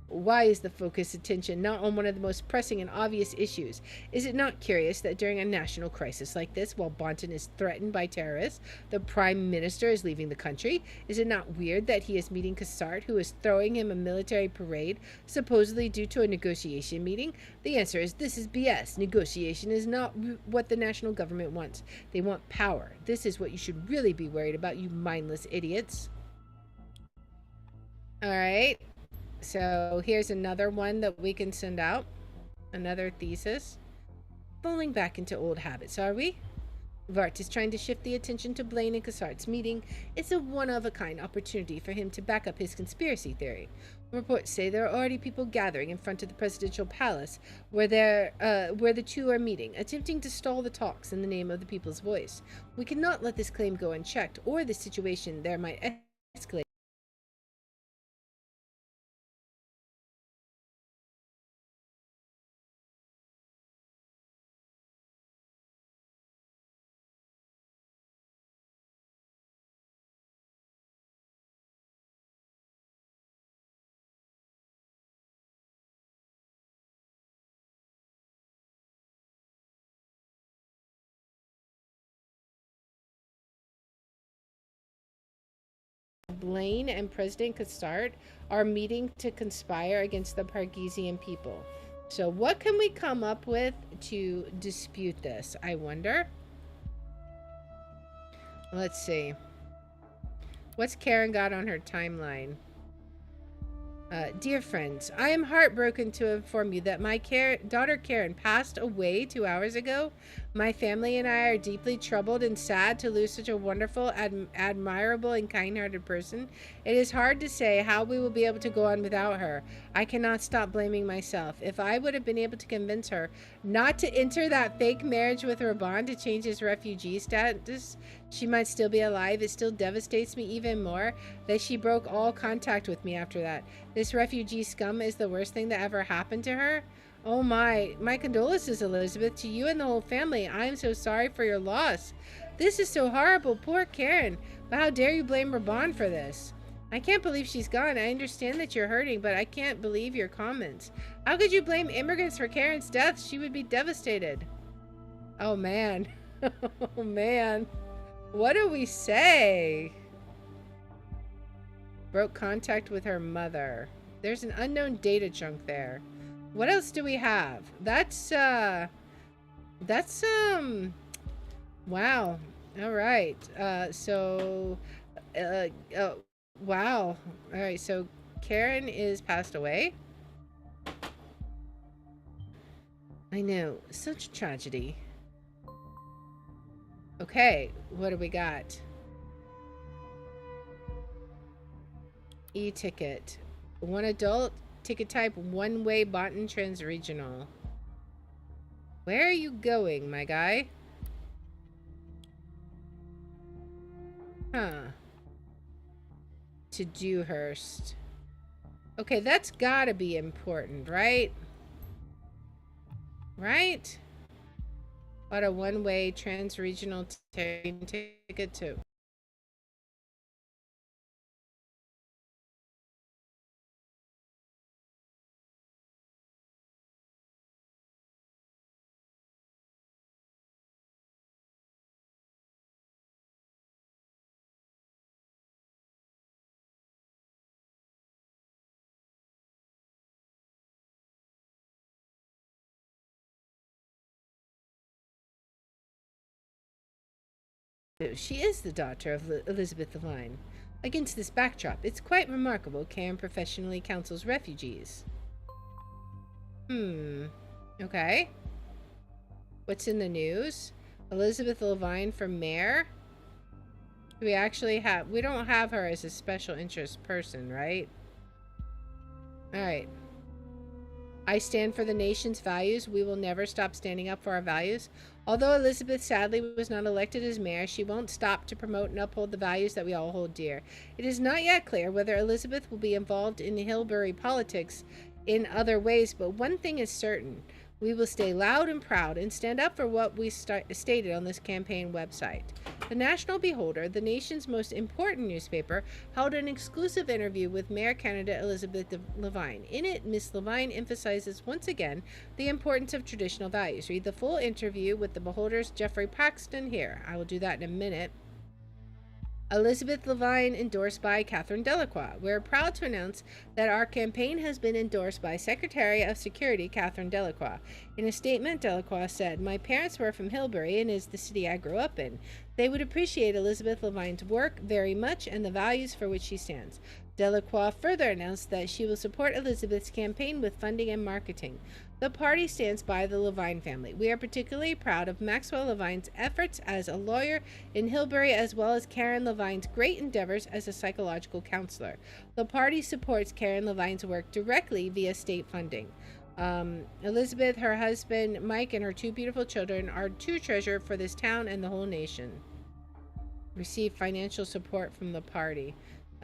Why is the focus attention not on one of the most pressing and obvious issues? Is it not curious that during a national crisis like this, while Bonton is threatened by terrorists, the Prime Minister is leaving the country? Is it not weird that he is meeting Cassart, who is throwing him a military parade, supposedly due to a negotiation meeting? The answer is this is BS. Negotiation is not what the national government wants. They want power. This is what you should really be worried about, you mindless idiots. All right. So here's another one that we can send out. Another thesis. Falling back into old habits, are we? Vart is trying to shift the attention to Blaine and Cassart's meeting. It's a one-of-a-kind opportunity for him to back up his conspiracy theory. Reports say there are already people gathering in front of the presidential palace where the two are meeting, attempting to stall the talks in the name of the People's Voice. We cannot let this claim go unchecked, or the situation there might escalate. Blaine and President Cassart are meeting to conspire against the Pargesian people. So what can we come up with to dispute this, I wonder? Let's see. What's Karen got on her timeline? Dear friends, I am heartbroken to inform you that my daughter Karen passed away 2 hours ago. My family and I are deeply troubled and sad to lose such a wonderful, admirable, and kind-hearted person. It is hard to say how we will be able to go on without her. I cannot stop blaming myself. If I would have been able to convince her not to enter that fake marriage with Raban to change his refugee status, she might still be alive. It still devastates me even more that she broke all contact with me after that. This refugee scum is the worst thing that ever happened to her. Oh my condolences, Elizabeth, to you and the whole family. I am so sorry for your loss. This is so horrible. Poor Karen. But how dare you blame Raban for this? I can't believe she's gone. I understand that you're hurting, but I can't believe your comments. How could you blame immigrants for Karen's death? She would be devastated. Oh man. Oh man. What do we say? Broke contact with her mother. There's an unknown data chunk there. What else do we have? That's wow. All right. Wow. All right. So Karen is passed away. I know. Such a tragedy. Okay. What do we got? E-ticket. One adult. Ticket type one-way Botan Transregional. Where are you going, my guy? Huh. To Dewhurst. Okay, that's gotta be important, right? Right? Bought a one-way Transregional train ticket too. She is the daughter of Elizabeth Levine. Against this backdrop, it's quite remarkable Karen professionally counsels refugees. Okay. What's in the news? Elizabeth Levine for mayor? We don't have her as a special interest person, right? Alright. I stand for the nation's values. We will never stop standing up for our values. Although Elizabeth sadly was not elected as mayor, she won't stop to promote and uphold the values that we all hold dear. It is not yet clear whether Elizabeth will be involved in Hillbury politics in other ways, but one thing is certain. We will stay loud and proud and stand up for what we stated on this campaign website. The National Beholder, the nation's most important newspaper, held an exclusive interview with Mayor candidate Elizabeth Levine. In it, Ms. Levine emphasizes once again the importance of traditional values. Read the full interview with the Beholder's Jeffrey Paxton here. I will do that in a minute. Elizabeth Levine endorsed by Catherine Delacroix. We're proud to announce that our campaign has been endorsed by Secretary of Security Catherine Delacroix. In a statement, Delacroix said, "My parents were from Hillbury and is the city I grew up in. They would appreciate Elizabeth Levine's work very much and the values for which she stands." Delacroix further announced that she will support Elizabeth's campaign with funding and marketing. The party stands by the Levine family. We are particularly proud of Maxwell Levine's efforts as a lawyer in Hillbury, as well as Karen Levine's great endeavors as a psychological counselor. The party supports Karen Levine's work directly via state funding. Elizabeth, her husband, Mike, and her two beautiful children are true treasure for this town and the whole nation. Receive financial support from the party.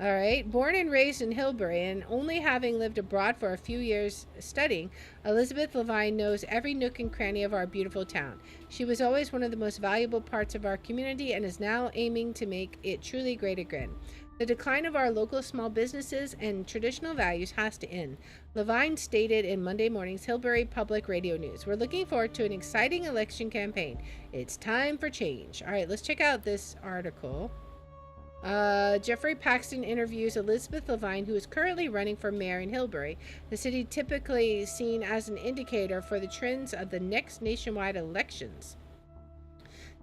All right. Born and raised in Hillbury and only having lived abroad for a few years studying, Elizabeth Levine knows every nook and cranny of our beautiful town. She was always one of the most valuable parts of our community and is now aiming to make it truly great again. The decline of our local small businesses and traditional values has to end, Levine stated in Monday morning's Hillbury Public Radio News. We're looking forward to an exciting election campaign. It's time for change. All right, let's check out this article. Jeffrey Paxton interviews Elizabeth Levine, who is currently running for mayor in Hillbury, the city typically seen as an indicator for the trends of the next nationwide elections.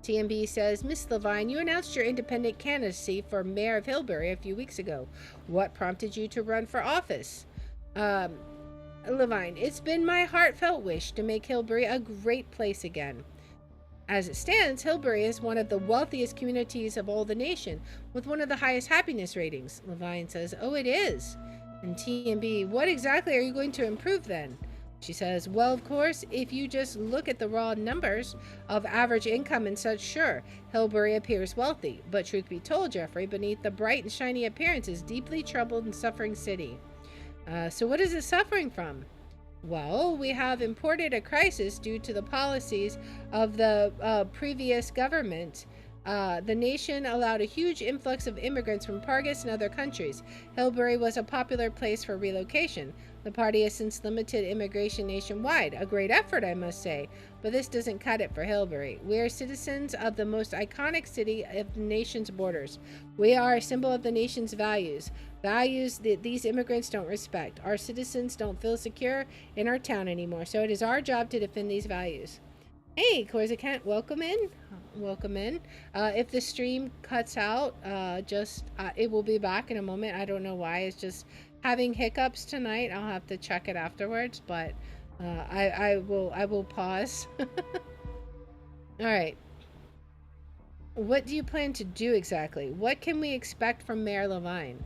TMB says, "Miss Levine, you announced your independent candidacy for mayor of Hillbury a few weeks ago. What prompted you to run for office?" Levine, "It's been my heartfelt wish to make Hillbury a great place again. As it stands, Hillbury is one of the wealthiest communities of all the nation, with one of the highest happiness ratings. Levine says, oh, it is. And T&B, what exactly are you going to improve then? She says, well, of course, if you just look at the raw numbers of average income and such, sure, Hillbury appears wealthy. But truth be told, Jeffrey, beneath the bright and shiny appearance is deeply troubled and suffering city. So what is it suffering from? Well, we have imported a crisis due to the policies of the previous government. The nation allowed a huge influx of immigrants from Pargas and other countries. Hillbury was a popular place for relocation. The party has since limited immigration nationwide. A great effort, I must say. But this doesn't cut it for Hillbury. We are citizens of the most iconic city of the nation's borders. We are a symbol of the nation's values. Values that these immigrants don't respect. Our citizens don't feel secure in our town anymore. So it is our job to defend these values. Hey, Corsicant, welcome in. Welcome in. If the stream cuts out, it will be back in a moment. I don't know why. It's just having hiccups tonight. I'll have to check it afterwards, but I will pause. All right. What do you plan to do exactly? What can we expect from Mayor Levine?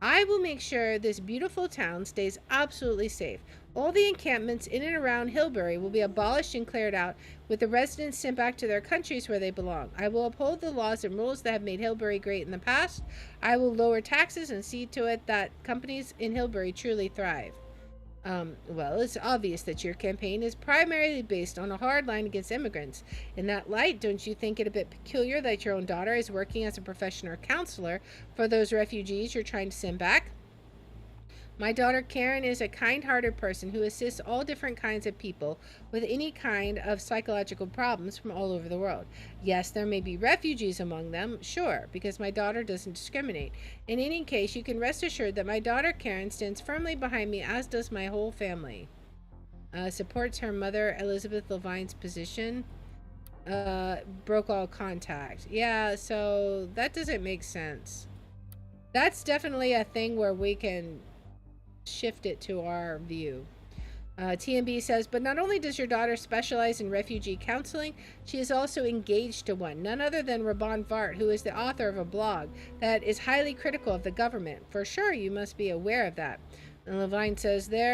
I will make sure this beautiful town stays absolutely safe. All the encampments in and around Hillbury will be abolished and cleared out, with the residents sent back to their countries where they belong. I will uphold the laws and rules that have made Hillbury great in the past. I will lower taxes and see to it that companies in Hillbury truly thrive. Well, it's obvious that your campaign is primarily based on a hard line against immigrants. In that light, don't you think it a bit peculiar that your own daughter is working as a professional counselor for those refugees you're trying to send back? My daughter Karen is a kind-hearted person who assists all different kinds of people with any kind of psychological problems from all over the world. Yes, there may be refugees among them, sure, because my daughter doesn't discriminate. In any case, you can rest assured that my daughter Karen stands firmly behind me, as does my whole family. Supports her mother Elizabeth Levine's position. Broke all contact. Yeah, so that doesn't make sense. That's definitely a thing where we can shift it to our view. TMB says, but not only does your daughter specialize in refugee counseling, she is also engaged to one, none other than Raban Vart, who is the author of a blog that is highly critical of the government. For sure, you must be aware of that. And Levine says, these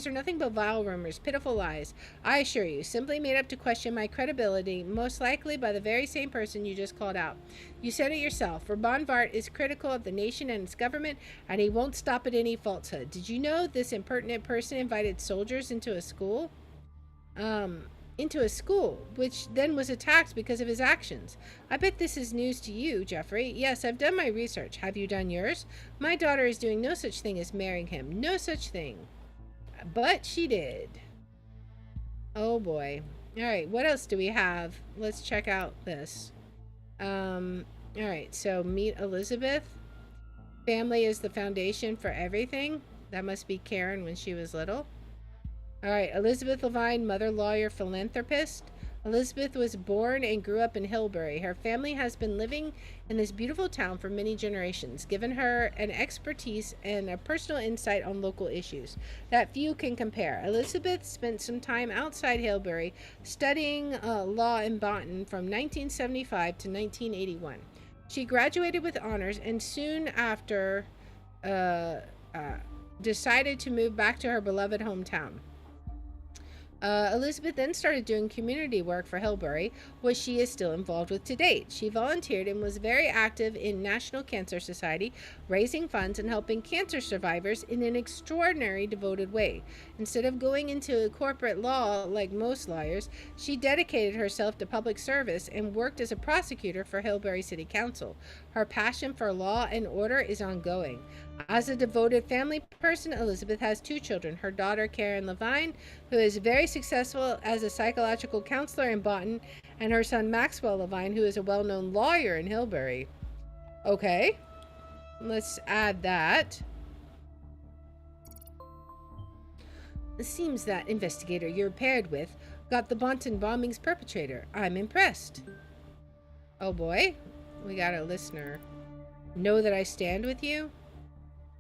are nothing but vile rumors, pitiful lies. I assure you, simply made up to question my credibility, most likely by the very same person you just called out. You said it yourself. Raban Vart is critical of the nation and its government, and he won't stop at any falsehood. Did you know this impertinent person invited soldiers into a school? Which then was attacked because of his actions. I bet this is news to you, Jeffrey. Yes, I've done my research. Have you done yours? My daughter is doing no such thing as marrying him. No such thing. But she did. Oh boy. Alright, what else do we have? Let's check out this. Alright, so meet Elizabeth. Family is the foundation for everything. That must be Karen when she was little. All right, Elizabeth Levine, mother, lawyer, philanthropist. Elizabeth was born and grew up in Hillbury. Her family has been living in this beautiful town for many generations, given her an expertise and a personal insight on local issues that few can compare. Elizabeth spent some time outside Hillbury studying law in Boonton from 1975 to 1981. She graduated with honors and soon after decided to move back to her beloved hometown. Elizabeth then started doing community work for Hillbury, which she is still involved with to date. She volunteered and was very active in National Cancer Society, raising funds and helping cancer survivors in an extraordinary devoted way. Instead of going into corporate law like most lawyers, she dedicated herself to public service and worked as a prosecutor for Hillbury City Council. Her passion for law and order is ongoing. As a devoted family person, Elizabeth has 2 children, her daughter Karen Levine, who is very successful as a psychological counselor in Boonton, and her son Maxwell Levine, who is a well-known lawyer in Hillbury. Okay, let's add that. It seems that investigator you're paired with got the Boonton bombings perpetrator. I'm impressed. Oh boy, we got a listener. Know that I stand with you?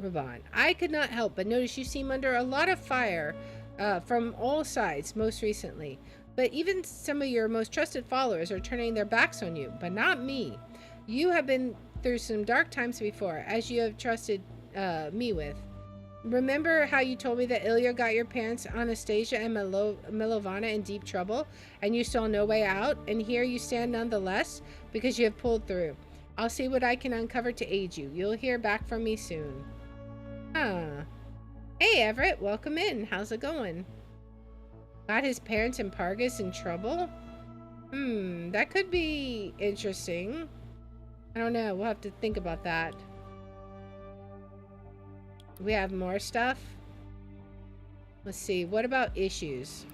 Raban, I could not help but notice you seem under a lot of fire from all sides most recently. But even some of your most trusted followers are turning their backs on you, but not me. You have been through some dark times before, as you have trusted me with. Remember how you told me that Ilya got your parents, Anastasia and Milovana, in deep trouble, and you saw no way out? And here you stand nonetheless, because you have pulled through. I'll see what I can uncover to aid you. You'll hear back from me soon. Huh. Hey, Everett, welcome in. How's it going? Got his parents and Pargas in trouble? That could be interesting. I don't know. We'll have to think about that. We have more stuff. Let's see. What about issues?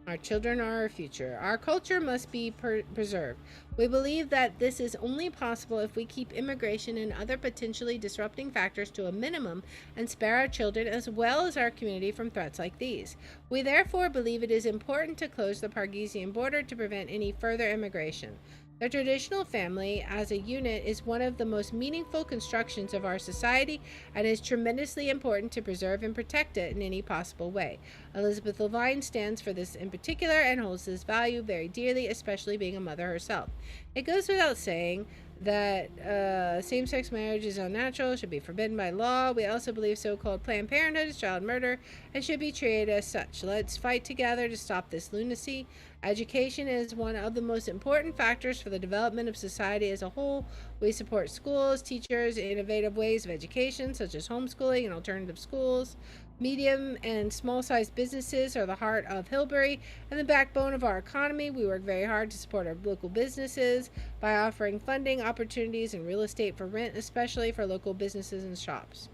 Our children are our future. Our culture must be preserved. We believe that this is only possible if we keep immigration and other potentially disrupting factors to a minimum and spare our children as well as our community from threats like these. We therefore believe it is important to close the Pargesian border to prevent any further immigration. The traditional family as a unit is one of the most meaningful constructions of our society and is tremendously important to preserve and protect it in any possible way. Elizabeth Levine stands for this in particular and holds this value very dearly, especially being a mother herself. It goes without saying that same-sex marriage is unnatural, should be forbidden by law. We also believe so-called Planned Parenthood is child murder and should be treated as such. Let's fight together to stop this lunacy. Education is one of the most important factors for the development of society as a whole. We support schools, teachers, innovative ways of education, such as homeschooling and alternative schools. Medium and small-sized businesses are the heart of Hillbury and the backbone of our economy. We work very hard to support our local businesses by offering funding, opportunities, and real estate for rent, especially for local businesses and shops.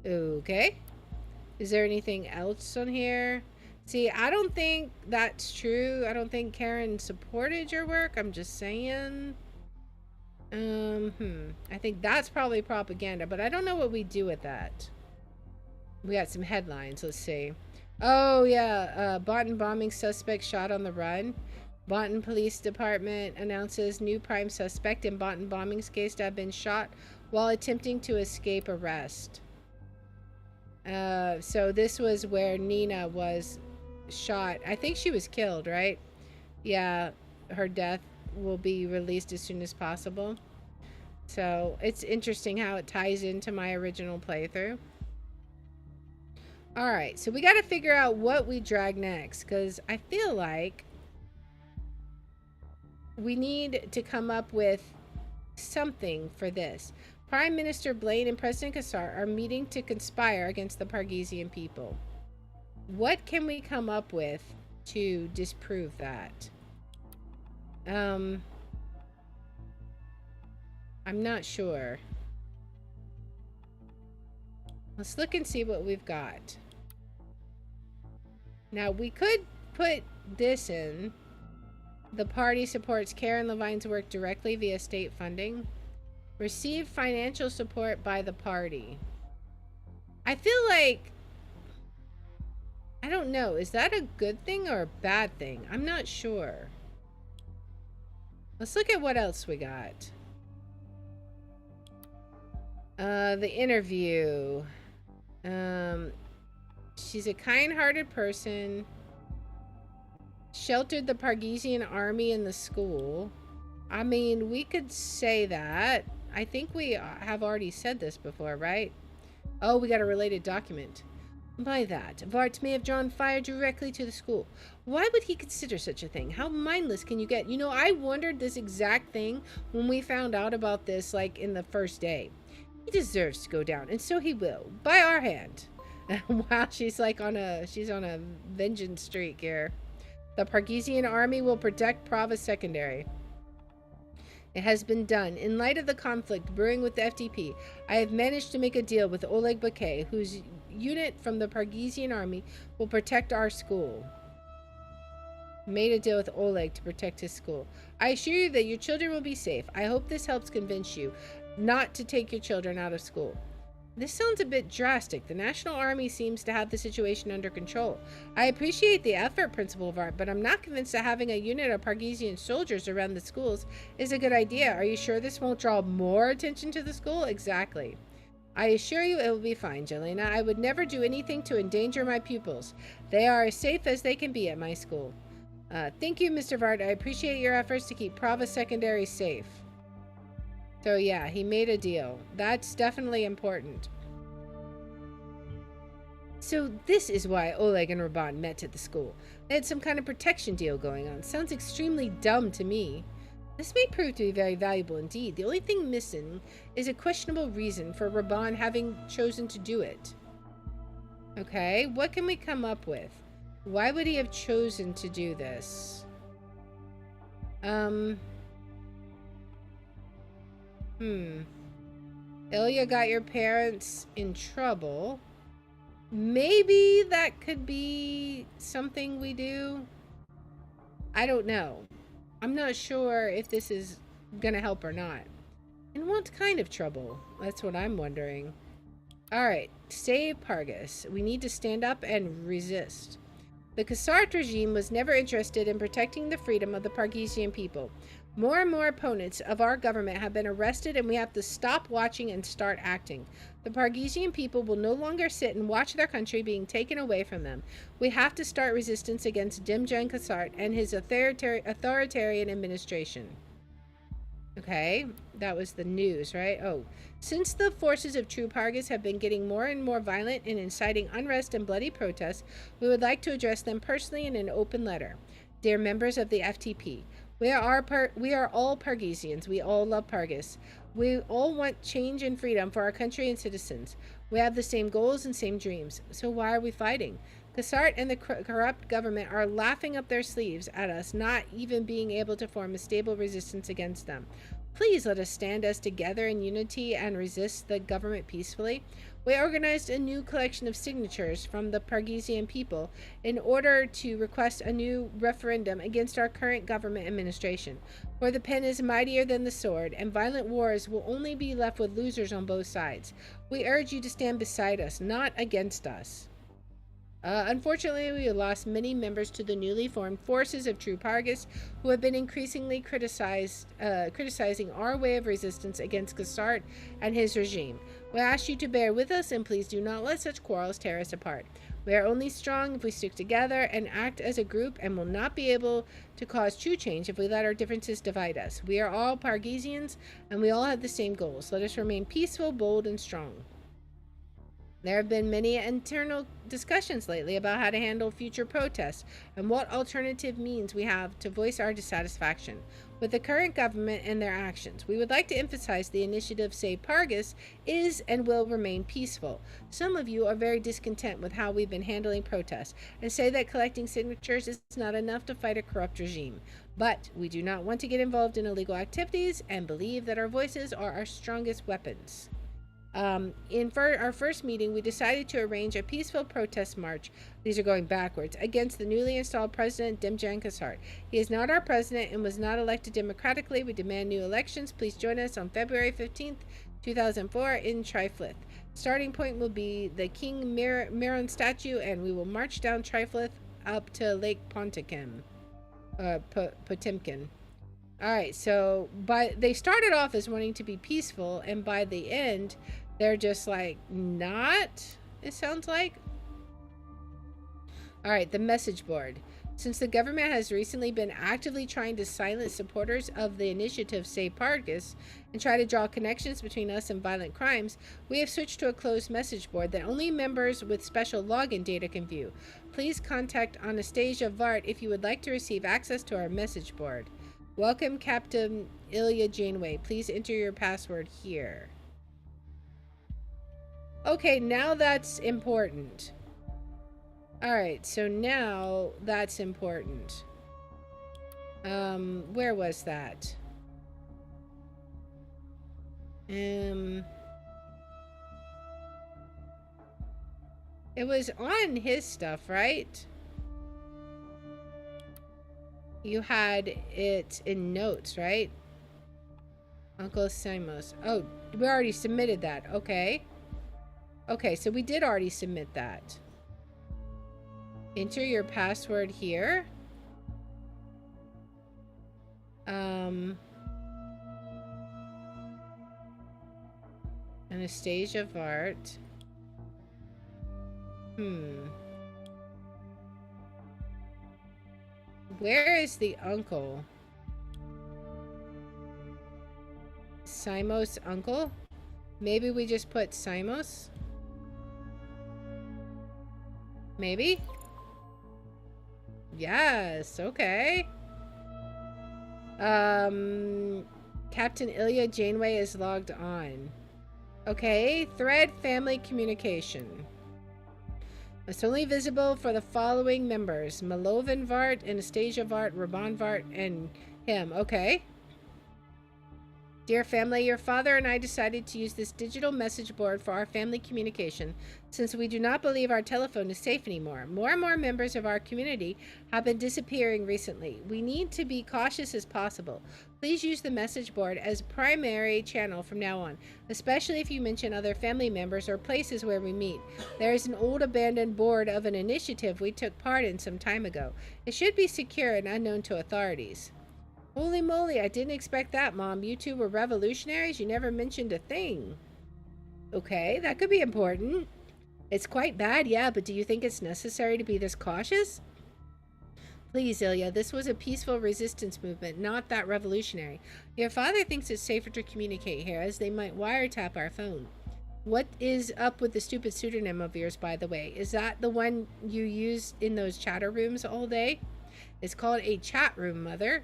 Okay. Is there anything else on here? See, I don't think that's true. I don't think Karen supported your work. I'm just saying. I think that's probably propaganda, but I don't know what we do with that. We got some headlines. Let's see. Oh, yeah. Boynton bombing suspect shot on the run. Boynton Police Department announces new prime suspect in Boynton bombings case to have been shot while attempting to escape arrest. So this was where Nina was shot. I think she was killed, right? Yeah, her death will be released as soon as possible. So it's interesting how it ties into my original playthrough. Alright, so we got to figure out what we drag next, because I feel like we need to come up with something for this. Prime Minister Blaine and President Kassar are meeting to conspire against the Pargesian people. What can we come up with to disprove that? I'm not sure. Let's look and see what we've got. Now, we could put this in. The party supports Karen Levine's work directly via state funding. Receive financial support by the party. I feel like... I don't know. Is that a good thing or a bad thing? I'm not sure. Let's look at what else we got. The interview. She's a kind-hearted person. Sheltered the Pargesian army in the school. I mean, we could say that. I think we have already said this before, right? Oh, we got a related document. By that, Vart may have drawn fire directly to the school. Why would he consider such a thing? How mindless can you get? You know, I wondered this exact thing when we found out about this, like, in the first day. He deserves to go down, and so he will, by our hand. Wow, she's like on a vengeance streak here. The Pargesian army will protect Prava Secondary. It has been done. In light of the conflict brewing with the FDP, I have managed to make a deal with Oleg Bakay, whose unit from the Pargesian army will protect our school. Made a deal with Oleg to protect his school. I assure you that your children will be safe. I hope this helps convince you not to take your children out of school. This sounds a bit drastic. The National Army seems to have the situation under control. I appreciate the effort, Principal Vart, but I'm not convinced that having a unit of Pargesian soldiers around the schools is a good idea. Are you sure this won't draw more attention to the school? Exactly. I assure you it will be fine, Jelena. I would never do anything to endanger my pupils. They are as safe as they can be at my school. Thank you, Mr. Vart. I appreciate your efforts to keep Prava Secondary safe. So yeah, he made a deal. That's definitely important. So this is why Oleg and Raban met at the school. They had some kind of protection deal going on. Sounds extremely dumb to me. This may prove to be very valuable indeed. The only thing missing is a questionable reason for Raban having chosen to do it. Okay, what can we come up with? Why would he have chosen to do this? Ilya got your parents in trouble. Maybe that could be something we do. I don't know. I'm not sure if this is gonna help or not. In what kind of trouble? That's what I'm wondering. Alright, save Pargus. We need to stand up and resist. The Kassart regime was never interested in protecting the freedom of the Pargesian people. More and more opponents of our government have been arrested, and we have to stop watching and start acting. The Pargesian people will no longer sit and watch their country being taken away from them. We have to start resistance against Dimjan Kassart and his authoritarian administration. Okay, that was the news, right? Oh, since the forces of True Pargas have been getting more and more violent and inciting unrest and bloody protests, we would like to address them personally in an open letter. Dear members of the FTP, we are all Pargesians. We all love Pargas. We all want change and freedom for our country and citizens. We have the same goals and same dreams. So why are we fighting? Kassart and the corrupt government are laughing up their sleeves at us, not even being able to form a stable resistance against them. Please let us stand as together in unity and resist the government peacefully. We organized a new collection of signatures from the Pargesian people in order to request a new referendum against our current government administration. For the pen is mightier than the sword, and violent wars will only be left with losers on both sides. We urge you to stand beside us, not against us. Unfortunately, we have lost many members to the newly formed forces of True Pargas, who have been increasingly criticizing our way of resistance against Kassart and his regime. We ask you to bear with us, and please do not let such quarrels tear us apart. We are only strong if we stick together and act as a group, and will not be able to cause true change if we let our differences divide us. We are all Pargesians, and we all have the same goals. Let us remain peaceful, bold, and strong. There have been many internal discussions lately about how to handle future protests and what alternative means we have to voice our dissatisfaction with the current government and their actions. We would like to emphasize the initiative Save Pargas is and will remain peaceful. Some of you are very discontent with how we've been handling protests and say that collecting signatures is not enough to fight a corrupt regime. But we do not want to get involved in illegal activities and believe that our voices are our strongest weapons. For our first meeting, we decided to arrange a peaceful protest march. These are going backwards, against the newly installed president, Dimjan Kassart. He is not our president and was not elected democratically. We demand new elections. Please join us on February 15th, 2004 in Triflith. Starting point will be the King Miron statue, and we will march down Triflith up to Lake Potemkin. Alright, so they started off as wanting to be peaceful, and by the end, they're just like, not, it sounds like. Alright, the message board. Since the government has recently been actively trying to silence supporters of the initiative Save Pargas and try to draw connections between us and violent crimes, we have switched to a closed message board that only members with special login data can view. Please contact Anastasia Vart if you would like to receive access to our message board. Welcome, Captain Ilya Janeway. Please enter your password here. Okay, now that's important. Alright, so now that's important. Where was that? It was on his stuff, right? You had it in notes, right? Uncle Simos. Oh, we already submitted that. Okay. Okay, so we did already submit that. Enter your password here. Anastasia Vart. Where is the uncle? Simos' uncle? Maybe we just put Simos? Maybe? Yes, okay. Captain Ilya Janeway is logged on. Okay, thread family communication. It's only visible for the following members: Malovan Vart, Anastasia Vart, Raban Vart, and him. Okay. Dear family, your father and I decided to use this digital message board for our family communication since we do not believe our telephone is safe anymore. More and more members of our community have been disappearing recently. We need to be cautious as possible. Please use the message board as primary channel from now on, especially if you mention other family members or places where we meet. There is an old abandoned board of an initiative we took part in some time ago. It should be secure and unknown to authorities. Holy moly, I didn't expect that, Mom. You two were revolutionaries? You never mentioned a thing. Okay, that could be important. It's quite bad, yeah, but do you think it's necessary to be this cautious? Please, Ilya, this was a peaceful resistance movement, not that revolutionary. Your father thinks it's safer to communicate here, as they might wiretap our phone. What is up with the stupid pseudonym of yours, by the way? Is that the one you use in those chatter rooms all day? It's called a chat room, Mother.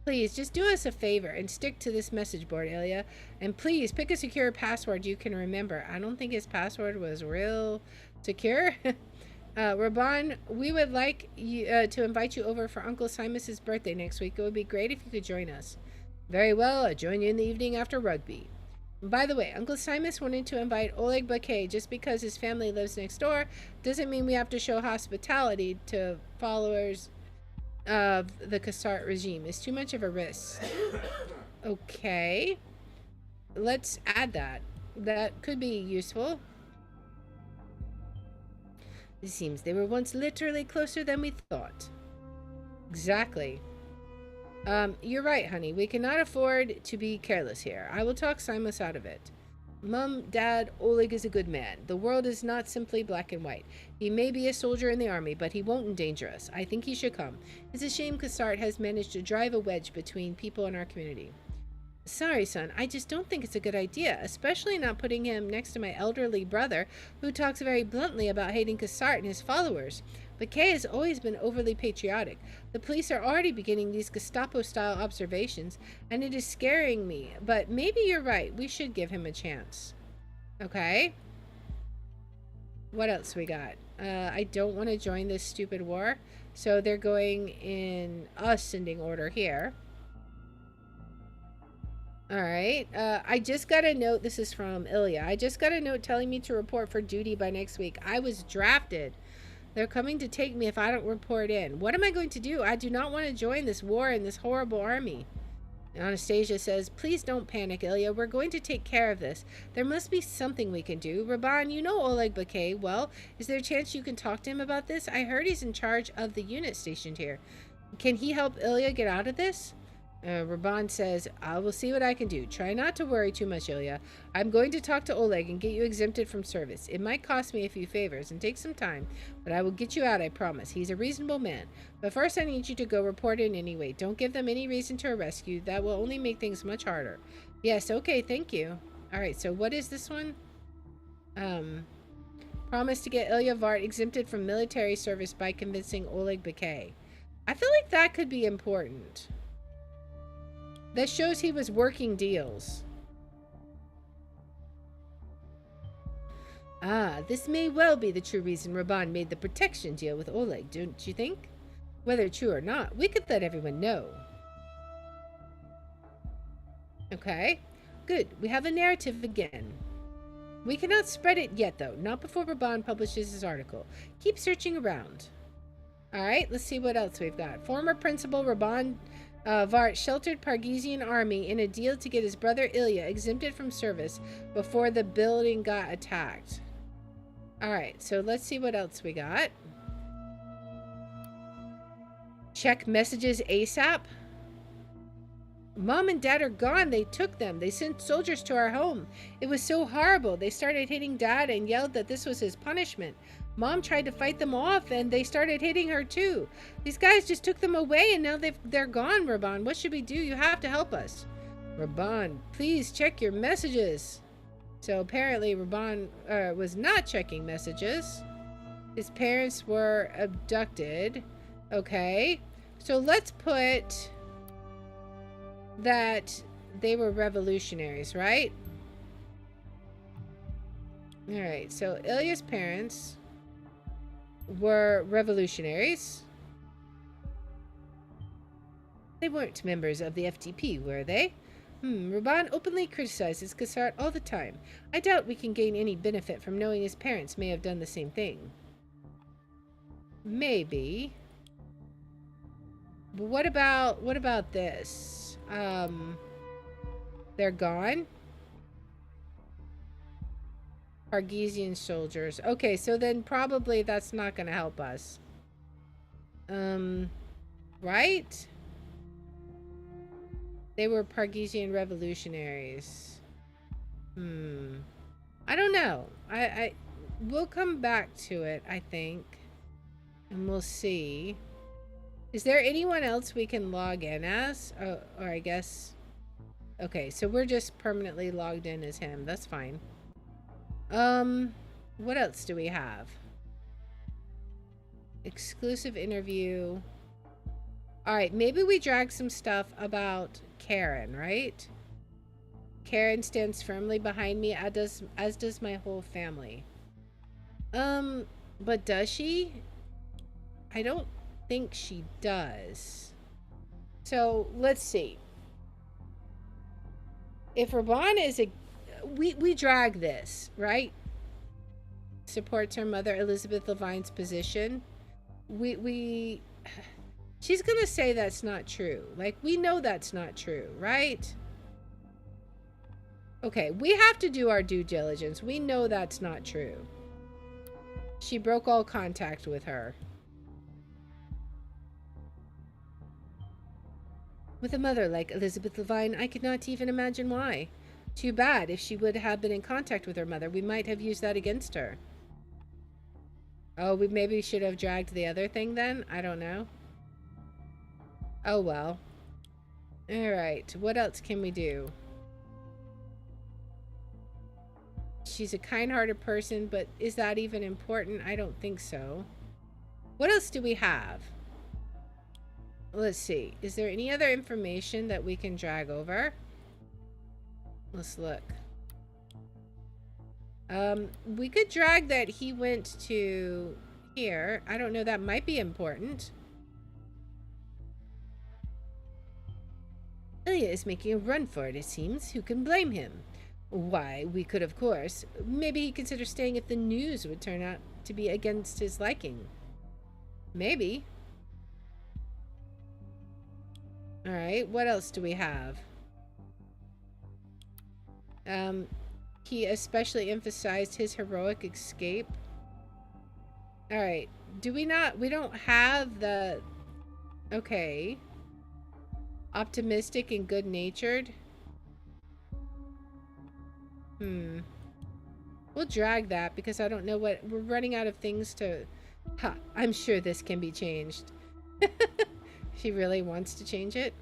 Please, just do us a favor and stick to this message board, Ilya. And please, pick a secure password you can remember. I don't think his password was real secure. Raban, we would like you to invite you over for Uncle Simus's birthday next week. It would be great if you could join us. Very well, I'll join you in the evening after rugby. By the way, Uncle Simus wanted to invite Oleg Bakay. Just because his family lives next door doesn't mean we have to show hospitality to followers of the Kassart regime. Is too much of a risk. Okay. Let's add that. That could be useful. It seems they were once literally closer than we thought. Exactly. You're right, honey. We cannot afford to be careless here. I will talk Simus out of it. Mum, Dad, Oleg is a good man. The world is not simply black and white. He may be a soldier in the army, but he won't endanger us. I think he should come. It's a shame Kassart has managed to drive a wedge between people in our community. Sorry, son. I just don't think it's a good idea, especially not putting him next to my elderly brother, who talks very bluntly about hating Kassart and his followers. But Kay has always been overly patriotic. The police are already beginning these Gestapo-style observations, and it is scaring me. But maybe you're right. We should give him a chance. Okay. What else we got? I don't want to join this stupid war, so they're going in ascending order here. Alright, I just got a note. This is from Ilya. I just got a note telling me to report for duty by next week. I was drafted. They're coming to take me if I don't report in. What am I going to do? I do not want to join this war in this horrible army. Anastasia says, please don't panic, Ilya. We're going to take care of this. There must be something we can do. Raban, you know Oleg Bakay well. Is there a chance you can talk to him about this? I heard he's in charge of the unit stationed here. Can he help Ilya get out of this? Raban says, I will see what I can do. Try not to worry too much, Ilya. I'm going to talk to Oleg and get you exempted from service. It might cost me a few favors and take some time, but I will get you out, I promise. He's a reasonable man. But first I need you to go report in anyway. Don't give them any reason to arrest you. That will only make things much harder. Yes, okay, thank you. Alright, so what is this one? Promise to get Ilya Vart exempted from military service by convincing Oleg Bakay. I feel like that could be important. That shows he was working deals. Ah, this may well be the true reason Raban made the protection deal with Oleg, don't you think? Whether true or not, we could let everyone know. Okay, good. We have a narrative again. We cannot spread it yet, though. Not before Raban publishes his article. Keep searching around. Alright, let's see what else we've got. Former principal Raban Vart sheltered Pargesian army in a deal to get his brother Ilya exempted from service before the building got attacked. Alright, so let's see what else we got. Check messages ASAP. Mom and Dad are gone. They took them. They sent soldiers to our home. It was so horrible. They started hitting Dad and yelled that this was his punishment. Mom tried to fight them off, and they started hitting her too. These guys just took them away, and now they're gone, Raban. What should we do? You have to help us. Raban, please check your messages. So apparently Raban was not checking messages. His parents were abducted. Okay. So let's put that they were revolutionaries, right? Alright, so Ilya's parents were revolutionaries. They weren't members of the FTP, were they? Raban openly criticizes Kassart all the time. I doubt we can gain any benefit from knowing his parents may have done the same thing. Maybe. But what about this? They're gone? Argesian soldiers. Okay, so then probably that's not gonna help us. Right? They were Pargesian revolutionaries. I don't know. We'll come back to it, I think. And we'll see. Is there anyone else we can log in as? Or I guess... Okay, so we're just permanently logged in as him. That's fine. What else do we have? Exclusive interview. Alright, maybe we drag some stuff about Karen, right? Karen stands firmly behind me, as does my whole family. But does she? I don't think she does. So, let's see. If Raban is a... We drag this, right? Supports her mother, Elizabeth Levine's position. She's gonna say that's not true. Like, we know that's not true, right? Okay, we have to do our due diligence. We know that's not true. She broke all contact with her. With a mother like Elizabeth Levine, I could not even imagine why. Too bad. If she would have been in contact with her mother, we might have used that against her. Oh, we maybe should have dragged the other thing then? I don't know. Oh well. Alright, what else can we do? She's a kind-hearted person, but is that even important? I don't think so. What else do we have? Let's see. Is there any other information that we can drag over? Let's look. We could drag that he went to here. I don't know. That might be important. Ilya is making a run for it, it seems. Who can blame him? Why, we could, of course. Maybe he considers staying if the news would turn out to be against his liking. Maybe. Alright, what else do we have? He especially emphasized his heroic escape. Alright, we don't have the... Okay. Optimistic and good-natured. We'll drag that because I don't know what... We're running out of things to... Ha! I'm sure this can be changed. She really wants to change it?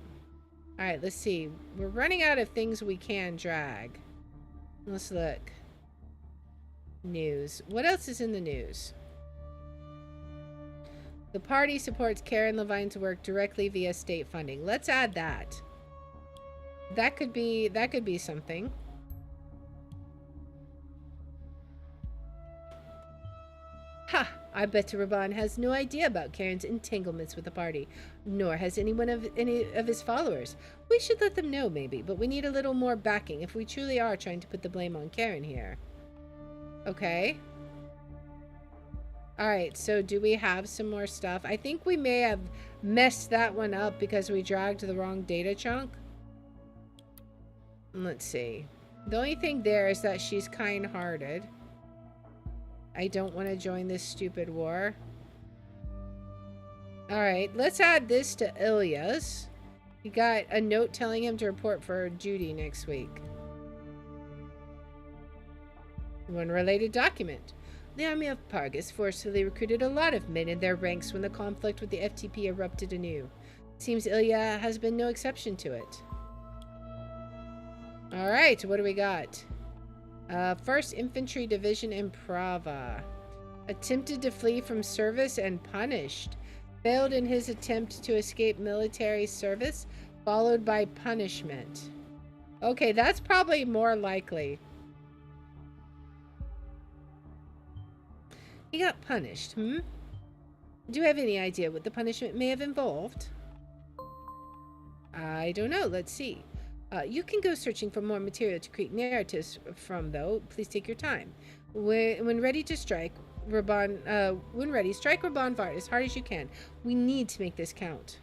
Alright, let's see. We're running out of things we can drag. Let's look. News. What else is in the news? The party supports Karen Levine's work directly via state funding. Let's add that. That could be something. Ha! I bet Raban has no idea about Karen's entanglements with the party, nor has any of his followers. We should let them know, maybe, but we need a little more backing if we truly are trying to put the blame on Karen here. Okay. Alright, so do we have some more stuff? I think we may have messed that one up because we dragged the wrong data chunk. Let's see. The only thing there is that she's kind-hearted. I don't want to join this stupid war. Alright, let's add this to Ilya's. He got a note telling him to report for duty next week. One related document. The army of Pargus forcefully recruited a lot of men in their ranks when the conflict with the FTP erupted anew. Seems Ilya has been no exception to it. Alright, what do we got? 1st Infantry Division in Prava. Attempted to flee from service and punished. Failed in his attempt to escape military service, followed by punishment. Okay, that's probably more likely. He got punished, Do you have any idea what the punishment may have involved? I don't know. Let's see. You can go searching for more material to create narratives from, though. Please take your time. When ready to strike, strike Raban Vart as hard as you can. We need to make this count.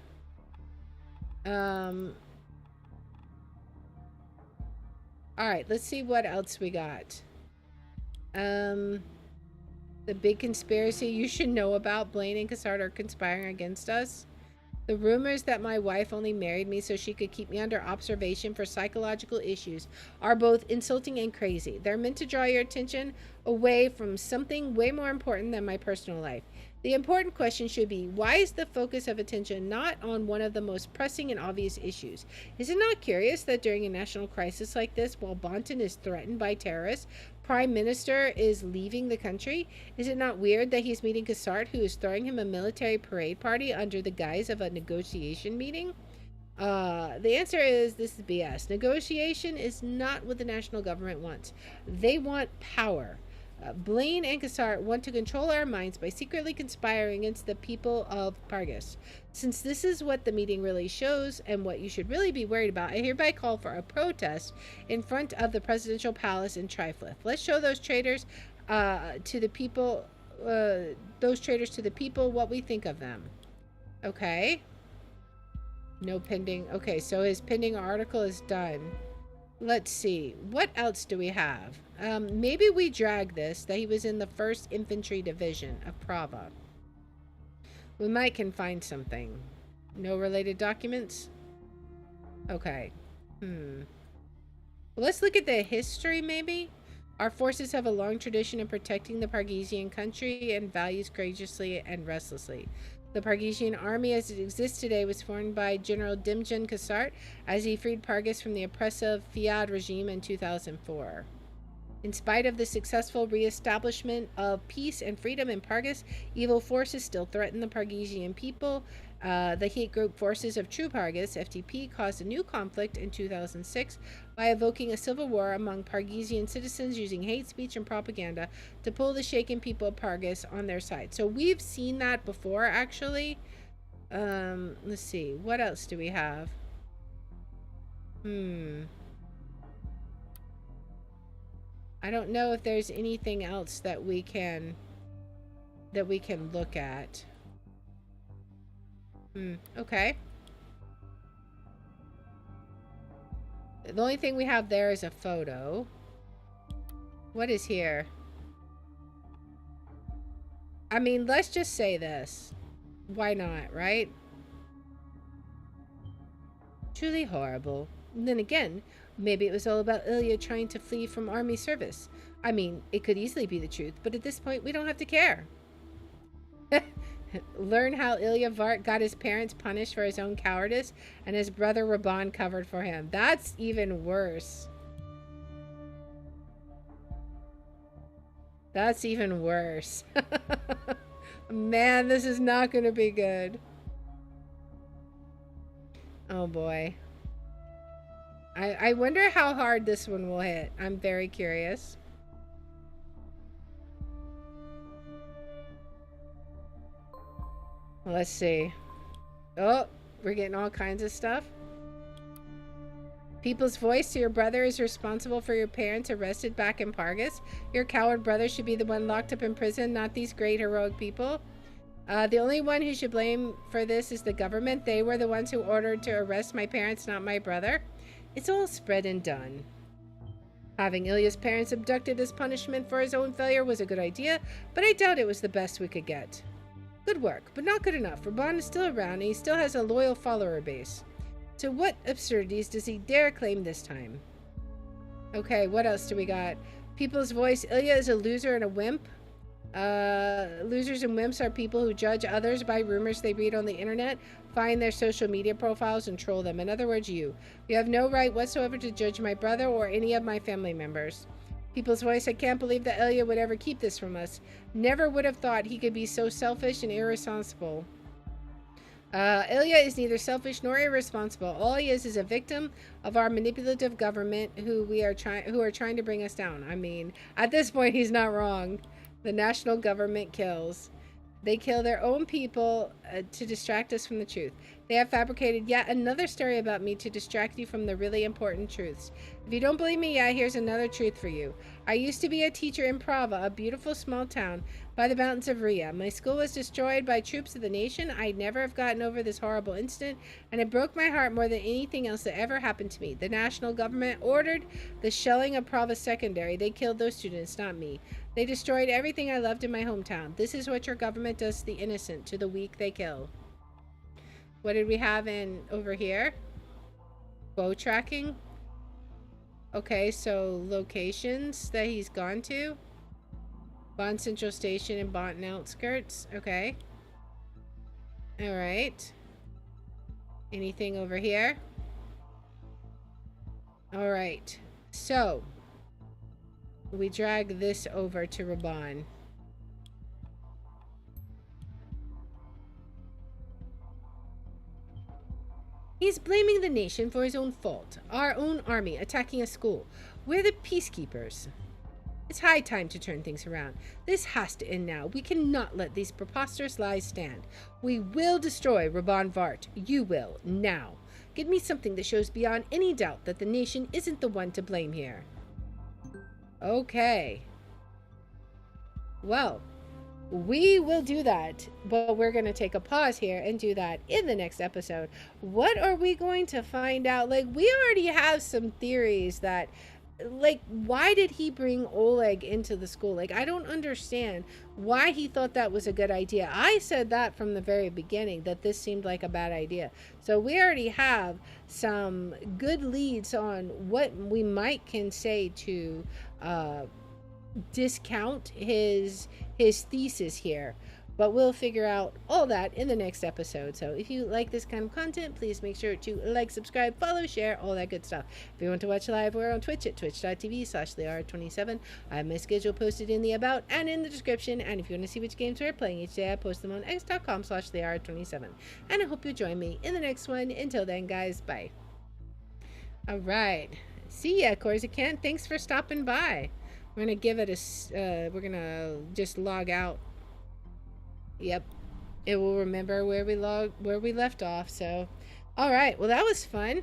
Alright, let's see what else we got. The big conspiracy you should know about. Blaine and Cassard are conspiring against us. The rumors that my wife only married me so she could keep me under observation for psychological issues are both insulting and crazy. They're meant to draw your attention away from something way more important than my personal life. The important question should be, why is the focus of attention not on one of the most pressing and obvious issues? Is it not curious that during a national crisis like this, while Bonton is threatened by terrorists, Prime Minister is leaving the country? Is it not weird that he's meeting Cassard, who is throwing him a military parade party under the guise of a negotiation meeting? The answer is, this is BS. Negotiation is not what the national government wants. They want power. Blaine and Cassard want to control our minds by secretly conspiring against the people of Pargus. Since this is what the meeting really shows and what you should really be worried about, I hereby call for a protest in front of the presidential palace in Triflith. Let's show those traitors to the people what we think of them. Okay. No pending. Okay, so his pending article is done. Let's see. What else do we have? Maybe we drag this, that he was in the 1st Infantry Division of Prava. We might can find something. No related documents? Okay. Let's look at the history, maybe? Our forces have a long tradition of protecting the Pargesian country and values courageously and restlessly. The Pargesian army as it exists today was formed by General Dimjan Cassart as he freed Pargus from the oppressive Fiad regime in 2004. In spite of the successful re-establishment of peace and freedom in Pargus, evil forces still threaten the Pargesian people. The hate group Forces of True Pargus, FTP, caused a new conflict in 2006 by evoking a civil war among Pargesian citizens using hate speech and propaganda to pull the shaken people of Pargus on their side. So we've seen that before, actually. Let's see. What else do we have? I don't know if there's anything else that we can look at. Okay. The only thing we have there is a photo. What is here? I mean, let's just say this. Why not, right? Truly horrible. And then again, maybe it was all about Ilya trying to flee from army service. I mean, it could easily be the truth, but at this point, we don't have to care. Learn how Ilya Vart got his parents punished for his own cowardice and his brother Raban covered for him. That's even worse. That's even worse. Man, this is not going to be good. Oh boy. I wonder how hard this one will hit. I'm very curious. Let's see. Oh, we're getting all kinds of stuff. People's voice to your brother is responsible for your parents arrested back in Pargus. Your coward brother should be the one locked up in prison, not these great heroic people. The only one who should blame for this is the government. They were the ones who ordered to arrest my parents, not my brother. It's all spread and done. Having Ilya's parents abducted as punishment for his own failure was a good idea, but I doubt it was the best we could get. Good work, but not good enough. Raban is still around and he still has a loyal follower base. So what absurdities does he dare claim this time? Okay, what else do we got? People's voice. Ilya is a loser and a wimp. Losers and wimps are people who judge others by rumors they read on the internet, find their social media profiles, and troll them. In other words, you. You have no right whatsoever to judge my brother or any of my family members. People's voice. I can't believe that Ilya would ever keep this from us. Never would have thought he could be so selfish and irresponsible. Ilya is neither selfish nor irresponsible. All he is a victim of our manipulative government who are trying to bring us down. I mean, at this point, he's not wrong. The national government kills. They kill their own people to distract us from the truth. They have fabricated yet another story about me to distract you from the really important truths. If you don't believe me, here's another truth for you. I used to be a teacher in Prava, a beautiful small town by the mountains of Ria. My school was destroyed by troops of the nation. I'd never have gotten over this horrible incident, and it broke my heart more than anything else that ever happened to me. The national government ordered the shelling of Prava Secondary. They killed those students, not me. They destroyed everything I loved in my hometown. This is what your government does to the innocent. To the weak, they kill. What did we have in over here? Bow tracking. Okay, so locations that he's gone to. Bond Central Station and Bonton outskirts. Okay. Alright. Anything over here? Alright. So, we drag this over to Raban. He's blaming the nation for his own fault. Our own army attacking a school. We're the peacekeepers. It's high time to turn things around. This has to end now. We cannot let these preposterous lies stand. We will destroy Raban Vart. You will, now. Give me something that shows beyond any doubt that the nation isn't the one to blame here. Okay. Well, we will do that, but we're going to take a pause here and do that in the next episode. What are we going to find out? Like, we already have some theories that, like, why did he bring Oleg into the school? Like, I don't understand why he thought that was a good idea. I said that from the very beginning, that this seemed like a bad idea. So we already have some good leads on what we might can say to discount his thesis here, but we'll figure out all that in the next episode. So if you like this kind of content, please make sure to like, subscribe, follow, share, all that good stuff. If you want to watch live, we're on Twitch at twitch.tv/Liara27. I have my schedule posted in the about and in the description, and if you want to see which games we're playing each day, I post them on x.com/Liara27. And I hope you join me in the next one. Until then, guys, bye. All right, see ya, Corsican. Thanks for stopping by. We're gonna give it a we're gonna just log out. Yep, it will remember where we left off. So, all right, well, that was fun.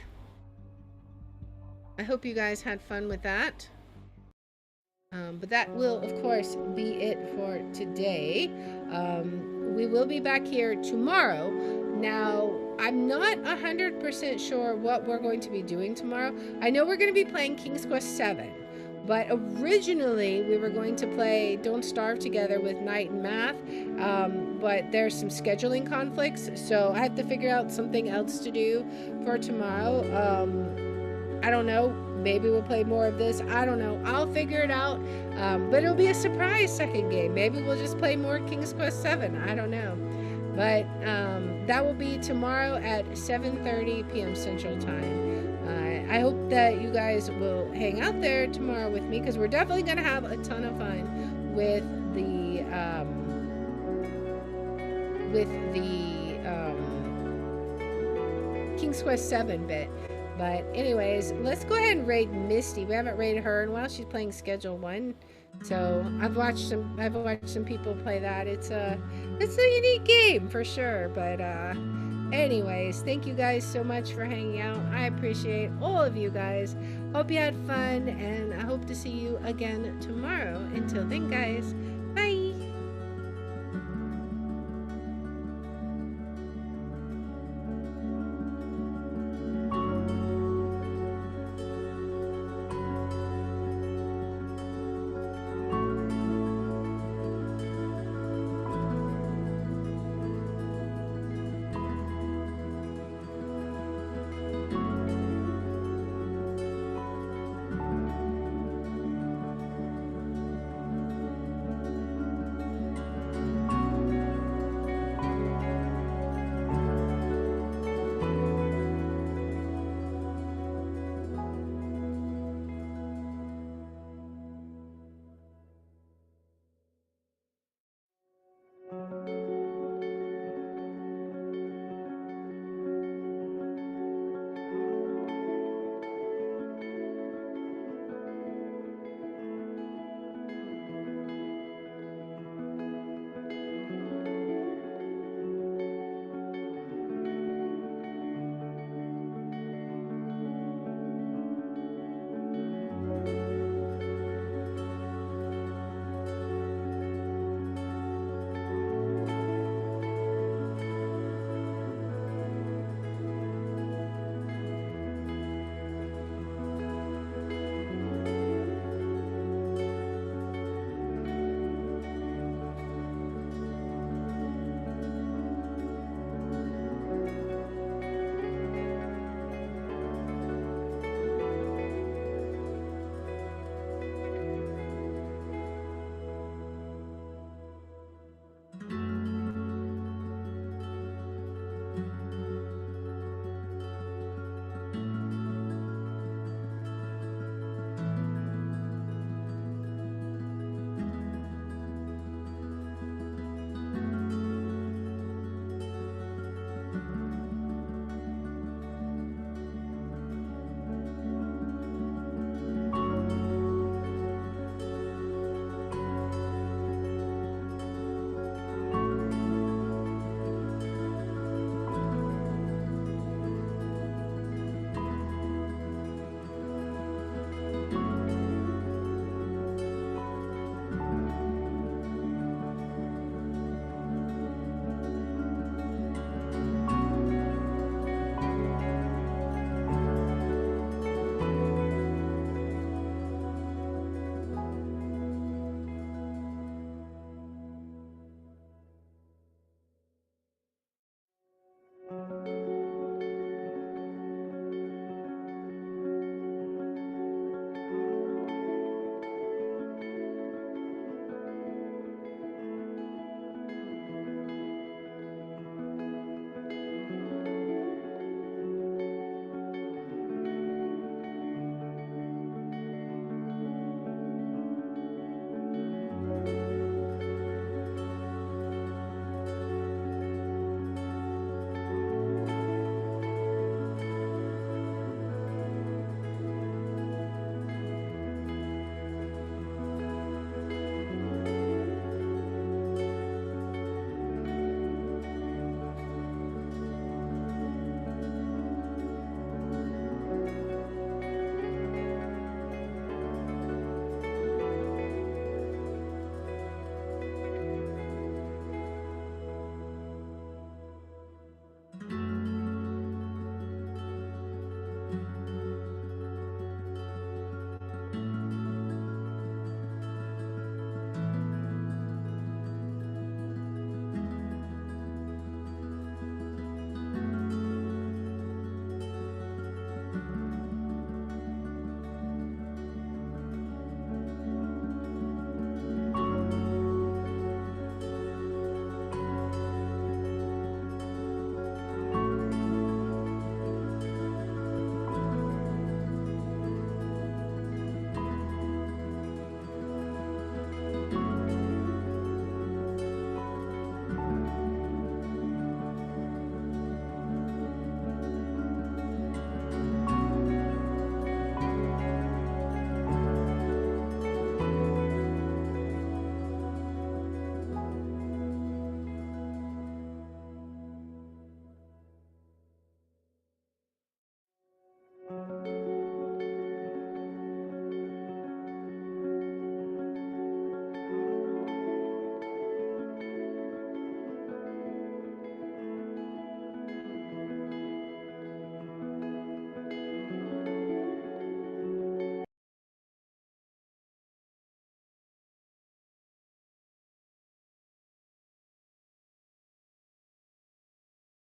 I hope you guys had fun with that. But that will, of course, be it for today. We will be back here tomorrow. Now, I'm not 100% sure what we're going to be doing tomorrow. I know we're going to be playing King's Quest VII. But originally, we were going to play Don't Starve Together with Night and Math, but there's some scheduling conflicts, so I have to figure out something else to do for tomorrow. I don't know. Maybe we'll play more of this. I don't know. I'll figure it out, but it'll be a surprise second game. Maybe we'll just play more King's Quest VII. I don't know. But that will be tomorrow at 7:30 p.m. Central Time. I hope that you guys will hang out there tomorrow with me, because we're definitely going to have a ton of fun with the King's Quest 7 bit. But anyways, let's go ahead and raid Misty. We haven't raided her in a while. She's playing Schedule 1. So I've watched some people play that. It's a unique game for sure. But anyways, thank you guys so much for hanging out. I appreciate all of you guys. Hope you had fun, and I hope to see you again tomorrow. Until then, guys, bye.